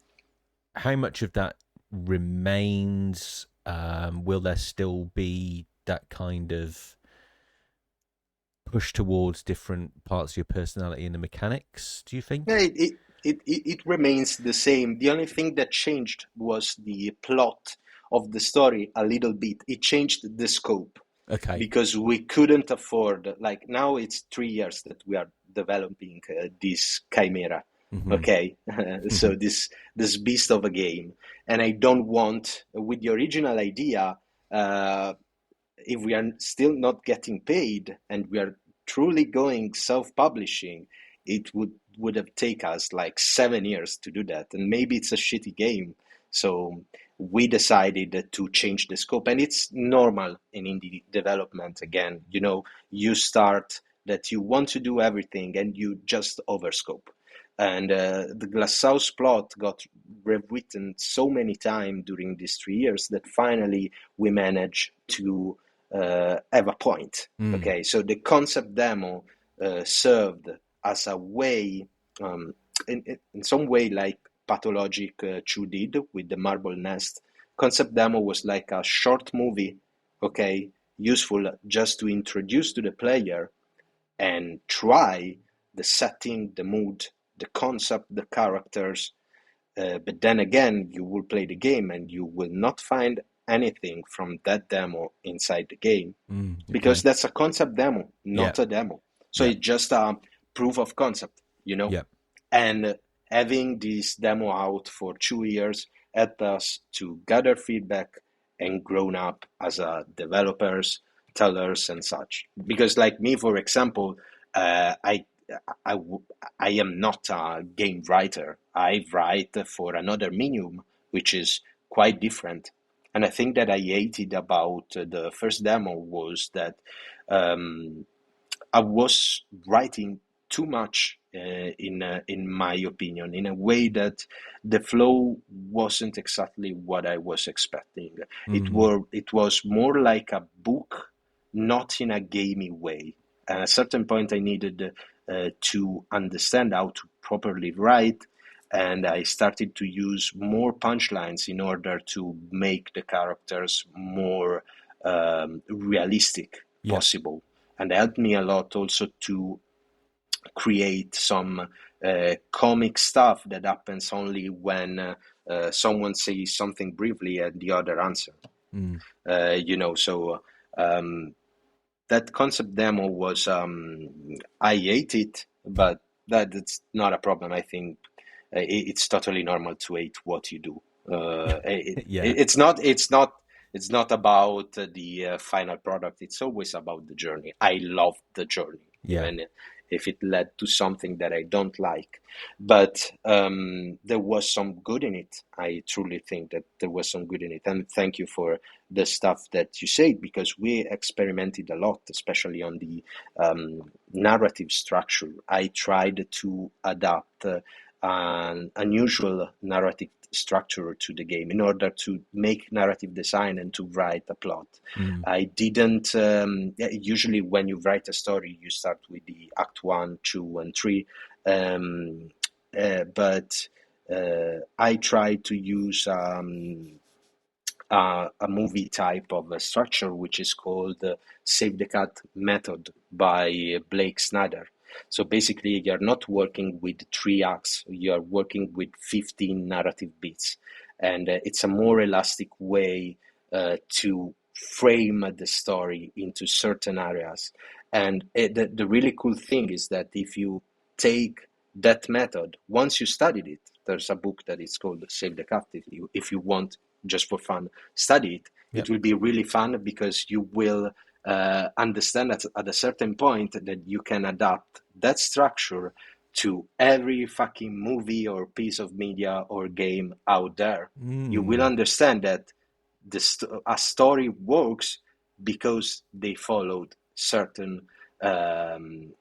how much of that remains? Will there still be that kind of push towards different parts of your personality and the mechanics, do you think? Yeah, it remains the same. The only thing that changed was the plot of the story a little bit. It changed the scope. Okay. Because we couldn't afford, like now it's 3 years that we are developing this chimera. Okay, so this beast of a game, and I don't want, with the original idea, if we are still not getting paid and we are truly going self-publishing, it would have taken us like 7 years to do that, and maybe it's a shitty game. So we decided to change the scope, and it's normal in indie development. Again, you start that you want to do everything and you just overscope. And the Glasshouse plot got rewritten so many times during these 3 years that finally we managed to have a point. Okay, so the concept demo served as a way, in some way, like Pathologic 2 did with the Marble Nest. Concept demo was like a short movie, okay, useful just to introduce to the player and try the setting, the mood, the concept, the characters. But then again, you will play the game and you will not find anything from that demo inside the game, because that's a concept demo, not a demo. So it's just a proof of concept, And having this demo out for 2 years helped us to gather feedback and grown up as developers, tellers, and such. Because, like me, for example, I am not a game writer. I write for another medium, which is quite different. And I think that I hated about the first demo was that I was writing too much, in my opinion, in a way that the flow wasn't exactly what I was expecting. It was more like a book, not in a gamey way. At a certain point, I needed to understand how to properly write, and I started to use more punchlines in order to make the characters more realistic possible. And it helped me a lot also to create some comic stuff that happens only when someone says something briefly and the other answer. Mm. So that concept demo was I hate it, but that's not a problem. I think it's totally normal to hate what you do. Yeah. It's not about the final product. It's always about the journey. I love the journey, Yeah. even if it led to something that I don't like. But there was some good in it. I truly think that there was some good in it. And thank you for the stuff that you said, because we experimented a lot, especially on the narrative structure. I tried to adapt an unusual narrative structure to the game in order to make narrative design and to write a plot. Mm. I didn't. Usually, when you write a story, you start with the act 1, 2, and 3. But I tried to use a movie type of a structure, which is called Save the Cat method by Blake Snyder. So basically, you're not working with 3 acts, you're working with 15 narrative beats. And it's a more elastic way to frame the story into certain areas. And the really cool thing is that if you take that method, once you studied it, there's a book that is called Save the Cat. If you want, just for fun, study it. Yep. It will be really fun, because you will understand at a certain point that you can adapt that structure to every fucking movie or piece of media or game out there. You will Mm. understand that a story works because they followed certain um,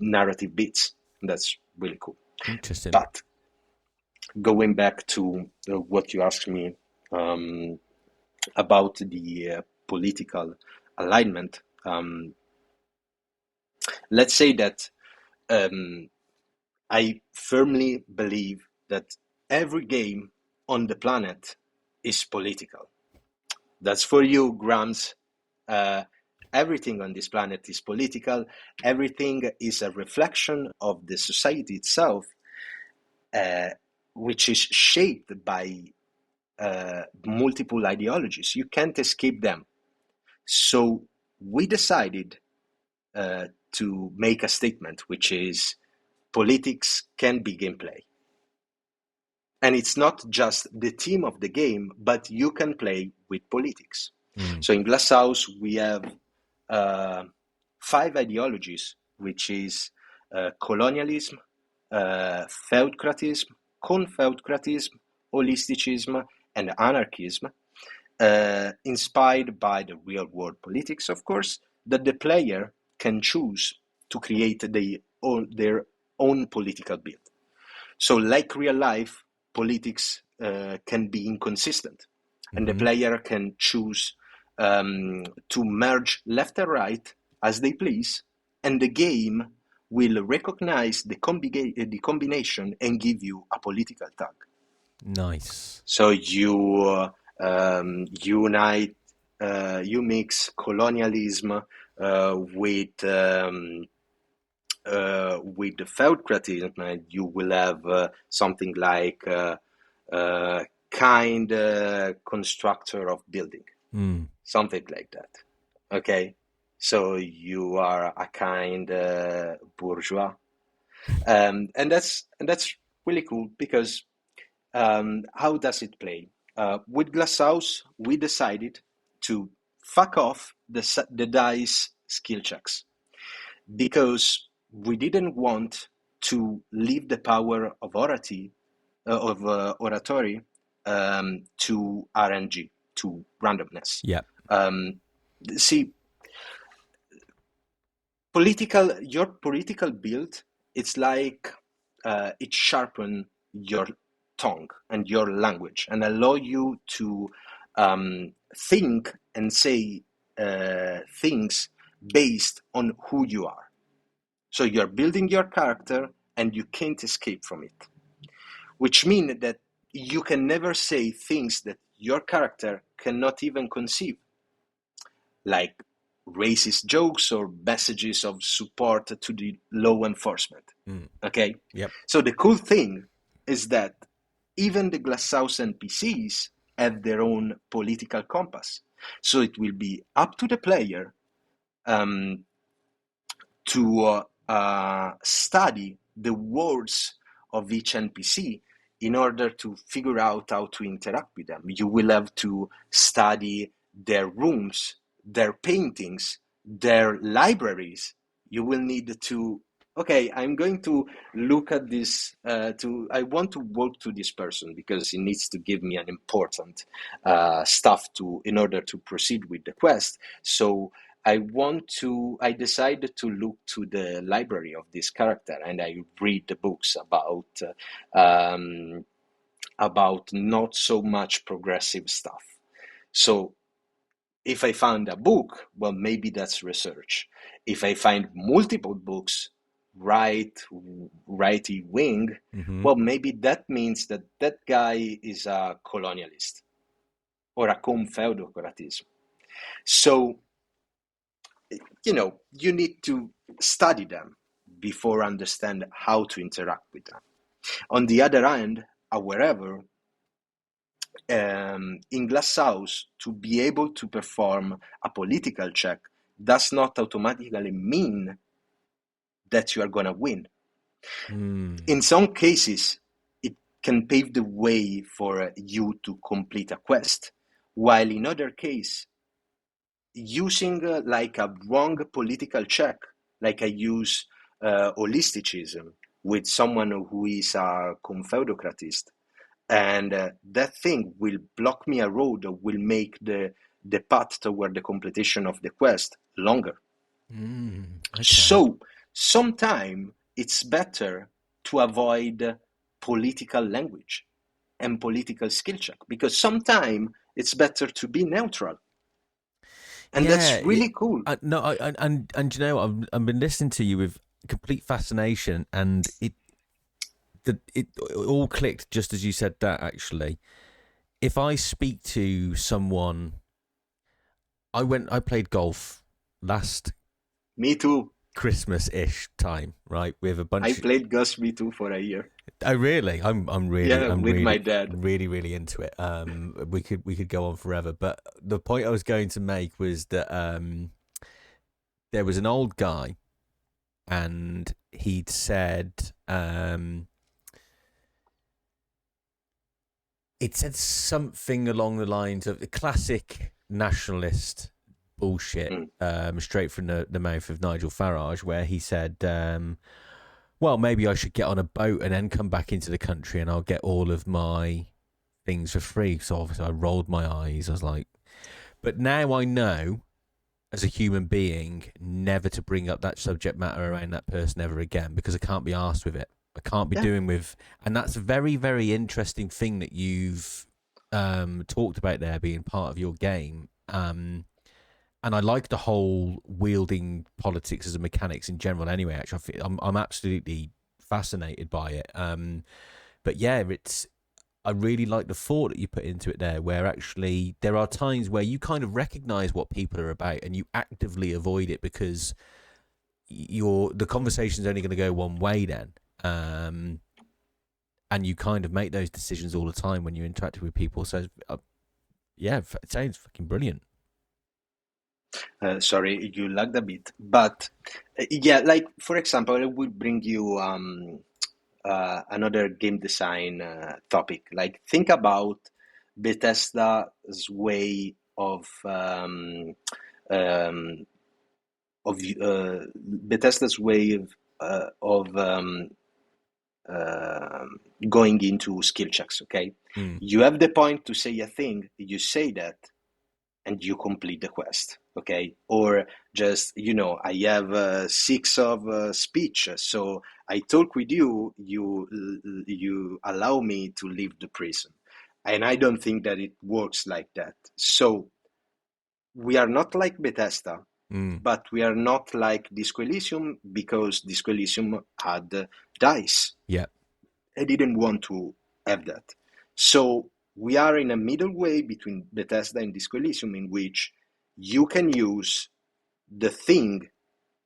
narrative beats. That's really cool. Interesting. But going back to what you asked me um, about the political alignment, let's say that um, I firmly believe that every game on the planet is political. That's for you, Grams. Uh, Everything on this planet is political. Everything is a reflection of the society itself, uh, which is shaped by multiple ideologies. You can't escape them. So we decided to make a statement, which is politics can be gameplay. And it's not just the theme of the game, but you can play with politics. Mm. So in Glasshouse, we have 5 ideologies, which is colonialism, feudcratism, confeudcratism, holisticism, and anarchism, inspired by the real world politics, of course, that the player can choose to create their own political build. So, like real life, politics can be inconsistent, and the Mm-hmm. player can choose to merge left and right as they please, and the game will recognize the combination and give you a political tag. Nice. So you unite, you mix colonialism with the feudcratism, and you will have something like kind constructor of building, Mm. something like that. Okay, so you are a kind bourgeois, and that's really cool, because how does it play? With Glasshouse, we decided to fuck off the dice skill checks, because we didn't want to leave the power of oratory to RNG, to randomness. Yeah. Um, See, your political build, it's like it sharpen your tongue and your language, and allow you to think and say things based on who you are. So you're building your character and you can't escape from it, which means that you can never say things that your character cannot even conceive, like racist jokes or messages of support to the law enforcement. Mm. Okay? Yep. So the cool thing is that even the Glasshouse NPCs have their own political compass. So it will be up to the player um, to study the words of each NPC in order to figure out how to interact with them. You will have to study their rooms, their paintings, their libraries. You will need to, okay, I'm going to look at this, I want to work to this person because he needs to give me an important stuff in order to proceed with the quest. So I decided to look to the library of this character, and I read the books about not so much progressive stuff. So if I found a book, well, maybe that's research. If I find multiple books, righty wing, well, maybe that means that that guy is a colonialist or a confeudocratism. So you need to study them before understand how to interact with them. On the other hand, however, in Glasshouse, to be able to perform a political check does not automatically mean that you are going to win. In some cases, it can pave the way for you to complete a quest, while in other cases, using like a wrong political check, like I use holisticism with someone who is a confeudocratist, and that thing will block me a road, or will make the path toward the completion of the quest longer. Okay. So sometimes it's better to avoid political language and political skill check, because sometimes it's better to be neutral. And that's really cool. And you know, I've been listening to you with complete fascination, and it all clicked just as you said that. Actually, if I speak to someone, I played golf last. Me too. Christmas-ish time, right? With a bunch. I played Gus Me Too for a year. Oh, really? I'm with my dad. Really into it. We could go on forever, but the point I was going to make was that there was an old guy, and he'd said it said something along the lines of the classic nationalist bullshit, straight from the mouth of Nigel Farage, where he said, well, maybe I should get on a boat and then come back into the country and I'll get all of my things for free. So obviously I rolled my eyes. I was like, but now I know, as a human being, never to bring up that subject matter around that person ever again, because I can't be arsed with it. I can't be doing with, and that's a very, very interesting thing that you've talked about there being part of your game. And I like the whole wielding politics as a mechanics in general. Anyway, actually, I'm absolutely fascinated by it. But yeah, I really like the thought that you put into it there, where actually there are times where you kind of recognize what people are about and you actively avoid it because the conversation's only going to go one way then. And you kind of make those decisions all the time when you're interacting with people. So, yeah, it sounds fucking brilliant. Sorry, you lagged a bit, but yeah, like for example, I would bring you another game design topic. Like, think about Bethesda's way of Bethesda's way of going into skill checks. Okay, you have the point to say a thing, you say that, and you complete the quest. Okay, or just I have 6 of speech, so I talk with you. You allow me to leave the prison, and I don't think that it works like that. So we are not like Bethesda, but we are not like Disco Elysium, because Disco Elysium had dice. Yeah, I didn't want to have that. So we are in a middle way between Bethesda and Disco Elysium, in which you can use the thing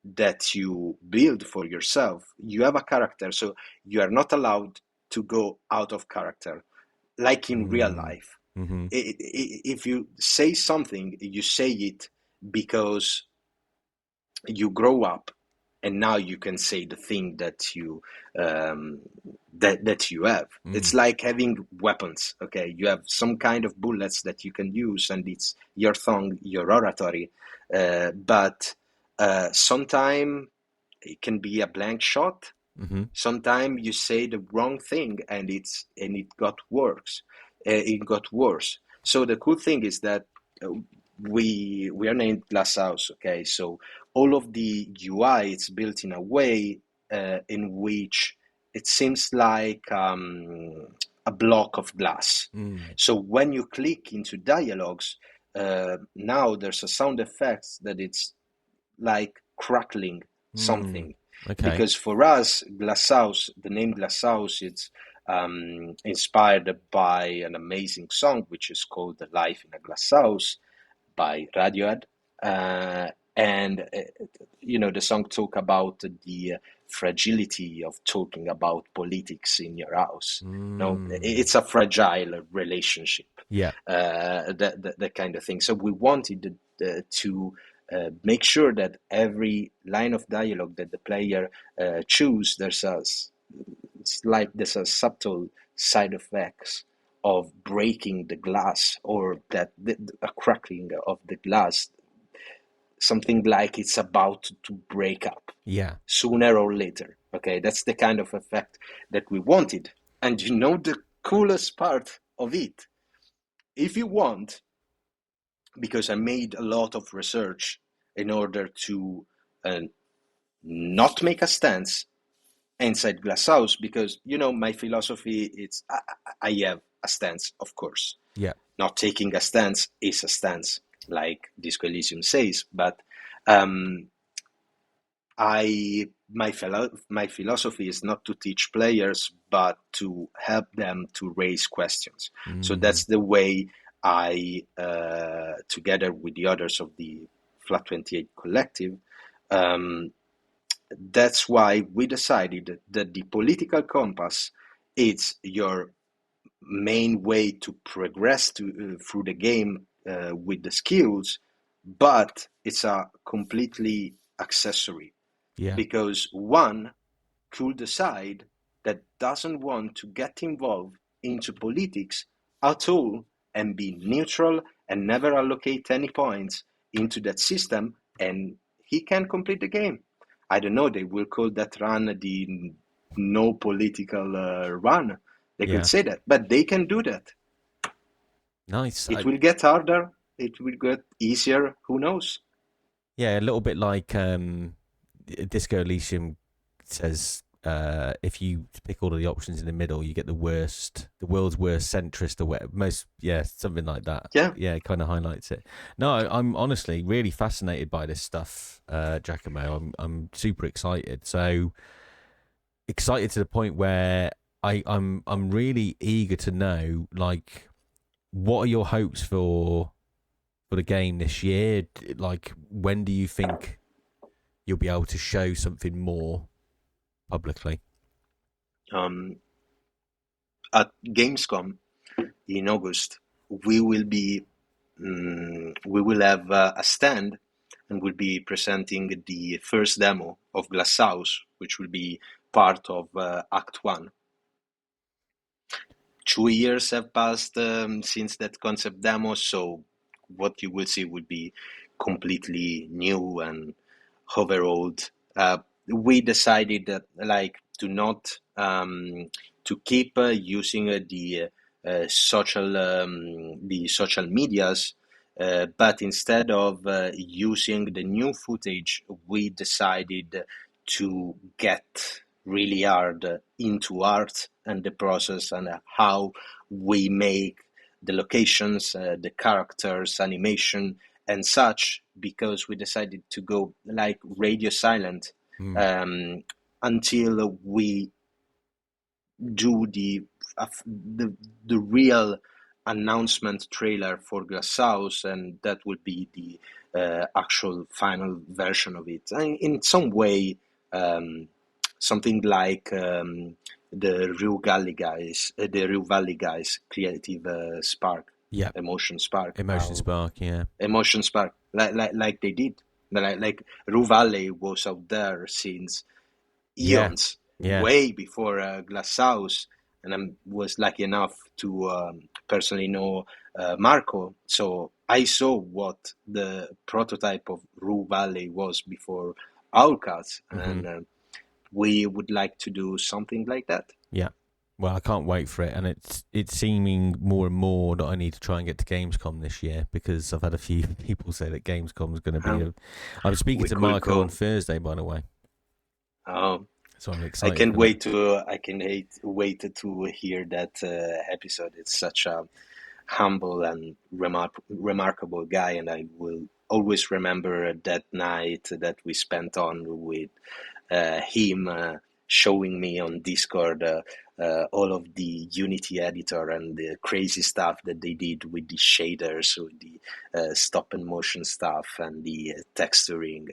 that you build for yourself. You have a character, so you are not allowed to go out of character, like in real life. If you say something, you say it because you grow up, and now you can say the thing that you that you have. It's like having weapons. Okay, you have some kind of bullets that you can use, and it's your tongue, your oratory. But sometimes it can be a blank shot. Sometimes you say the wrong thing, and it got worse. It got worse. So the cool thing is that we are named Glasshouse. Okay, so all of the UI it's built in a way in which it seems like a block of glass. So when you click into dialogues, now there's a sound effect that it's like crackling something. Okay. Because for us, Glasshouse, the name Glasshouse, it's inspired by an amazing song which is called "Life in a Glass House" by Radiohead, and the song talk about the fragility of talking about politics in your house. No, it's a fragile relationship. Yeah. That kind of thing. So we wanted to make sure that every line of dialogue that the player choose, there's a subtle side effects of breaking the glass, or that a crackling of the glass, something like it's about to break up. Yeah. Sooner or later. Okay, that's the kind of effect that we wanted. And the coolest part of it, if you want, because I made a lot of research in order to not make a stance inside Glasshouse, because my philosophy is I have a stance, of course. Yeah. Not taking a stance is a stance, like Disco Elysium says, but my philosophy is not to teach players, but to help them to raise questions. So that's the way I, together with the others of the Flat 28 collective, that's why we decided that the political compass is your main way to progress through the game with the skills, but it's a completely accessory. Yeah. Because one could decide that doesn't want to get involved into politics at all and be neutral and never allocate any points into that system, and he can complete the game. I don't know, they will call that run the no political run. They could say that, but they can do that. Nice. It will get harder. It will get easier. Who knows? Yeah, a little bit like Disco Elysium says, if you pick all of the options in the middle, you get the world's worst centrist, or something like that. Yeah, it kind of highlights it. No, I'm honestly really fascinated by this stuff, Giacomo. I'm super excited. So excited to the point where I'm really eager to know, like, what are your hopes for the game this year? Like, when do you think you'll be able to show something more publicly? At Gamescom in August, we will have a stand, and we'll be presenting the first demo of Glasshouse, which will be part of Act 1. 2 years have passed since that concept demo, so what you will see will be completely new and overhauled. We decided that, to not to keep using the social medias, but instead of using the new footage, we decided to get really hard into art and the process, and how we make the locations, the characters, animation, and such, because we decided to go like radio silent until we do the real announcement trailer for Glasshouse, and that would be the actual final version of it. And in some way, something like the Rio Valley guys, creative spark. Yeah. Emotion Spark. Emotion Spark. Yeah. Emotion Spark, like they did. Like Rue Valley was out there since Yeah. eons, Yeah. way before Glasshouse, and I was lucky enough to personally know Marco. So I saw what the prototype of Rue Valley was before Outcast, Mm-hmm. and we would like to do something like that. Yeah. Well, I can't wait for it, and it's seeming more and more that I need to try and get to Gamescom this year because I've had a few people say that Gamescom is going to be. Um, I'm speaking we to could Marco on go. Thursday, by the way, Um, so I'm I excited can for that. wait to. I can wait to hear that episode. It's such a humble and remarkable guy, and I will always remember that night that we spent on with him showing me on Discord all of the Unity editor and the crazy stuff that they did with the shaders, with the stop and motion stuff and the texturing.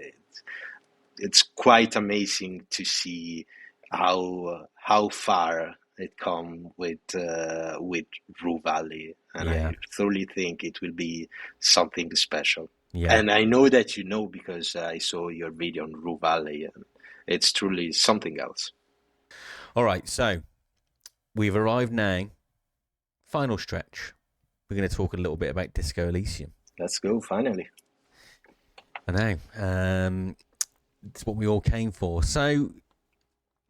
It's quite amazing to see how far it come with Rue Valley, and Yeah. I truly think it will be something special. Yeah. And I know that you know because I saw your video on Rue Valley, and it's truly something else. All right. So we've arrived now. Final stretch. We're going to talk a little bit about Disco Elysium. Let's go finally. I know. It's what we all came for. So,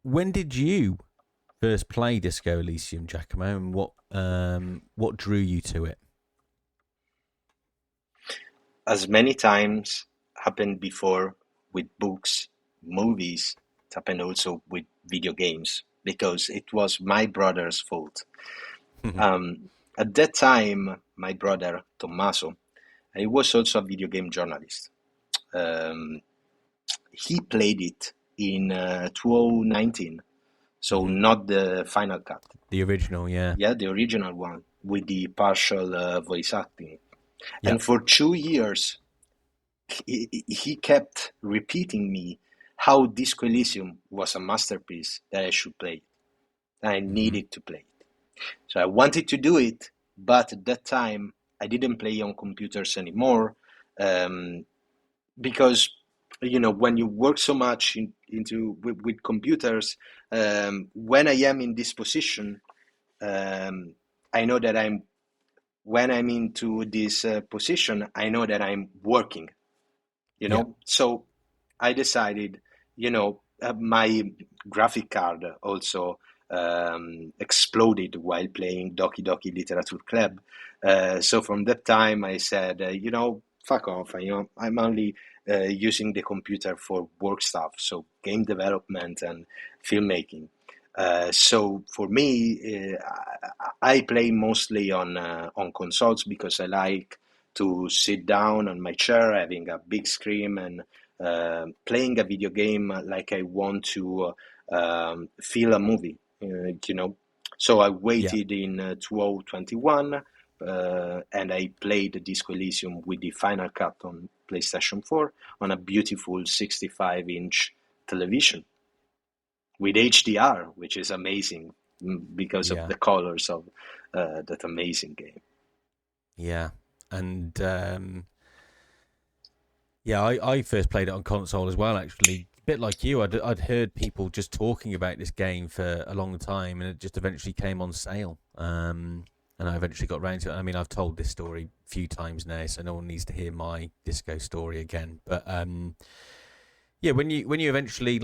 when did you first play Disco Elysium, Giacomo, and what drew you to it? As many times happened before with books, movies, it happened also with video games because it was my brother's fault. At that time, my brother Tommaso, he was also a video game journalist. Um, he played it in 2019, so not the final cut. The original, yeah. Yeah, the original one with the partial voice acting. Yep. And for 2 years, he kept repeating me how Disco Elysium was a masterpiece that I should play. I needed to play it. So I wanted to do it, but at that time I didn't play on computers anymore because when you work so much with computers, when I am in this position, I know that when I'm into this position, I know that I'm working. So I decided, my graphic card also exploded while playing Doki Doki Literature Club. So from that time, I said, fuck off. I'm only using the computer for work stuff, so game development and filmmaking. So for me, I play mostly on consoles because I like to sit down on my chair, having a big screen and playing a video game like I want to feel a movie, So I waited in 2021 and I played Disco Elysium with the final cut on PlayStation 4 on a beautiful 65-inch television with HDR, which is amazing because of the colors of that amazing game. Yeah, and I first played it on console as well. Actually, a bit like you, I'd heard people just talking about this game for a long time, and it just eventually came on sale. And I eventually got around to it. I mean, I've told this story a few times now, so no one needs to hear my disco story again. But when you eventually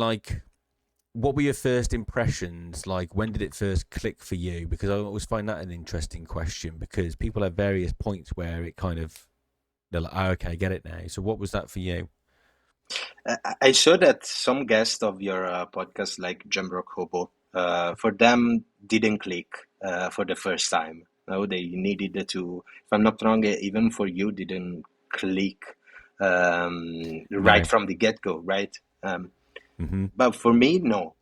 what were your first impressions? Like, when did it first click for you? Because I always find that an interesting question because people have various points where it kind of, they're like, oh, okay, I get it now. So what was that for you? I saw that some guests of your podcast, like Jambrock Hobo, for them didn't click for the first time. No, they needed to, if I'm not wrong, even for you, didn't click right from the get-go, right? But for me, no,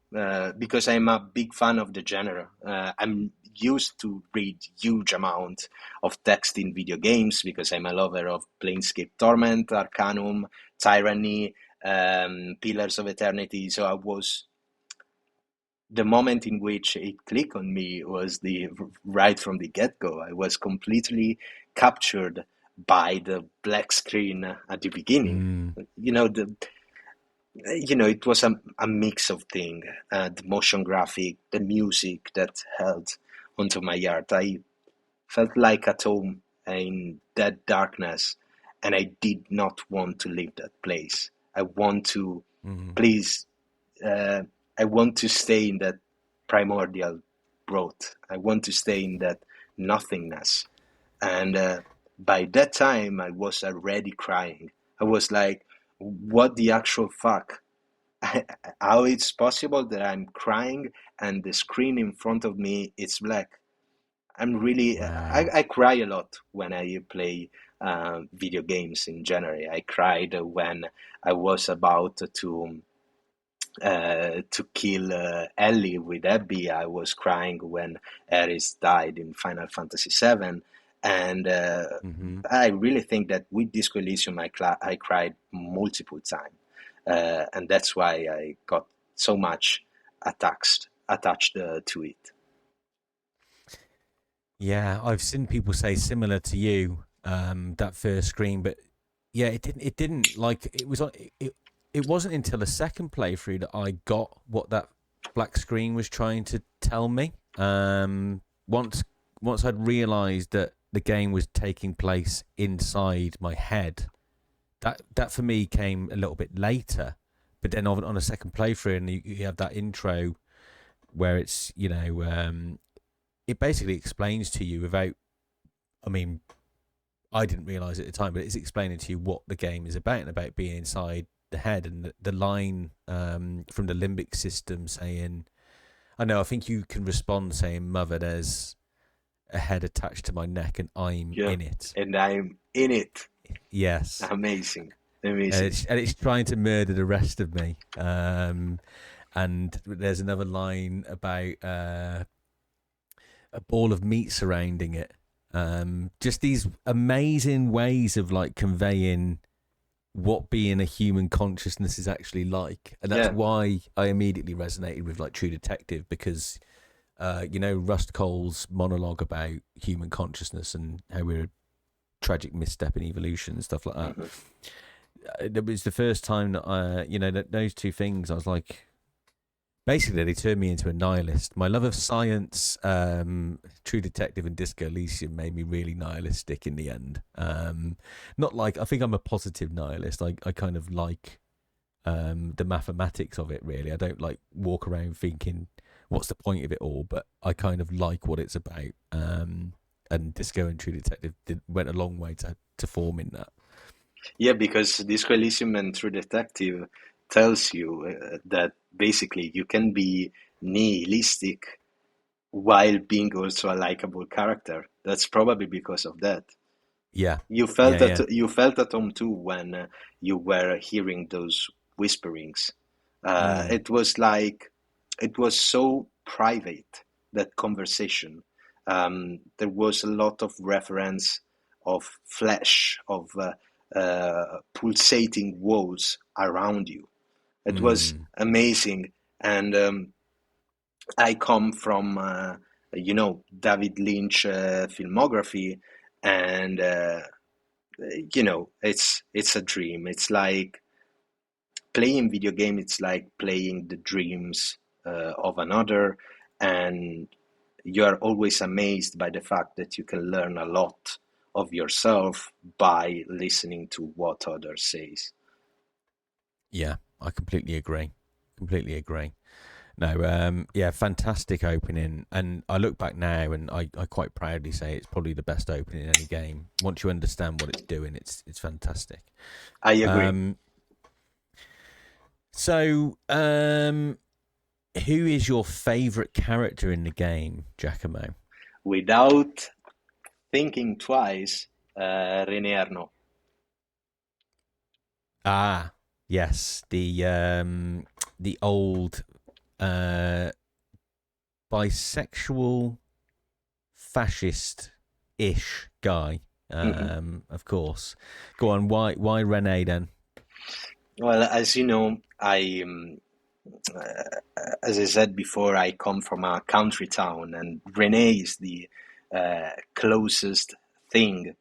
because I'm a big fan of the genre. I'm used to read huge amount of text in video games because I'm a lover of Planescape Torment, Arcanum, Tyranny, Pillars of Eternity. So the moment in which it clicked on me was right from the get-go. I was completely captured by the black screen at the beginning. Mm. It was a mix of things, the motion graphic, the music that held onto my heart. I felt like at home in that darkness, and I did not want to leave that place. I want to, Mm. please, uh, I want to stay in that primordial growth. I want to stay in that nothingness. And by that time, I was already crying. I was like, what the actual fuck? How it's possible that I'm crying and the screen in front of me is black? Wow. I cry a lot when I play video games in general. I cried when I was about to kill Ellie with Abby. I was crying when Ares died in Final Fantasy VII, and Hmm. I really think that with Disco Elysium I cried multiple times, and that's why I got so much attached to it. Yeah, I've seen people say similar to you, that first screen, but yeah, it didn't like it was on it wasn't until the second playthrough that I got what that black screen was trying to tell me. Once I'd realized that the game was taking place inside my head, that for me came a little bit later. But then on a second playthrough, and you have that intro where it's, it basically explains to you without, I mean, I didn't realize at the time, but it's explaining to you what the game is about and about being inside the head. And the line from the limbic system saying, I think you can respond saying, "Mother, there's a head attached to my neck and I'm Yeah, in it." and I'm in it. Yes. Amazing, And amazing. it's trying to murder the rest of me. And there's another line about a ball of meat surrounding it. Just these amazing ways of like conveying what being a human consciousness is actually like, and that's Yeah, why I immediately resonated with like True Detective, because Rust Cole's monologue about human consciousness and how we're a tragic misstep in evolution and stuff like that. mhm. It was the first time that those two things, I was like, basically, they turned me into a nihilist. My love of science, True Detective, and Disco Elysium made me really nihilistic in the end. Not like, I think I'm a positive nihilist. I kind of like the mathematics of it, really. I don't like walk around thinking, what's the point of it all? But I kind of like what it's about. And Disco and True Detective went a long way to forming that. Yeah, because Disco Elysium and True Detective tells you that basically you can be nihilistic while being also a likable character. That's probably because of that. Yeah, You yeah, felt yeah. you felt at home too when you were hearing those whisperings. Mm, It was so private, that conversation. There was a lot of reference of flesh, of pulsating walls around you. It was mm, amazing, and I come from David Lynch filmography, and it's a dream. It's like playing video game. It's like playing the dreams of another, and you are always amazed by the fact that you can learn a lot of yourself by listening to what others says. yeah, I completely agree. Completely agree. No, yeah, fantastic opening. And I look back now and I quite proudly say it's probably the best opening in any game. Once you understand what it's doing, it's fantastic. I agree. Um, so, who is your favourite character in the game, Giacomo? Without thinking twice, René Arnaud. Ah, yes, the old uh, bisexual fascist-ish guy. Mhm. Of course. Go on. Why Rene then? Well, as you know, as I said before, I come from a country town, and Rene is the closest thing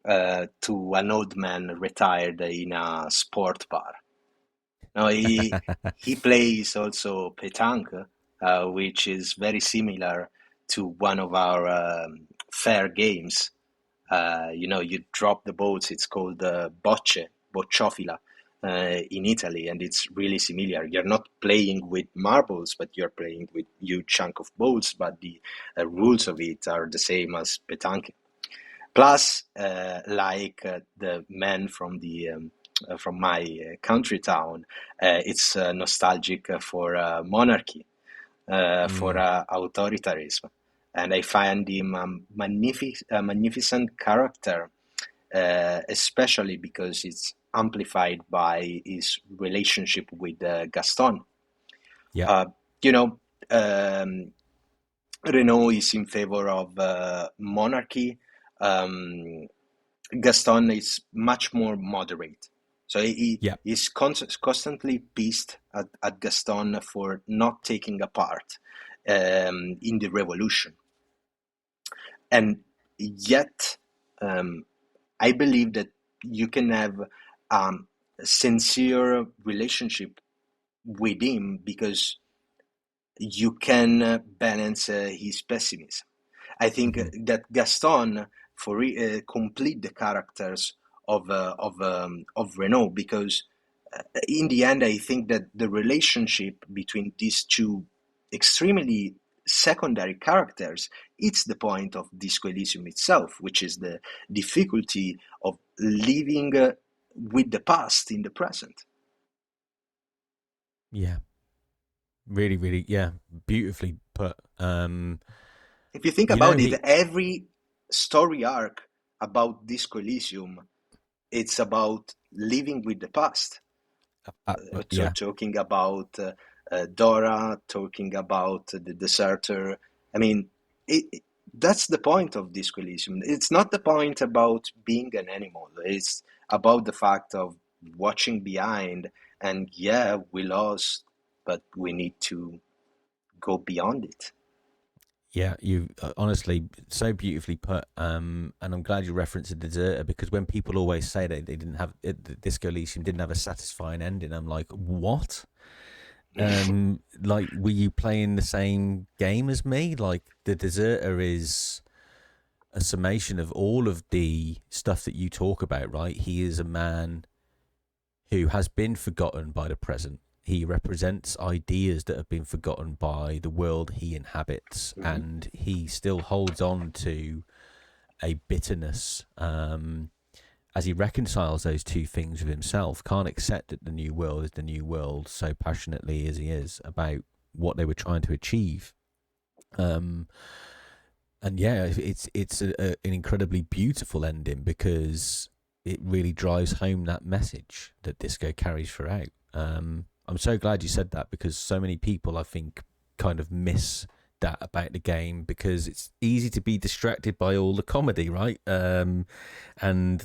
to an old man retired in a sport bar. Now he plays also petanque, which is very similar to one of our fair games. You drop the balls. It's called bocciofila, in Italy, and it's really similar. You're not playing with marbles, but you're playing with huge chunk of balls. But the rules of it are the same as petanque. Plus, the man from my country town, it's nostalgic for monarchy, for authoritarianism, and I find him a magnificent character, especially because it's amplified by his relationship with Gaston. Yeah. Uh, you know, Renault is in favor of monarchy. Um, Gaston is much more moderate. So Yeah. he's constantly pissed at Gaston for not taking a part in the revolution. And yet, I believe that you can have a sincere relationship with him because you can balance his pessimism. I think that Gaston for complete the characters of Renault, because in the end I think that the relationship between these two extremely secondary characters, it's the point of Disco Elysium itself, which is the difficulty of living with the past in the present. Yeah. Really, really, yeah, beautifully put. If you think You know, about it, he, every story arc about Disco Elysium, it's about living with the past. yeah, Talking about Dora, talking about the deserter. I mean, that's the point of Disco Elysium. It's not the point about being an animal. It's about the fact of watching behind, and yeah, we lost, but we need to go beyond it. yeah, you honestly so beautifully put. And I'm glad you referenced the deserter because when people always say that they didn't have the Disco Elysium didn't have a satisfying ending, I'm like, what? Like, were you playing the same game as me? Like, the deserter is a summation of all of the stuff that you talk about, right? He is a man who has been forgotten by the present. He represents ideas that have been forgotten by the world he inhabits, Mhm. and he still holds on to a bitterness as he reconciles those two things with himself. Can't accept that the new world is the new world so passionately as he is about what they were trying to achieve. Um, and yeah, an incredibly beautiful ending because it really drives home that message that Disco carries throughout. I'm so glad you said that because so many people, I think, kind of miss that about the game because it's easy to be distracted by all the comedy, right? And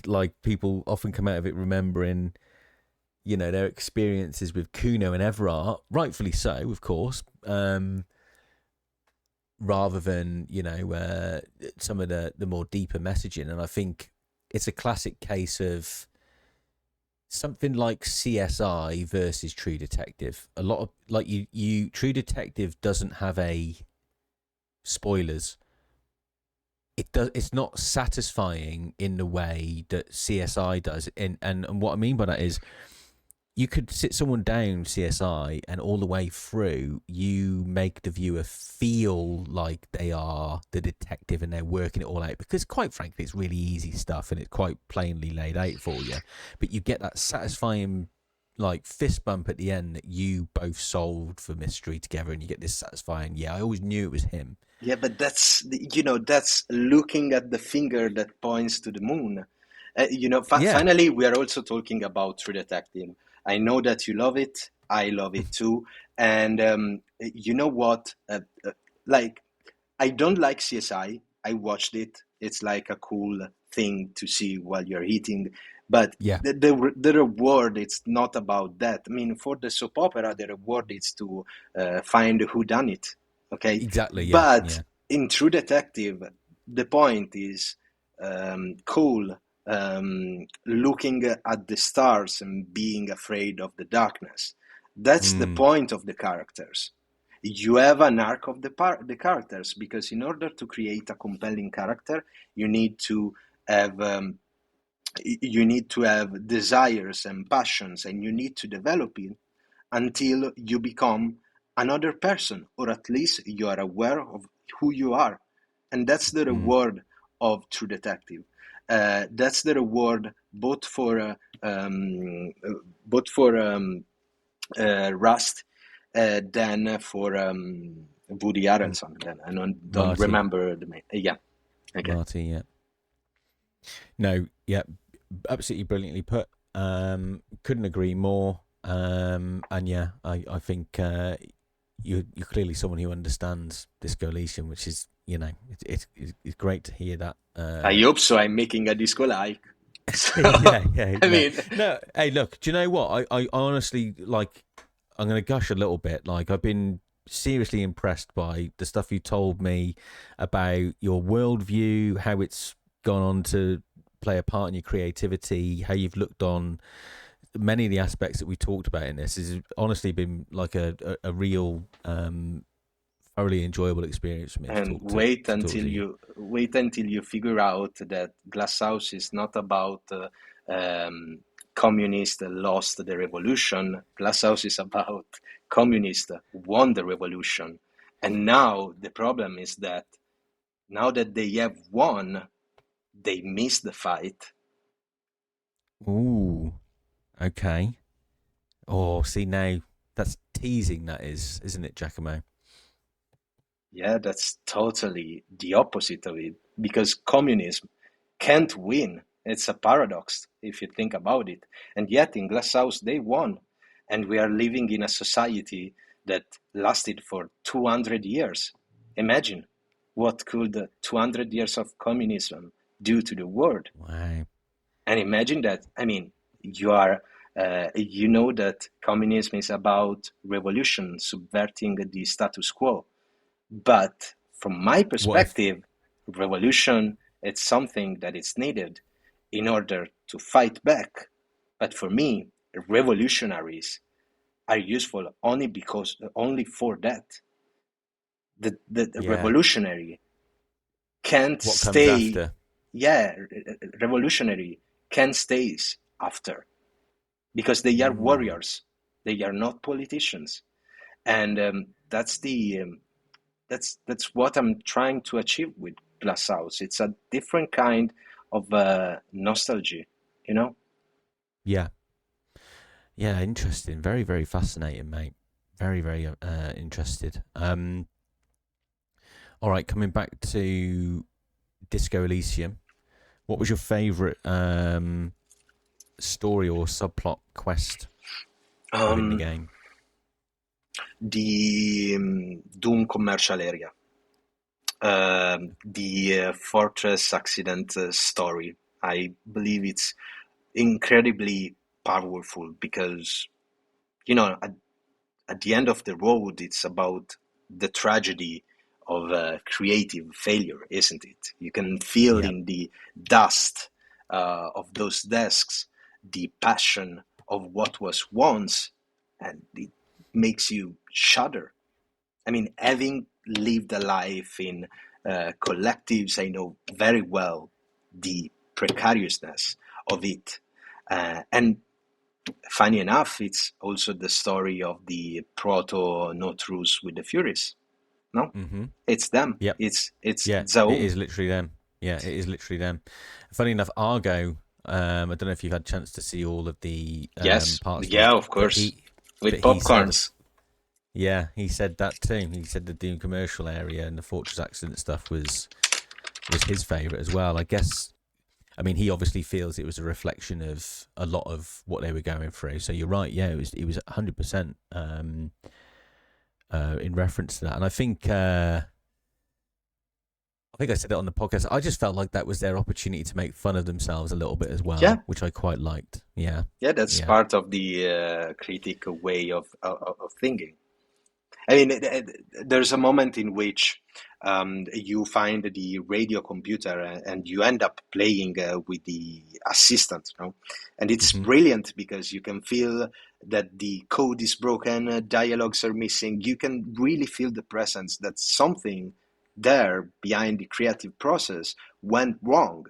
like people often come out of it remembering, their experiences with Kuno and Everard, rightfully so, of course. Rather than some of the more deeper messaging, and I think it's a classic case of something like CSI versus True Detective. A lot of like you True Detective doesn't have a spoilers. It's not satisfying in the way that CSI does, and what I mean by that is you could sit someone down CSI and all the way through you make the viewer feel like they are the detective and they're working it all out because quite frankly it's really easy stuff and it's quite plainly laid out for you, but you get that satisfying like fist bump at the end that you both solved the mystery together and you get this satisfying, yeah, I always knew it was him. Yeah, but that's looking at the finger that points to the moon. Yeah. Finally, we are also talking about True Detective. I know that you love it. I love it too. And you know what? Like, I don't like CSI. I watched it. It's like a cool thing to see while you're eating. But Yeah, the reward, it's not about that. I mean, for the soap opera, the reward is to find who done it. Okay, exactly. but Yeah. in True Detective, the point is cool. looking at the stars and being afraid of the darkness. That's the Mm. point of the characters. You have an arc of the characters, because in order to create a compelling character, you need to have desires and passions, and you need to develop it until you become another person, or at least you are aware of who you are. And that's the Mm. reward of True Detective. That's the reward both for both for Rust, than for Woody Mm. Harrelson. Then I don't Marty. remember the name. Yeah, okay. Marty, yeah. No, yeah, absolutely brilliantly put. Couldn't agree more. And yeah, I think you're clearly someone who understands Disco Elysium, which is, you know, it's great to hear that. I hope so. I'm making a disco like. So, Yeah, I no, mean, no. Hey, look, do you know what? I honestly, like, I'm going to gush a little bit. Like, I've been seriously impressed by the stuff you told me about your worldview, how it's gone on to play a part in your creativity, how you've looked on many of the aspects that we talked about in this. Has honestly been like a real thoroughly enjoyable experience for me to and talk to you. wait until you figure out that Glasshouse is not about communists lost the revolution. Glasshouse is about communists won the revolution, and now the problem is that now that they have won, they miss the fight. Ooh, okay. Oh, see now that's teasing. That is, isn't it, Giacomo? Yeah, that's totally the opposite of it, because communism can't win. It's a paradox if you think about it. And yet in Glasshouse they won. And we are living in a society that lasted for 200 years. Imagine what could 200 years of communism do to the world. Wow. And imagine that, I mean, you know that communism is about revolution, subverting the status quo. But from my What if? perspective, revolution is something that is needed in order to fight back. But for me, revolutionaries are useful only for that. The Yeah. revolutionary can't What comes stay. after? Yeah, revolutionary can stay after, because they are Mm. warriors. They are not politicians, and that's what I'm trying to achieve with Glasshouse. It's a different kind of nostalgia, you know? Yeah. Yeah. Interesting. Very, very fascinating, mate. Very, very interested. All right. Coming back to Disco Elysium, what was your favourite story or subplot quest within the Um, game? the Doom commercial area, the Fortress accident story. I believe it's incredibly powerful because, at the end of the road, it's about the tragedy of creative failure, isn't it? You can feel Yeah. in the dust of those desks the passion of what was once, and it makes you shudder. I mean, having lived a life in collectives, I know very well the precariousness of it. And funny enough, it's also the story of the proto No Truce with the Furies. No, Mm-hmm. it's them. Yep. It's Yeah. It Zaum. is literally them. Yeah. It is literally them. Funny enough, Argo. I don't know if you've had a chance to see all of the Yes, parts of these, yeah, of but course, with popcorns. he said that too. He said the Doom commercial area and the Fortress accident stuff was his favourite as well. I guess. I mean, he obviously feels it was a reflection of a lot of what they were going through. So you're right. Yeah, it was 100% in reference to that. And I think I said it on the podcast. I just felt like that was their opportunity to make fun of themselves a little bit as Yeah, well, which I quite liked. Yeah, yeah, that's yeah, part of the critical way of thinking. I mean, there's a moment in which you find the radio computer and you end up playing with the assistant, you know? And it's Hmm. brilliant because you can feel that the code is broken, dialogues are missing. You can really feel the presence that something there behind the creative process went wrong.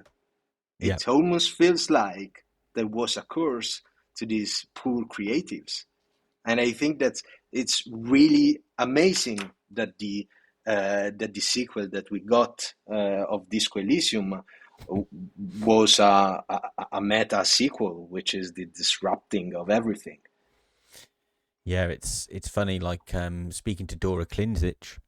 Yeah. It almost feels like there was a curse to these poor creatives. And I think that it's really amazing that the sequel that we got of Disco Elysium was a meta sequel, which is the disrupting of everything. Yeah, it's funny. Like speaking to Dora Klinzich,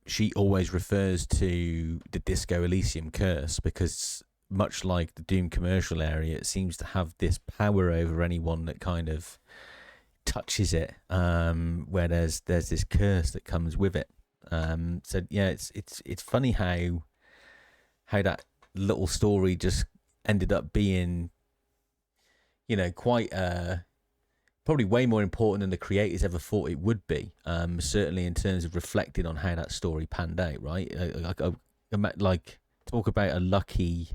she always refers to the Disco Elysium curse because, much like the Doom commercial area, it seems to have this power over anyone that kind of touches it. Where there's this curse that comes with it. So yeah, it's funny how that little story just ended up being, quite probably way more important than the creators ever thought it would be. Certainly in terms of reflecting on how that story panned out, right? Like talk about a lucky,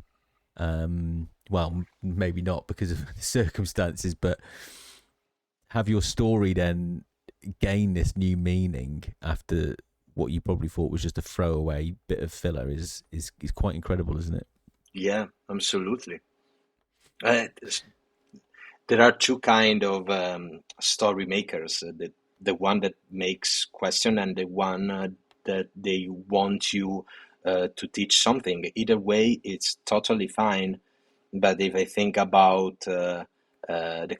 well, maybe not because of the circumstances, but have your story then gain this new meaning after what you probably thought was just a throwaway bit of filler is quite incredible, isn't it? Yeah, absolutely. Uh, there are two kind of story makers: the one that makes question and the one that they want you to teach something. Either way, it's totally fine. But if I think about the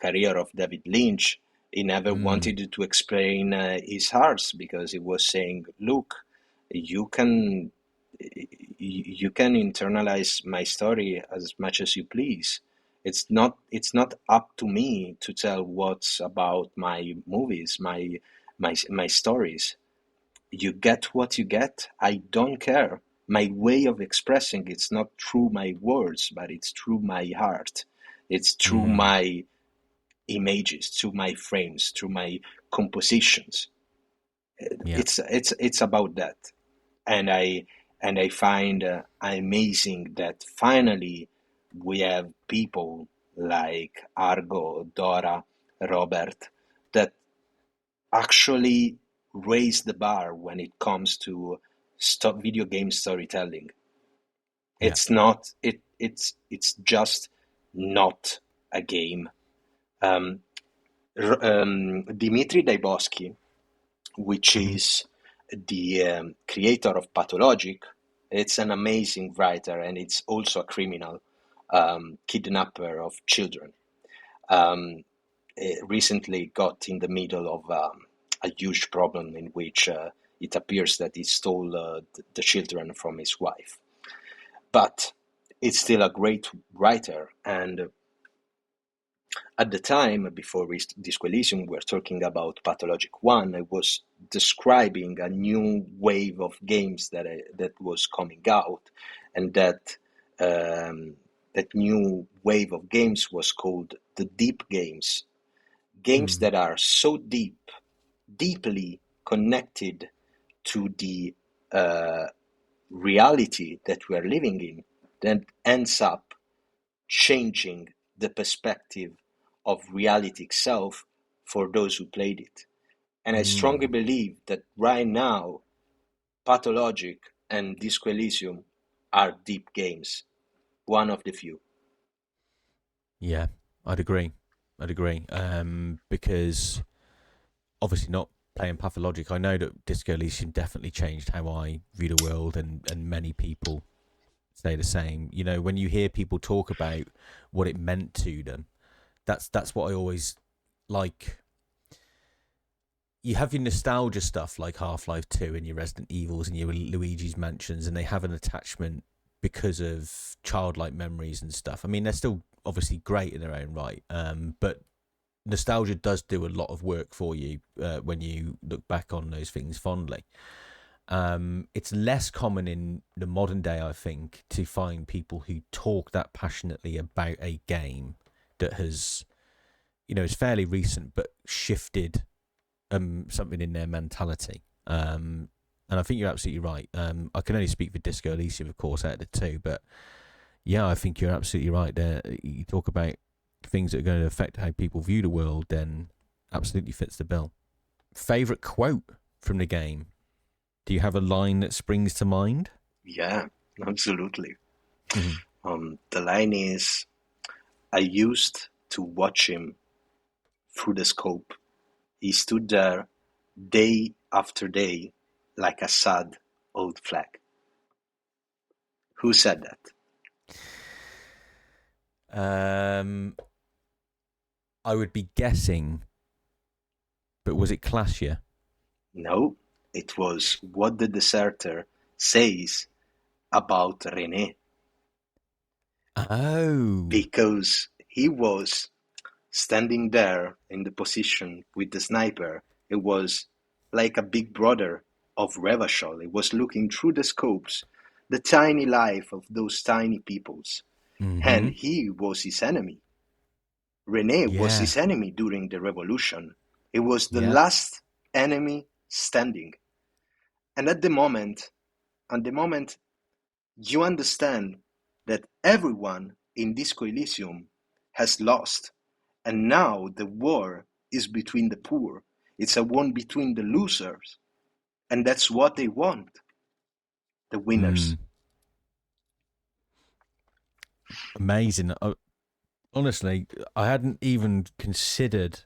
career of David Lynch, he never Mm, wanted to explain his hearts because he was saying, "Look, you can you can internalize my story as much as you please. It's not up to me to tell what's about my movies, my stories. You get what you get. I don't care. My way of expressing it's not through my words, but it's through my heart. It's through mm, my images, through my frames, through my compositions. yeah, It's about that." And I find amazing that finally we have people like Argo, Dora, Robert that actually raise the bar when it comes to video game storytelling. yeah. It's just not a game. Um, Dmitry Daibosky, which Hmm. is the creator of Pathologic, it's an amazing writer and it's also a criminal kidnapper of children. Um, Recently got in the middle of a huge problem in which it appears that he stole the children from his wife. But it's still a great writer, and at the time, before Disco Elysium, we were talking about Pathologic 1. I was describing a new wave of games that was coming out, and that new wave of games was called the deep games. Games Mm, that are so deeply connected to the uh, reality that we are living in, that ends up changing the perspective of reality itself for those who played it. And I strongly mm. believe that right now, Pathologic and Disco Elysium are deep games, one of the few. Yeah, I'd agree. I'd agree. Because obviously not playing Pathologic, I know that Disco Elysium definitely changed how I view the world, and many people say the same. When you hear people talk about what it meant to them, that's what I always like. You have your nostalgia stuff like Half-Life 2 and your Resident Evils and your Luigi's Mansions, and they have an attachment because of childlike memories and stuff. I mean, they're still obviously great in their own right, but nostalgia does do a lot of work for you when you look back on those things fondly. It's less common in the modern day, I think, to find people who talk that passionately about a game that has, is fairly recent but shifted something in their mentality. And I think you're absolutely right. I can only speak for Disco Elysium, of course, out of the two, but yeah, I think you're absolutely right there. You talk about things that are going to affect how people view the world, then absolutely fits the bill. Favorite quote from the game? Do you have a line that springs to mind? Yeah, absolutely. Mm-hmm. The line is, I used to watch him through the scope. He stood there day after day like a sad old flag. Who said that? I would be guessing, but was it Classier? No, it was what the deserter says about René, Oh, because he was standing there in the position with the sniper. It was like a big brother of Revachol. It was looking through the scopes, the tiny life of those tiny peoples. mm-hmm. And he was his enemy. René was Yeah, his enemy during the revolution. He was the yeah, last enemy standing. And at the moment you understand that everyone in Disco Elysium has lost, and now the war is between the poor. It's a war between the losers, and that's what they want, the winners. mm. Amazing. Honestly, I hadn't even considered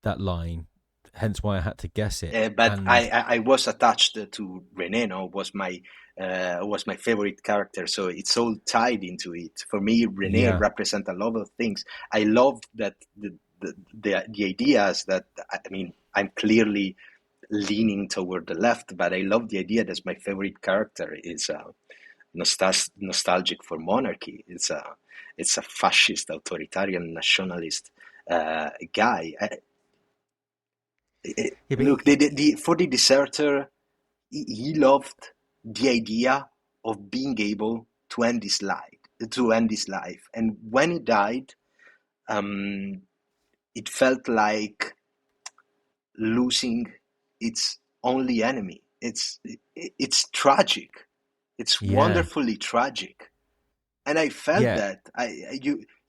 that line, hence why I had to guess it. But And I was attached to René. No, was my favorite character, so it's all tied into it. For me, René yeah, represents a lot of things. I loved that the ideas that, I mean, I'm clearly leaning toward the left, but I love the idea that my favorite character is nostalgic for monarchy. It's a fascist, authoritarian, nationalist guy. yeah, but Look, for the deserter, he loved the idea of being able to end his life, and when he died, um, it felt like losing its only enemy. It's tragic. It's yeah, wonderfully tragic, and I felt yeah, that.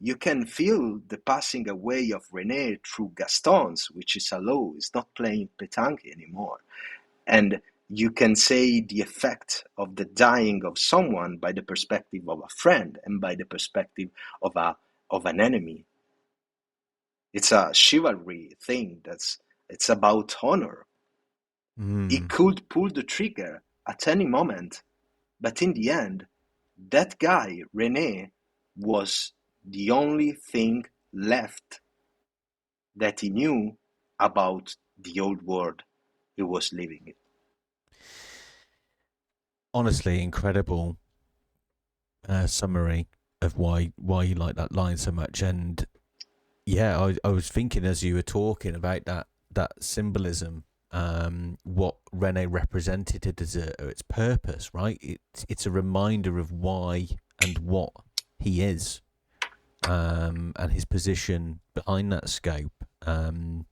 You can feel the passing away of René through Gaston's, which is a low. It's not playing petanque anymore, and you can say the effect of the dying of someone by the perspective of a friend and by the perspective of a of an enemy. It's a chivalry thing. It's about honor. He mm, could pull the trigger at any moment, but in the end, that guy, René, was the only thing left that he knew about the old world he was living in. honestly, incredible summary of why you like that line so much. And yeah, I was thinking as you were talking about that symbolism, what Rene represented to deserter, its purpose, right? It's a reminder of why and what he is, and his position behind that scope, and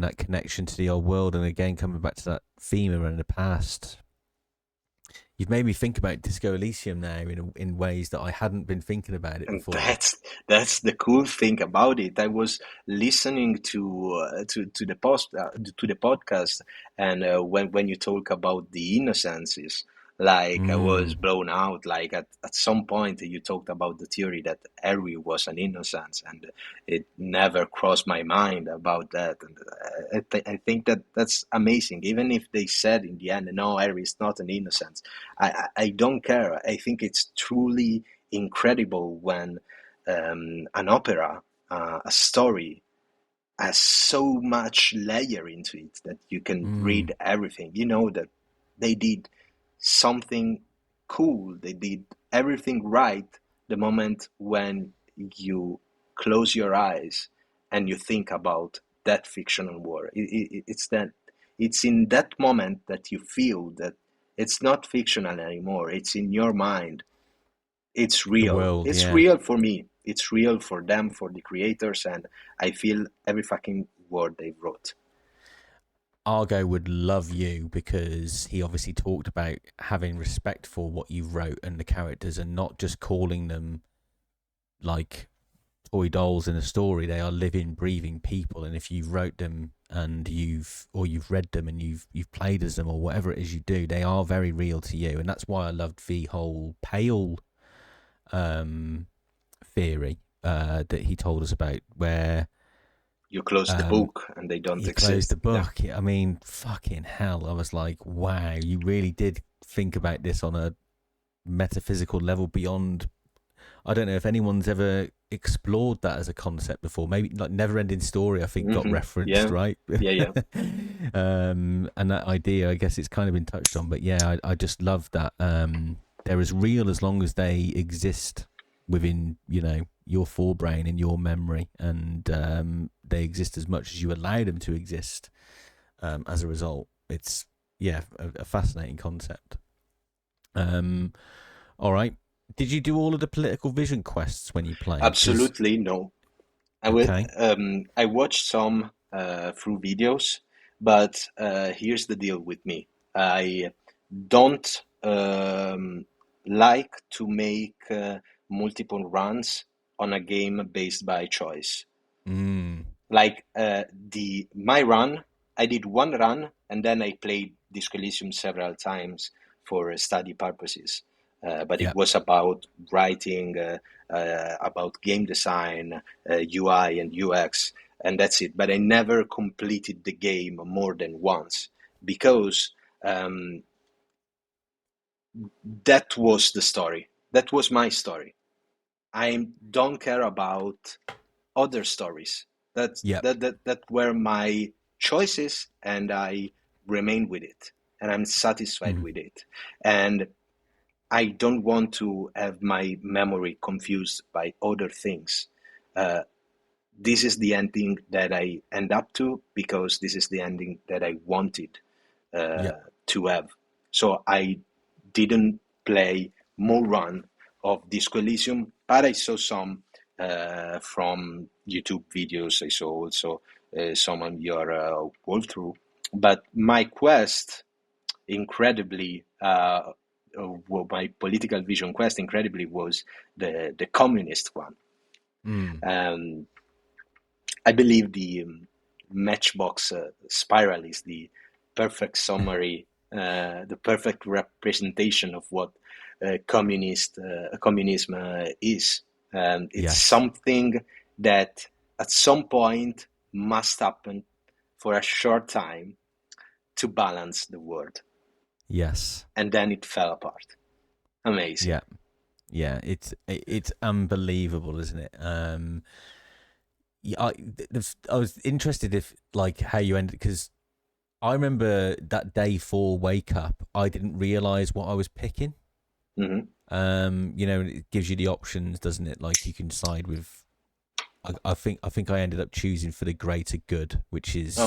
that connection to the old world. And again, coming back to that theme around the past, you've made me think about Disco Elysium now in ways that I hadn't been thinking about it And before. that's the cool thing about it. I was listening to the to the podcast, and when you talk about the innocences, like I was Mm, blown out. Like at some point you talked about the theory that Harry was an innocence, and it never crossed my mind about that. And I think that that's amazing. Even if they said in the end, no, Harry is not an innocence, I don't care. I think it's truly incredible when an opera, a story, has so much layer into it that you can mm, read everything. You know that they did something cool. They did everything right the moment when you close your eyes and you think about that fictional world. It's in that moment that you feel that it's not fictional anymore. It's in your mind. It's the real. world, It's yeah. real for me. It's real for them, for the creators, and I feel every fucking word they wrote. Argo would love you because he obviously talked about having respect for what you wrote and the characters, and not just calling them like toy dolls in a story. They are living, breathing people, and if you wrote them and you've read them and you've played as them or whatever it is you do, they are very real to you. And that's why I loved the whole pale theory that he told us about, where you close the book and they don't exist. Close the book. Yeah. I mean, fucking hell. I was like, wow, you really did think about this on a metaphysical level beyond. I don't know if anyone's ever explored that as a concept before. Maybe like Never Ending Story, I think, got referenced, right? Yeah. And that idea, I guess it's kind of been touched on. But yeah, I just love that. They're as real as long as they exist within, your forebrain and your memory, and they exist as much as you allow them to exist. As a result, it's a fascinating concept. All right. Did you do all of the political vision quests when you played? Absolutely no. I watched some through videos, but here's the deal with me. I don't like to make multiple runs on a game based by choice. Like my run, I did one run and then I played Disco Elysium several times for study purposes. But it was about writing, about game design, UI and UX, and that's it. But I never completed the game more than once because that was the story. That was my story. I don't care about other stories. That were my choices, and I remain with it, and I'm satisfied with it. And I don't want to have my memory confused by other things. This is the ending that I end up to because this is the ending that I wanted to have. So I didn't play more run of Disco Elysium, but I saw some from YouTube videos. I saw also some on your walkthrough. But my quest, incredibly, my political vision quest, incredibly, was the communist one. I believe the Matchbox spiral is the perfect summary, the perfect representation of what communism is. It's something that at some point must happen for a short time to balance the world. Yes. And then it fell apart. Amazing. Yeah. It's unbelievable, isn't it? I was interested if how you ended, because I remember that day 4 wake up, I didn't realize what I was picking. It gives you the options, doesn't it? Like you can side with. I think I ended up choosing for the greater good, which is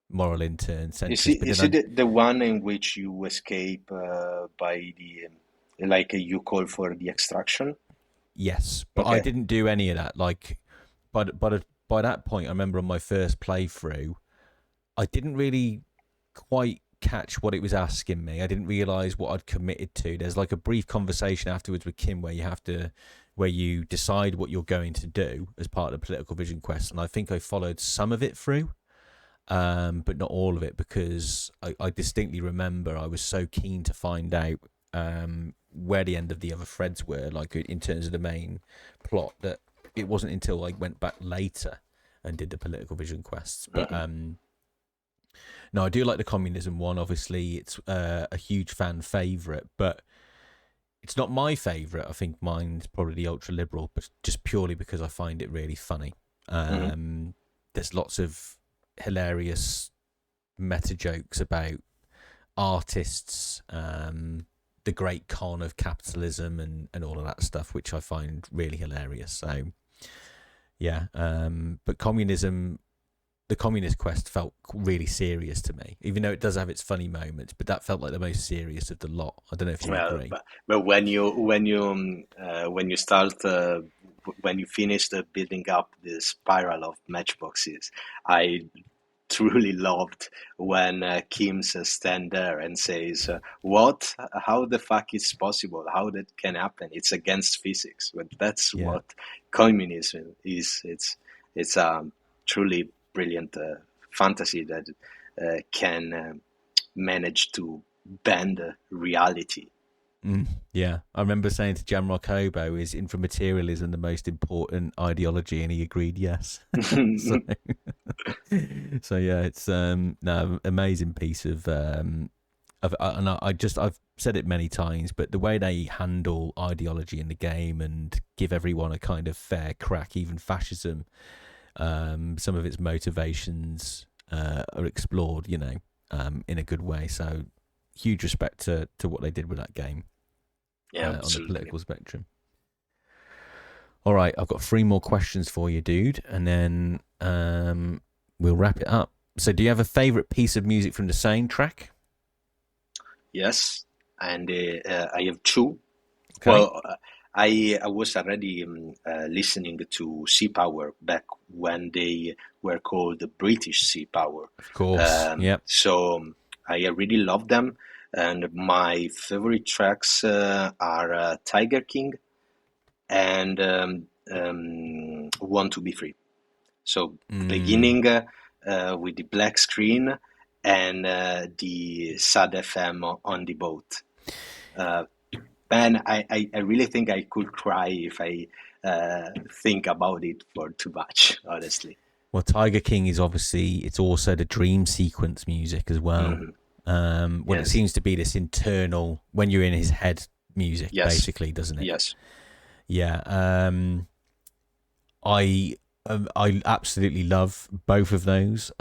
moral intent. Is it the one in which you escape by the you call for the extraction? Yes, but I didn't do any of that. But by that point, I remember on my first playthrough, I didn't really quite catch what it was asking me. I didn't realize what I'd committed to. There's a brief conversation afterwards with Kim where you decide what you're going to do as part of the political vision quest, and I think I followed some of it through, but not all of it, because I distinctly remember I was so keen to find out where the end of the other threads were, in terms of the main plot, that it wasn't until I went back later and did the political vision quests. But no, I do like the communism one. Obviously, it's a huge fan favourite, but it's not my favourite. I think mine's probably the ultra liberal, but just purely because I find it really funny. There's lots of hilarious meta jokes about artists, the great con of capitalism, and all of that stuff, which I find really hilarious. So yeah, but the communist quest felt really serious to me, even though it does have its funny moments, but that felt like the most serious of the lot. I don't know if you agree. But when you start when you finished building up the spiral of matchboxes, I truly loved when Kim's stand there and says, "What? How the fuck is possible? How that can happen? It's against physics." But that's Yeah. what communism is. It's a truly brilliant fantasy that can manage to bend reality. Yeah, I remember saying to Jamrock Hobo, "Is inframaterialism the most important ideology?" And he agreed, yes. so, so yeah, it's no amazing piece of and I've said it many times, but the way they handle ideology in the game and give everyone a kind of fair crack, even fascism, some of its motivations are explored, in a good way. So huge respect to what they did with that game. Yeah, on the absolutely. political spectrum. All right, I've got 3 more questions for you, dude, and then we'll wrap it up. So, do you have a favorite piece of music from the soundtrack? Yes, and I have 2. Okay. Well, I was already listening to Sea Power back when they were called the British Sea Power. Of course. Yep. So I really love them, and my favorite tracks are Tiger King and Want to Be Free. So beginning with the black screen and the sad FM on the boat. Man, I really think I could cry if I think about it for too much, honestly. Well, Tiger King is obviously, it's also the dream sequence music as well. Well, it Yes. seems to be this internal, when you're in his head music, Yes. basically, doesn't it? Yes. Yeah. I absolutely love both of those.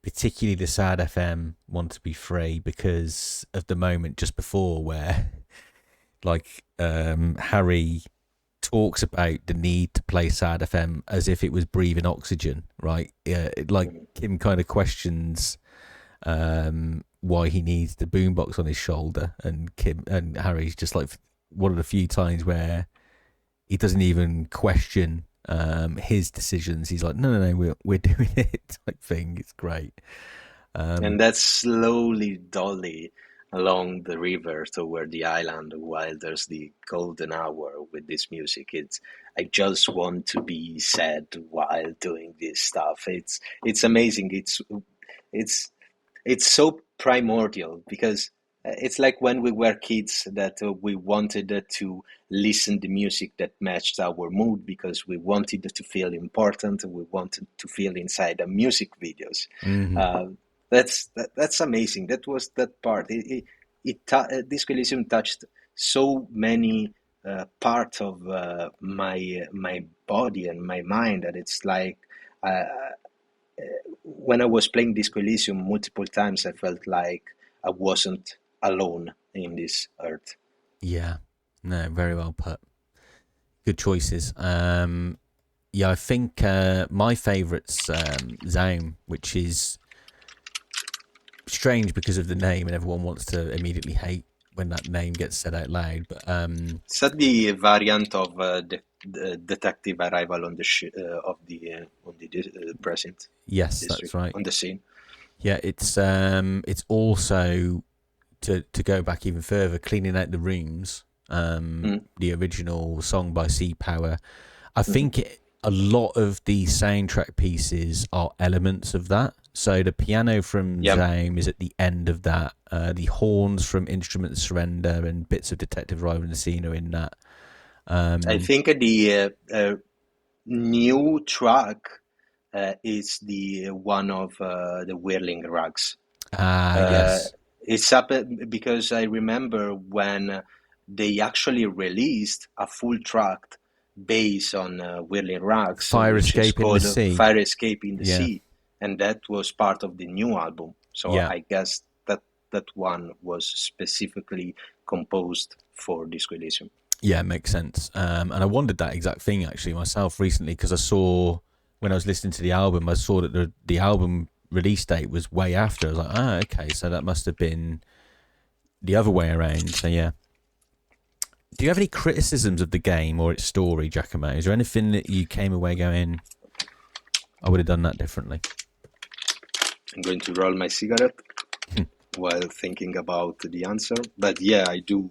Particularly the sad FM Want to Be Free, because of the moment just before where like Harry talks about the need to play sad FM as if it was breathing oxygen, right? Like Kim kind of questions why he needs the boombox on his shoulder, and Harry's just like one of the few times where he doesn't even question his decisions. He's like, no, we're doing it, type thing. It's great. And that's slowly dolly along the river toward the island while there's the golden hour with this music. I just want to be sad while doing this stuff. It's amazing. It's so primordial because it's like when we were kids that we wanted to listen to music that matched our mood because we wanted to feel important. We wanted to feel inside the music videos. That's amazing. That was that part. Disco Elysium touched so many parts of my body and my mind that it's like when I was playing Disco Elysium multiple times, I felt like I wasn't alone in this earth. Yeah, no, very well put. Good choices. Yeah, I think my favourite's Zaum, which is strange because of the name, and everyone wants to immediately hate when that name gets said out loud. But is that the variant of the detective arrival on the present? Yes, district, that's right. On the scene. Yeah, it's also to go back even further, cleaning out the rooms. The original song by Sea Power. I think a lot of the soundtrack pieces are elements of that. So the piano from Zaum is at the end of that. The horns from Instrument Surrender and bits of Detective Arrival in the Scene are in that. I think the new track is the one of the Whirling Rugs. Yes. It's up because I remember when they actually released a full track based on Whirling Rugs, Fire Escape in the Sea. Fire Escape in the Sea, and that was part of the new album. So I guess that one was specifically composed for Disco Elysium. Yeah, makes sense. And I wondered that exact thing actually myself recently, because I saw, when I was listening to the album, I saw that the album release date was way after. I was like, okay, so that must have been the other way around. So yeah. Do you have any criticisms of the game or its story, Giacomo? Is there anything that you came away going, I would have done that differently? I'm going to roll my cigarette while thinking about the answer. But yeah, I do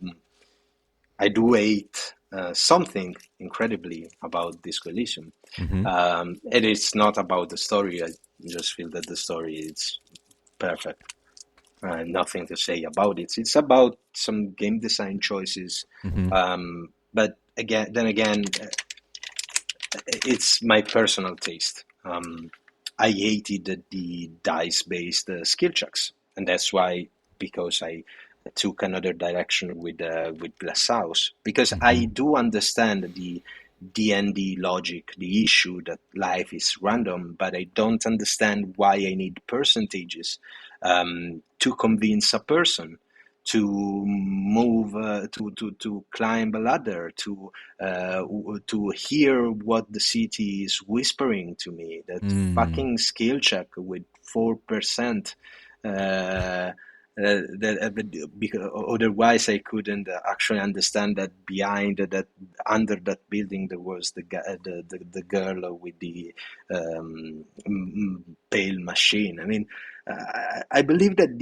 hate something incredibly about Disco Elysium. Mm-hmm. And it's not about the story. I just feel that the story is perfect. Nothing to say about it. It's about some game design choices. Mm-hmm. But again, it's my personal taste. I hated the dice-based skill checks, and that's why, because I took another direction with Glasshouse, because I do understand the D&D logic, the issue that life is random, but I don't understand why I need percentages to convince a person to move, to climb a ladder, to hear what the city is whispering to me. That fucking skill check with 4%. Because otherwise I couldn't actually understand that behind that, under that building, there was the girl with the pale machine. I mean, I believe that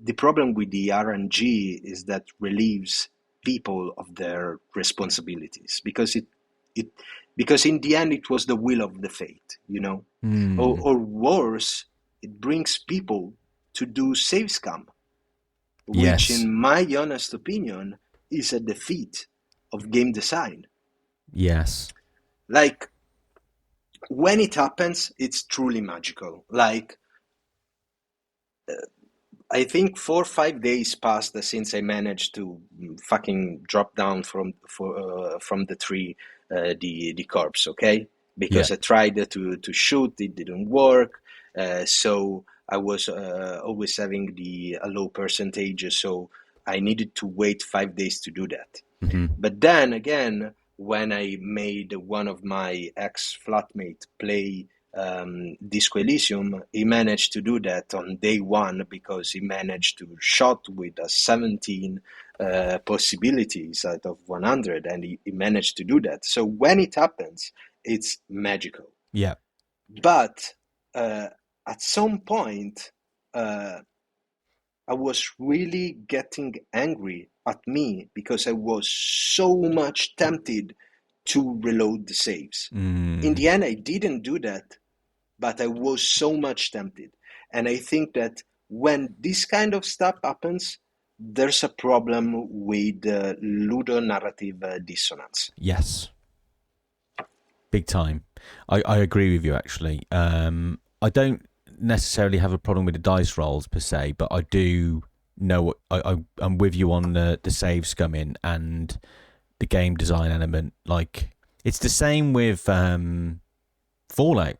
the problem with the RNG is that relieves people of their responsibilities, because it because in the end it was the will of the fate, you know, or worse, it brings people to do save scam, which, Yes. in my honest opinion, is a defeat of game design. Yes. Like, when it happens, it's truly magical. Like, I think 4 or 5 days passed since I managed to fucking drop down from the tree, the corpse. Okay, Yeah. because I tried to shoot, it didn't work. So I was always having a low percentage, so I needed to wait 5 days to do that. Mm-hmm. But then again, when I made one of my ex flatmate play Disco Elysium, he managed to do that on day one, because he managed to shot with a 17 possibilities out of 100, and he managed to do that. So when it happens, it's magical. Yeah. But at some point, uh, I was really getting angry at me, because I was so much tempted to reload the saves. In the end, I didn't do that, but I was so much tempted. And I think that when this kind of stuff happens, there's a problem with ludonarrative dissonance. Yes. Big time. I agree with you, actually. I don't necessarily have a problem with the dice rolls per se, but I do know what I'm with you on the save scumming and the game design element. Like, it's the same with Fallout,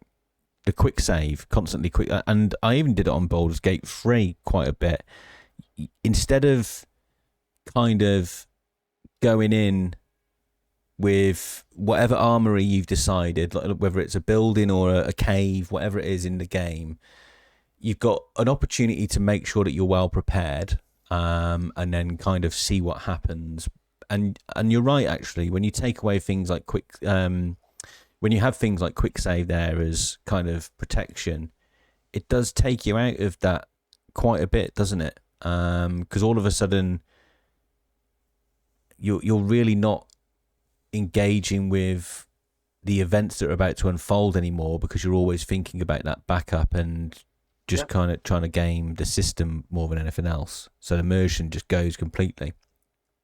the quick save, constantly quick, and I even did it on Baldur's Gate 3 quite a bit. Instead of kind of going in with whatever armory you've decided, like whether it's a building or a cave, whatever it is in the game, you've got an opportunity to make sure that you're well prepared, and then kind of see what happens. And you're right, actually, when you take away things like when you have things like quick save there as kind of protection, it does take you out of that quite a bit, doesn't it? Because all of a sudden you're really not engaging with the events that are about to unfold anymore, because you're always thinking about that backup and just kind of trying to game the system more than anything else. So immersion just goes completely.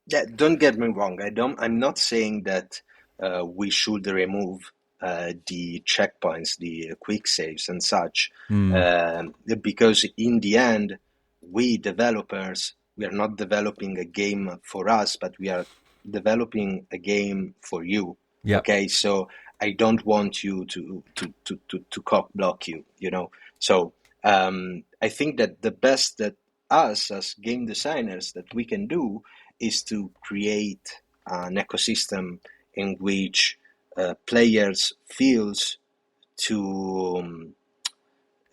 Yeah, don't get me wrong. I'm not saying that we should remove the checkpoints, the quick saves and such, because in the end, we developers, we are not developing a game for us, but we are developing a game for you. Yeah. Okay, so I don't want you to cock block you, you know. So I think that the best that us as game designers that we can do is to create an ecosystem in which players feels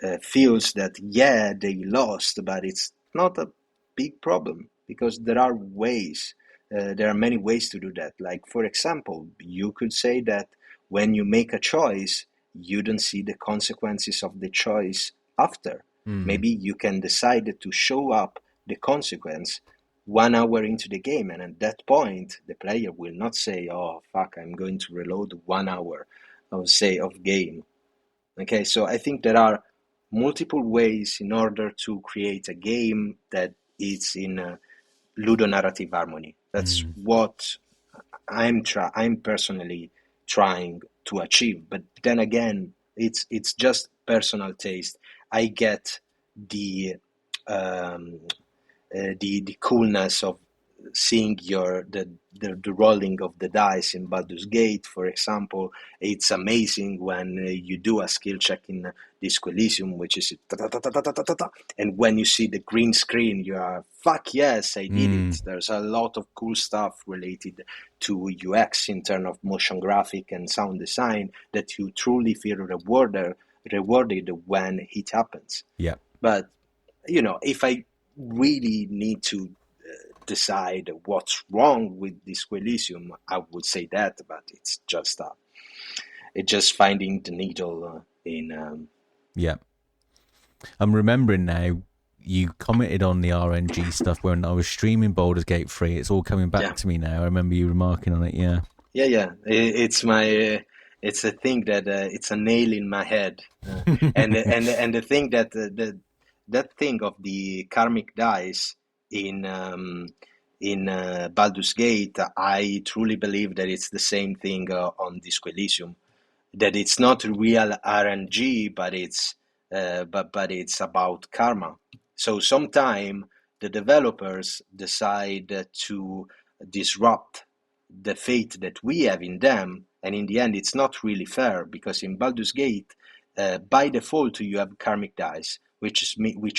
that, yeah, they lost, but it's not a big problem because there are ways. There are many ways to do that. Like, for example, you could say that when you make a choice, you don't see the consequences of the choice after. Maybe you can decide to show up the consequence 1 hour into the game, and at that point, the player will not say, "Oh fuck, I'm going to reload 1 hour of game." Okay, so I think there are multiple ways in order to create a game that is in a ludonarrative harmony. That's what I'm personally trying to achieve. But then again, it's just personal taste. I get the um, the coolness of seeing the rolling of the dice in Baldur's Gate, for example. It's amazing when you do a skill check in Disco Elysium, which is and when you see the green screen, you are, fuck yes, I did it. There's a lot of cool stuff related to UX in terms of motion graphic and sound design that you truly feel rewarded when it happens. Yeah. But, if I really need to decide what's wrong with Disco Elysium, I would say that, but it's just finding the needle in. Yeah. I'm remembering now, you commented on the RNG stuff when I was streaming Baldur's Gate 3. It's all coming back to me now. I remember you remarking on it, yeah. Yeah. It's my... it's a thing that it's a nail in my head, and the thing that thing of the karmic dice in Baldur's Gate, I truly believe that it's the same thing on Disco Elysium. That it's not real RNG, but it's about karma. So sometime the developers decide to disrupt the fate that we have in them, and in the end, it's not really fair because in Baldur's Gate, by default, you have karmic dice, which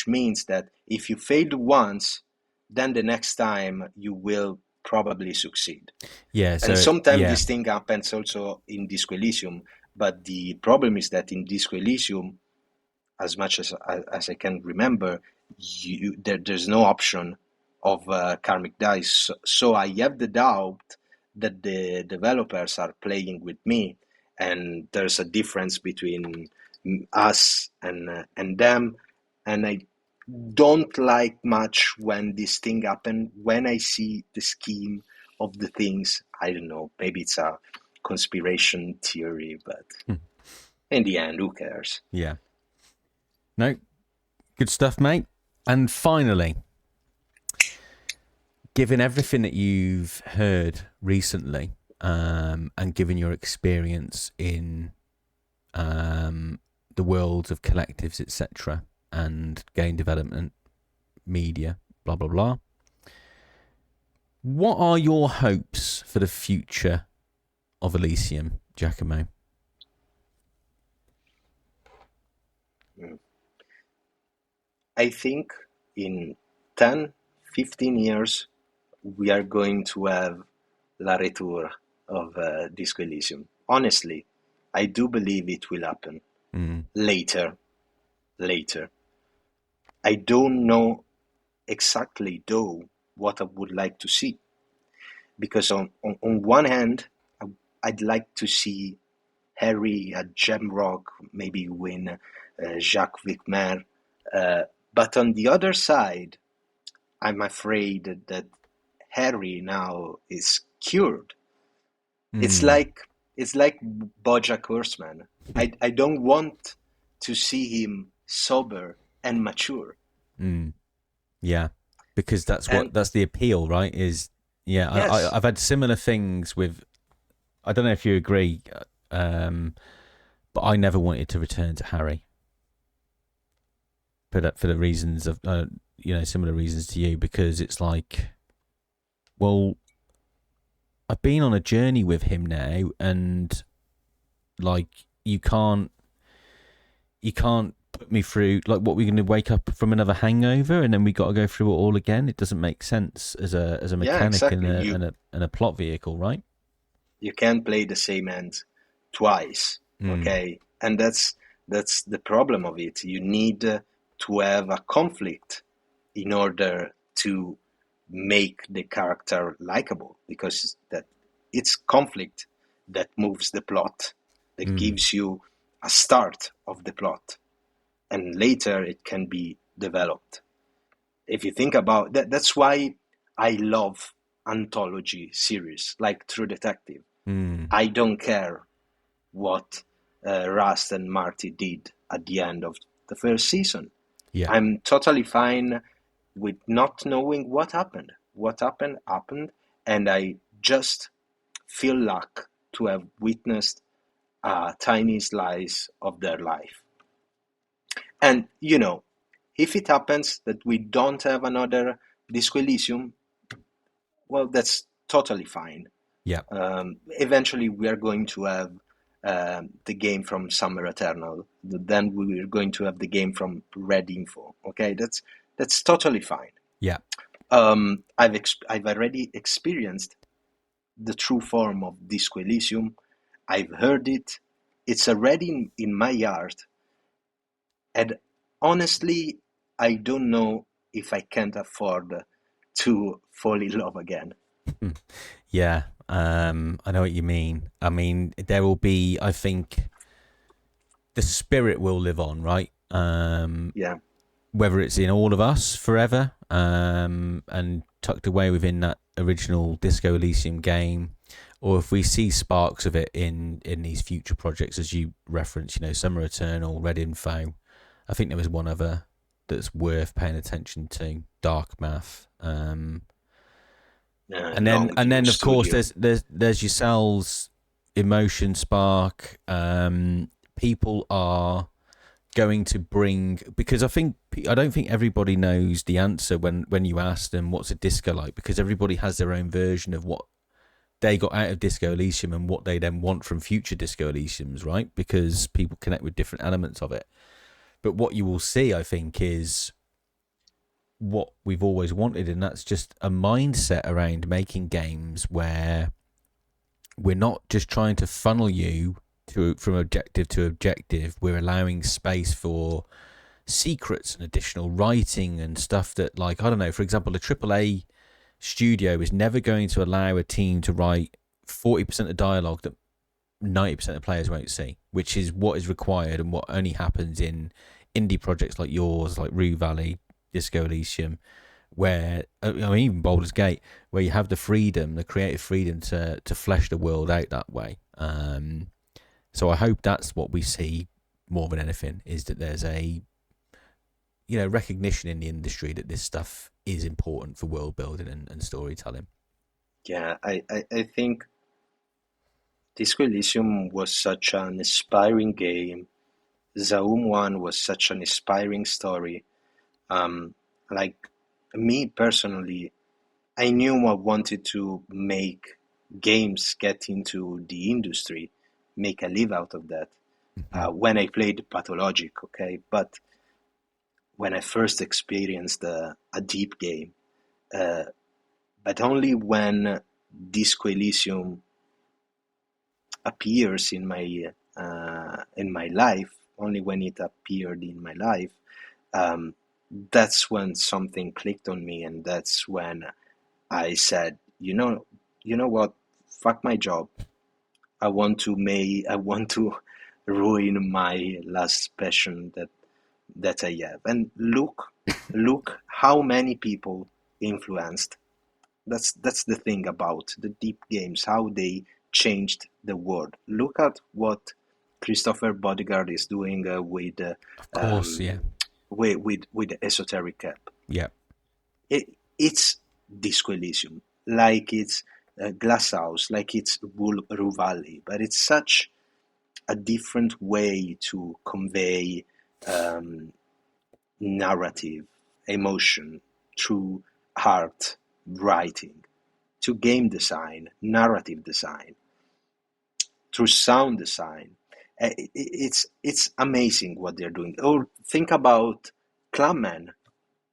means that if you failed once, then the next time you will probably succeed. Yeah. So, and sometimes this thing happens also in Disco Elysium, but the problem is that in Disco Elysium, as much as I can remember, there's no option of karmic dice. So I have the doubt that the developers are playing with me, and there's a difference between us and them, and I don't like much when this thing happen. When I see the scheme of the things, I don't know, maybe it's a conspiracy theory, but in the end, who cares? Yeah. No, good stuff, mate. And finally, given everything that you've heard recently, and given your experience in the world of collectives, etc., and game development, media, blah blah blah, what are your hopes for the future of Elysium, Giacomo? I think in 10, 15 years, we are going to have La Retour of Disco Elysium. Honestly, I do believe it will happen later. I don't know exactly, though, what I would like to see. Because on one hand, I'd like to see Harry at Gemrock, maybe win Jacques Vicmer. But on the other side, I'm afraid that Harry now is cured. It's like BoJack Horseman. I don't want to see him sober and mature. Yeah, because that's the appeal, right? Is yes. I've had similar things with. I don't know if you agree, but I never wanted to return to Harry. For the reasons of similar reasons to you, because it's like, well, I've been on a journey with him now, and like you can't put me through, like, what, we're going to wake up from another hangover and then we got to go through it all again. It doesn't make sense as a mechanic, exactly. and a plot vehicle, right? You can't play the same end twice, okay? And that's the problem of it. You need to have a conflict in order to make the character likable, because that it's conflict that moves the plot, that gives you a start of the plot, and later it can be developed. If you think about that, that's why I love anthology series like True Detective. I don't care what Rust and Marty did at the end of the first season. Yeah. I'm totally fine with not knowing what happened. What happened, and I just feel luck to have witnessed a tiny slice of their life. And, if it happens that we don't have another Disco Elysium, well, that's totally fine. Yeah. Eventually, we are going to have the game from Summer Eternal. Then we are going to have the game from Red Info. Okay, that's totally fine. Yeah. I've already experienced the true form of Disco Elysium. I've heard it. It's already in my heart. And honestly, I don't know if I can't afford to fall in love again. Yeah. I know what you mean. I mean, there will be, I think, the spirit will live on, right? Yeah. Whether it's in all of us forever, and tucked away within that original Disco Elysium game, or if we see sparks of it in these future projects, as you referenced, Summer Eternal, Red Info. I think there was one other that's worth paying attention to, Dark Math. And then of course there's yourselves, Emotion Spark. People are going to bring, because I don't think everybody knows the answer when you ask them what's a disco like, because everybody has their own version of what they got out of Disco Elysium and what they then want from future Disco Elysiums, right? Because people connect with different elements of it. But what you will see, I think, is what we've always wanted, and that's just a mindset around making games where we're not just trying to funnel you from objective to objective. We're allowing space for secrets and additional writing and stuff that, like, I don't know, for example, a AAA studio is never going to allow a team to write 40% of dialogue that 90% of players won't see, which is what is required and what only happens in indie projects like yours, like Rue Valley, Disco Elysium, where, I mean, even Baldur's Gate, where you have the freedom, the creative freedom to flesh the world out that way. So I hope that's what we see more than anything, is that there's a recognition in the industry that this stuff is important for world building and storytelling. Yeah, I think Disco Elysium was such an inspiring game. Zaum 1 was such an inspiring story. Like me personally, I knew I wanted to make games, get into the industry, make a live out of that. When I played Pathologic, okay, but when I first experienced a deep game, but only when Disco Elysium appears in my life, only when it appeared in my life, that's when something clicked on me, and that's when I said, you know what, fuck my job. I want to ruin my last passion that I have. And look how many people influenced. That's the thing about the deep games, how they changed the world. Look at what Christopher Bodegaard is doing with Of course, yeah. with Esoteric Cap. Yeah. It's Disco Elysium, like it's Glasshouse, like it's Rue Valley, but it's such a different way to convey narrative, emotion through art, writing, to game design, narrative design, through sound design. It's amazing what they're doing. Or think about Clubman,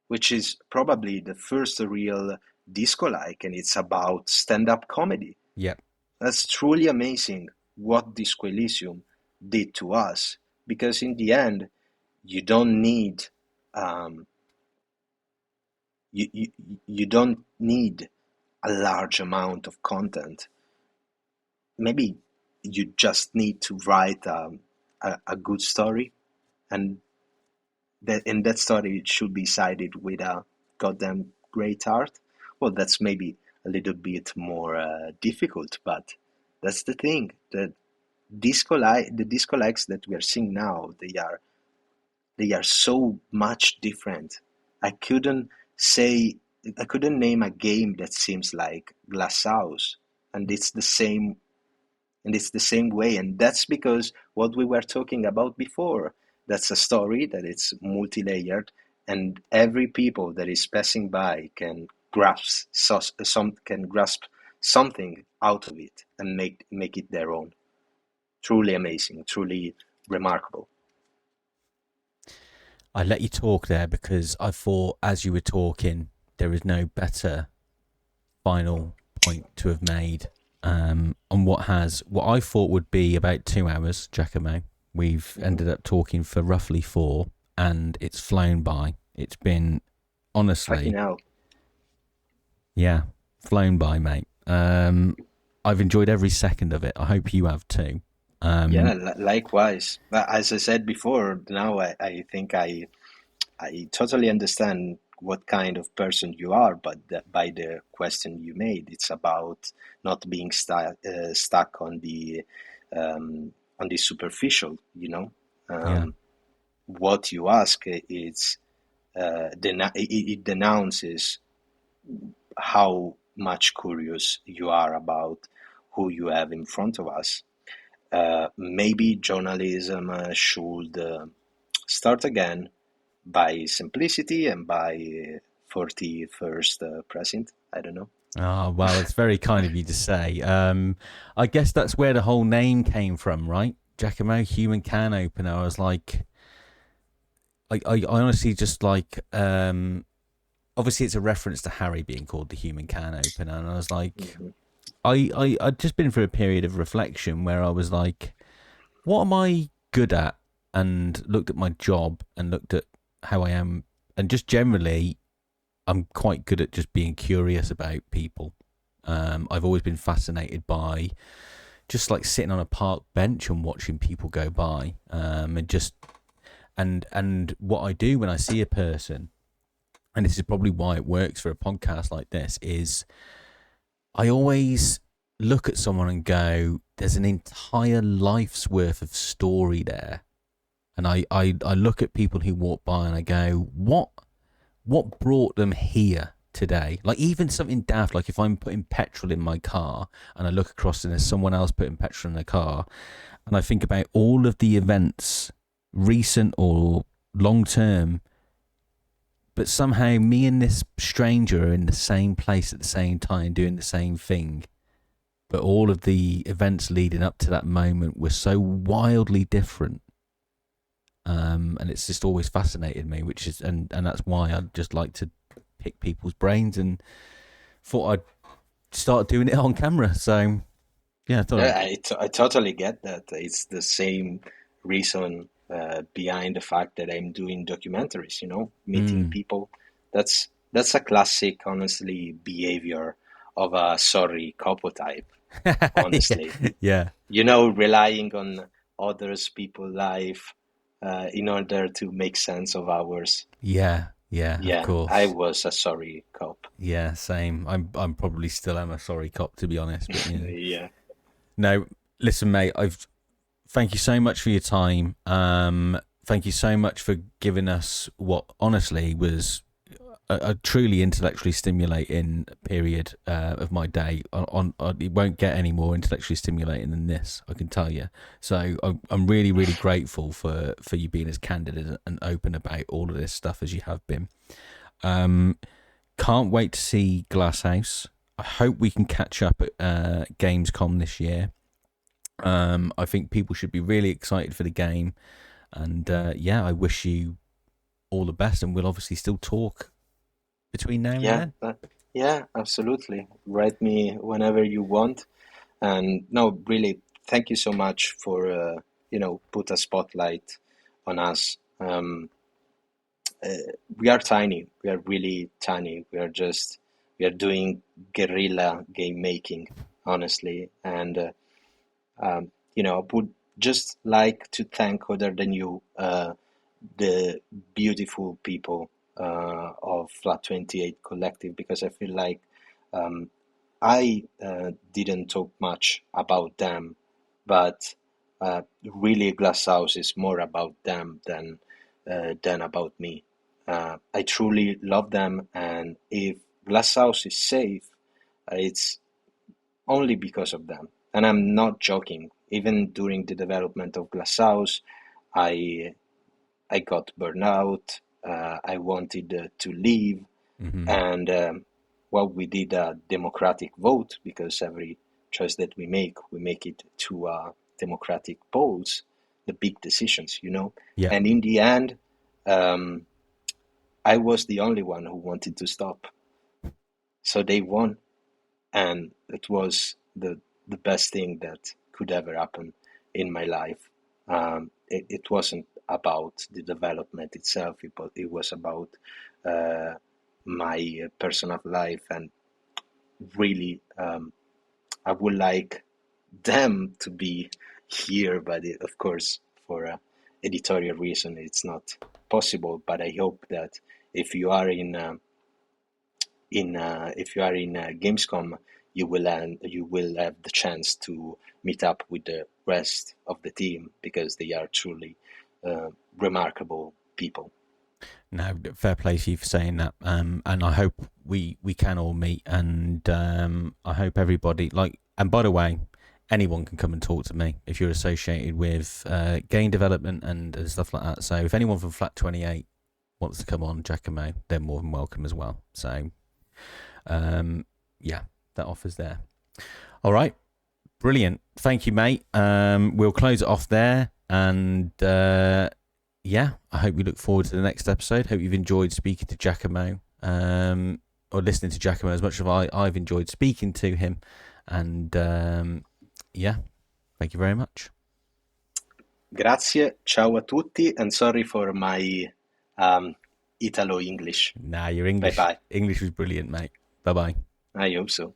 which is probably the first real disco-like, and it's about stand-up comedy. Yeah. That's truly amazing what Disco Elysium did to us, because in the end, you don't need you don't need a large amount of content. Maybe you just need to write a good story, and that story should be sided with a goddamn great art. Well, that's maybe a little bit more difficult, but that's the thing. The disco likes that we are seeing now, they are so much different. I couldn't say I couldn't name a game that seems like Glasshouse, and it's the same way, and that's because what we were talking about before. That's a story that it's multi-layered, and every people that is passing by can grasp something out of it and make it their own. Truly amazing, truly remarkable. I let you talk there because I thought as you were talking, there is no better final point to have made on what I thought would be about 2 hours, Giacomo. We've ended up talking for roughly 4, and it's flown by. It's been honestly, Fucking hell. yeah, flown by, mate. I've enjoyed every second of it. I hope you have too. Yeah, likewise. But as I said before, now I think I totally understand what kind of person you are, but by the question you made, it's about not being stuck on the superficial. Yeah, What you ask is it denounces how much curious you are about who you have in front of us. Maybe journalism should start again by simplicity and by 41st present. I don't know. oh, well, it's very kind of you to say. I guess that's where the whole name came from, right? Giacomo, human can opener. I was like, I honestly just like, obviously it's a reference to Harry being called the human can opener. And I was like, Mhm. I'd just been through a period of reflection where I was like, what am I good at? And looked at my job and looked at how I am. And just generally, I'm quite good at just being curious about people. I've always been fascinated by just like sitting on a park bench and watching people go by, and what I do when I see a person, and this is probably why it works for a podcast like this, is I always look at someone and go, "There's an entire life's worth of story there." And I look at people who walk by and I go, what brought them here today? Like even something daft, like if I'm putting petrol in my car and I look across and there's someone else putting petrol in their car, and I think about all of the events, recent or long term, but somehow me and this stranger are in the same place at the same time doing the same thing. But all of the events leading up to that moment were so wildly different. And it's just always fascinated me, which is and that's why I just like to pick people's brains, and thought I'd start doing it on camera. So yeah, I thought Yeah, I totally get that. It's the same reason behind the fact that I'm doing documentaries, meeting people. That's a classic, honestly, behavior of a sorry couple type, yeah, honestly. yeah, Relying on others' people' life in order to make sense of ours. yeah, yeah. Of Yeah, I course, was a sorry cop. yeah, same. I'm probably still am a sorry cop, to be honest, but yeah. Yeah. No, listen, mate. Thank you so much for your time. Thank you so much for giving us what honestly was a truly intellectually stimulating period of my day. It won't get any more intellectually stimulating than this, I can tell you. So I'm really, really grateful for you being as candid and open about all of this stuff as you have been. Can't wait to see Glasshouse. I hope we can catch up at Gamescom this year. I think people should be really excited for the game, and I wish you all the best. And we'll obviously still talk between now and Yeah, then. yeah, absolutely. Write me whenever you want. And no, really, thank you so much for put a spotlight on us. we are tiny. We are really tiny. We are doing guerrilla game making, honestly. And I would just like to thank, other than you, the beautiful people of Flat 28 Collective, because I feel like um, I didn't talk much about them, but really Glasshouse is more about them than about me. I truly love them, and if Glasshouse is safe, it's only because of them. And I'm not joking. Even during the development of Glasshouse, I I got burnout. I wanted to leave, Mm-hmm. and well, we did a democratic vote, because every choice that we make it to democratic polls, the big decisions, you know. Yeah. And in the end, um, I was the only one who wanted to stop. So they won, and it was the best thing that could ever happen in my life. It wasn't about the development itself; it was about uh, my personal life, and really, I would like them to be here, but of course, for editorial reason, it's not possible. But I hope that if you are if you are in Gamescom, you will have the chance to meet up with the rest of the team, because they are truly remarkable people. No, fair play to you for saying that. And I hope we can all meet, and I hope everybody like. And by the way, anyone can come and talk to me if you're associated with game development and stuff like that. So if anyone from Flat 28 wants to come on, Giacomo, they're more than welcome as well. So yeah, that offer's there. All right, brilliant. Thank you, mate. We'll close it off there, and yeah, I hope we look forward to the next episode. Hope you've enjoyed speaking to Giacomo, or listening to Giacomo as much as I've enjoyed speaking to him. And yeah, thank you very much. Grazie, ciao a tutti, and sorry for my Italo English. Nah, your Bye English bye. English was brilliant, mate. Bye bye. I hope so.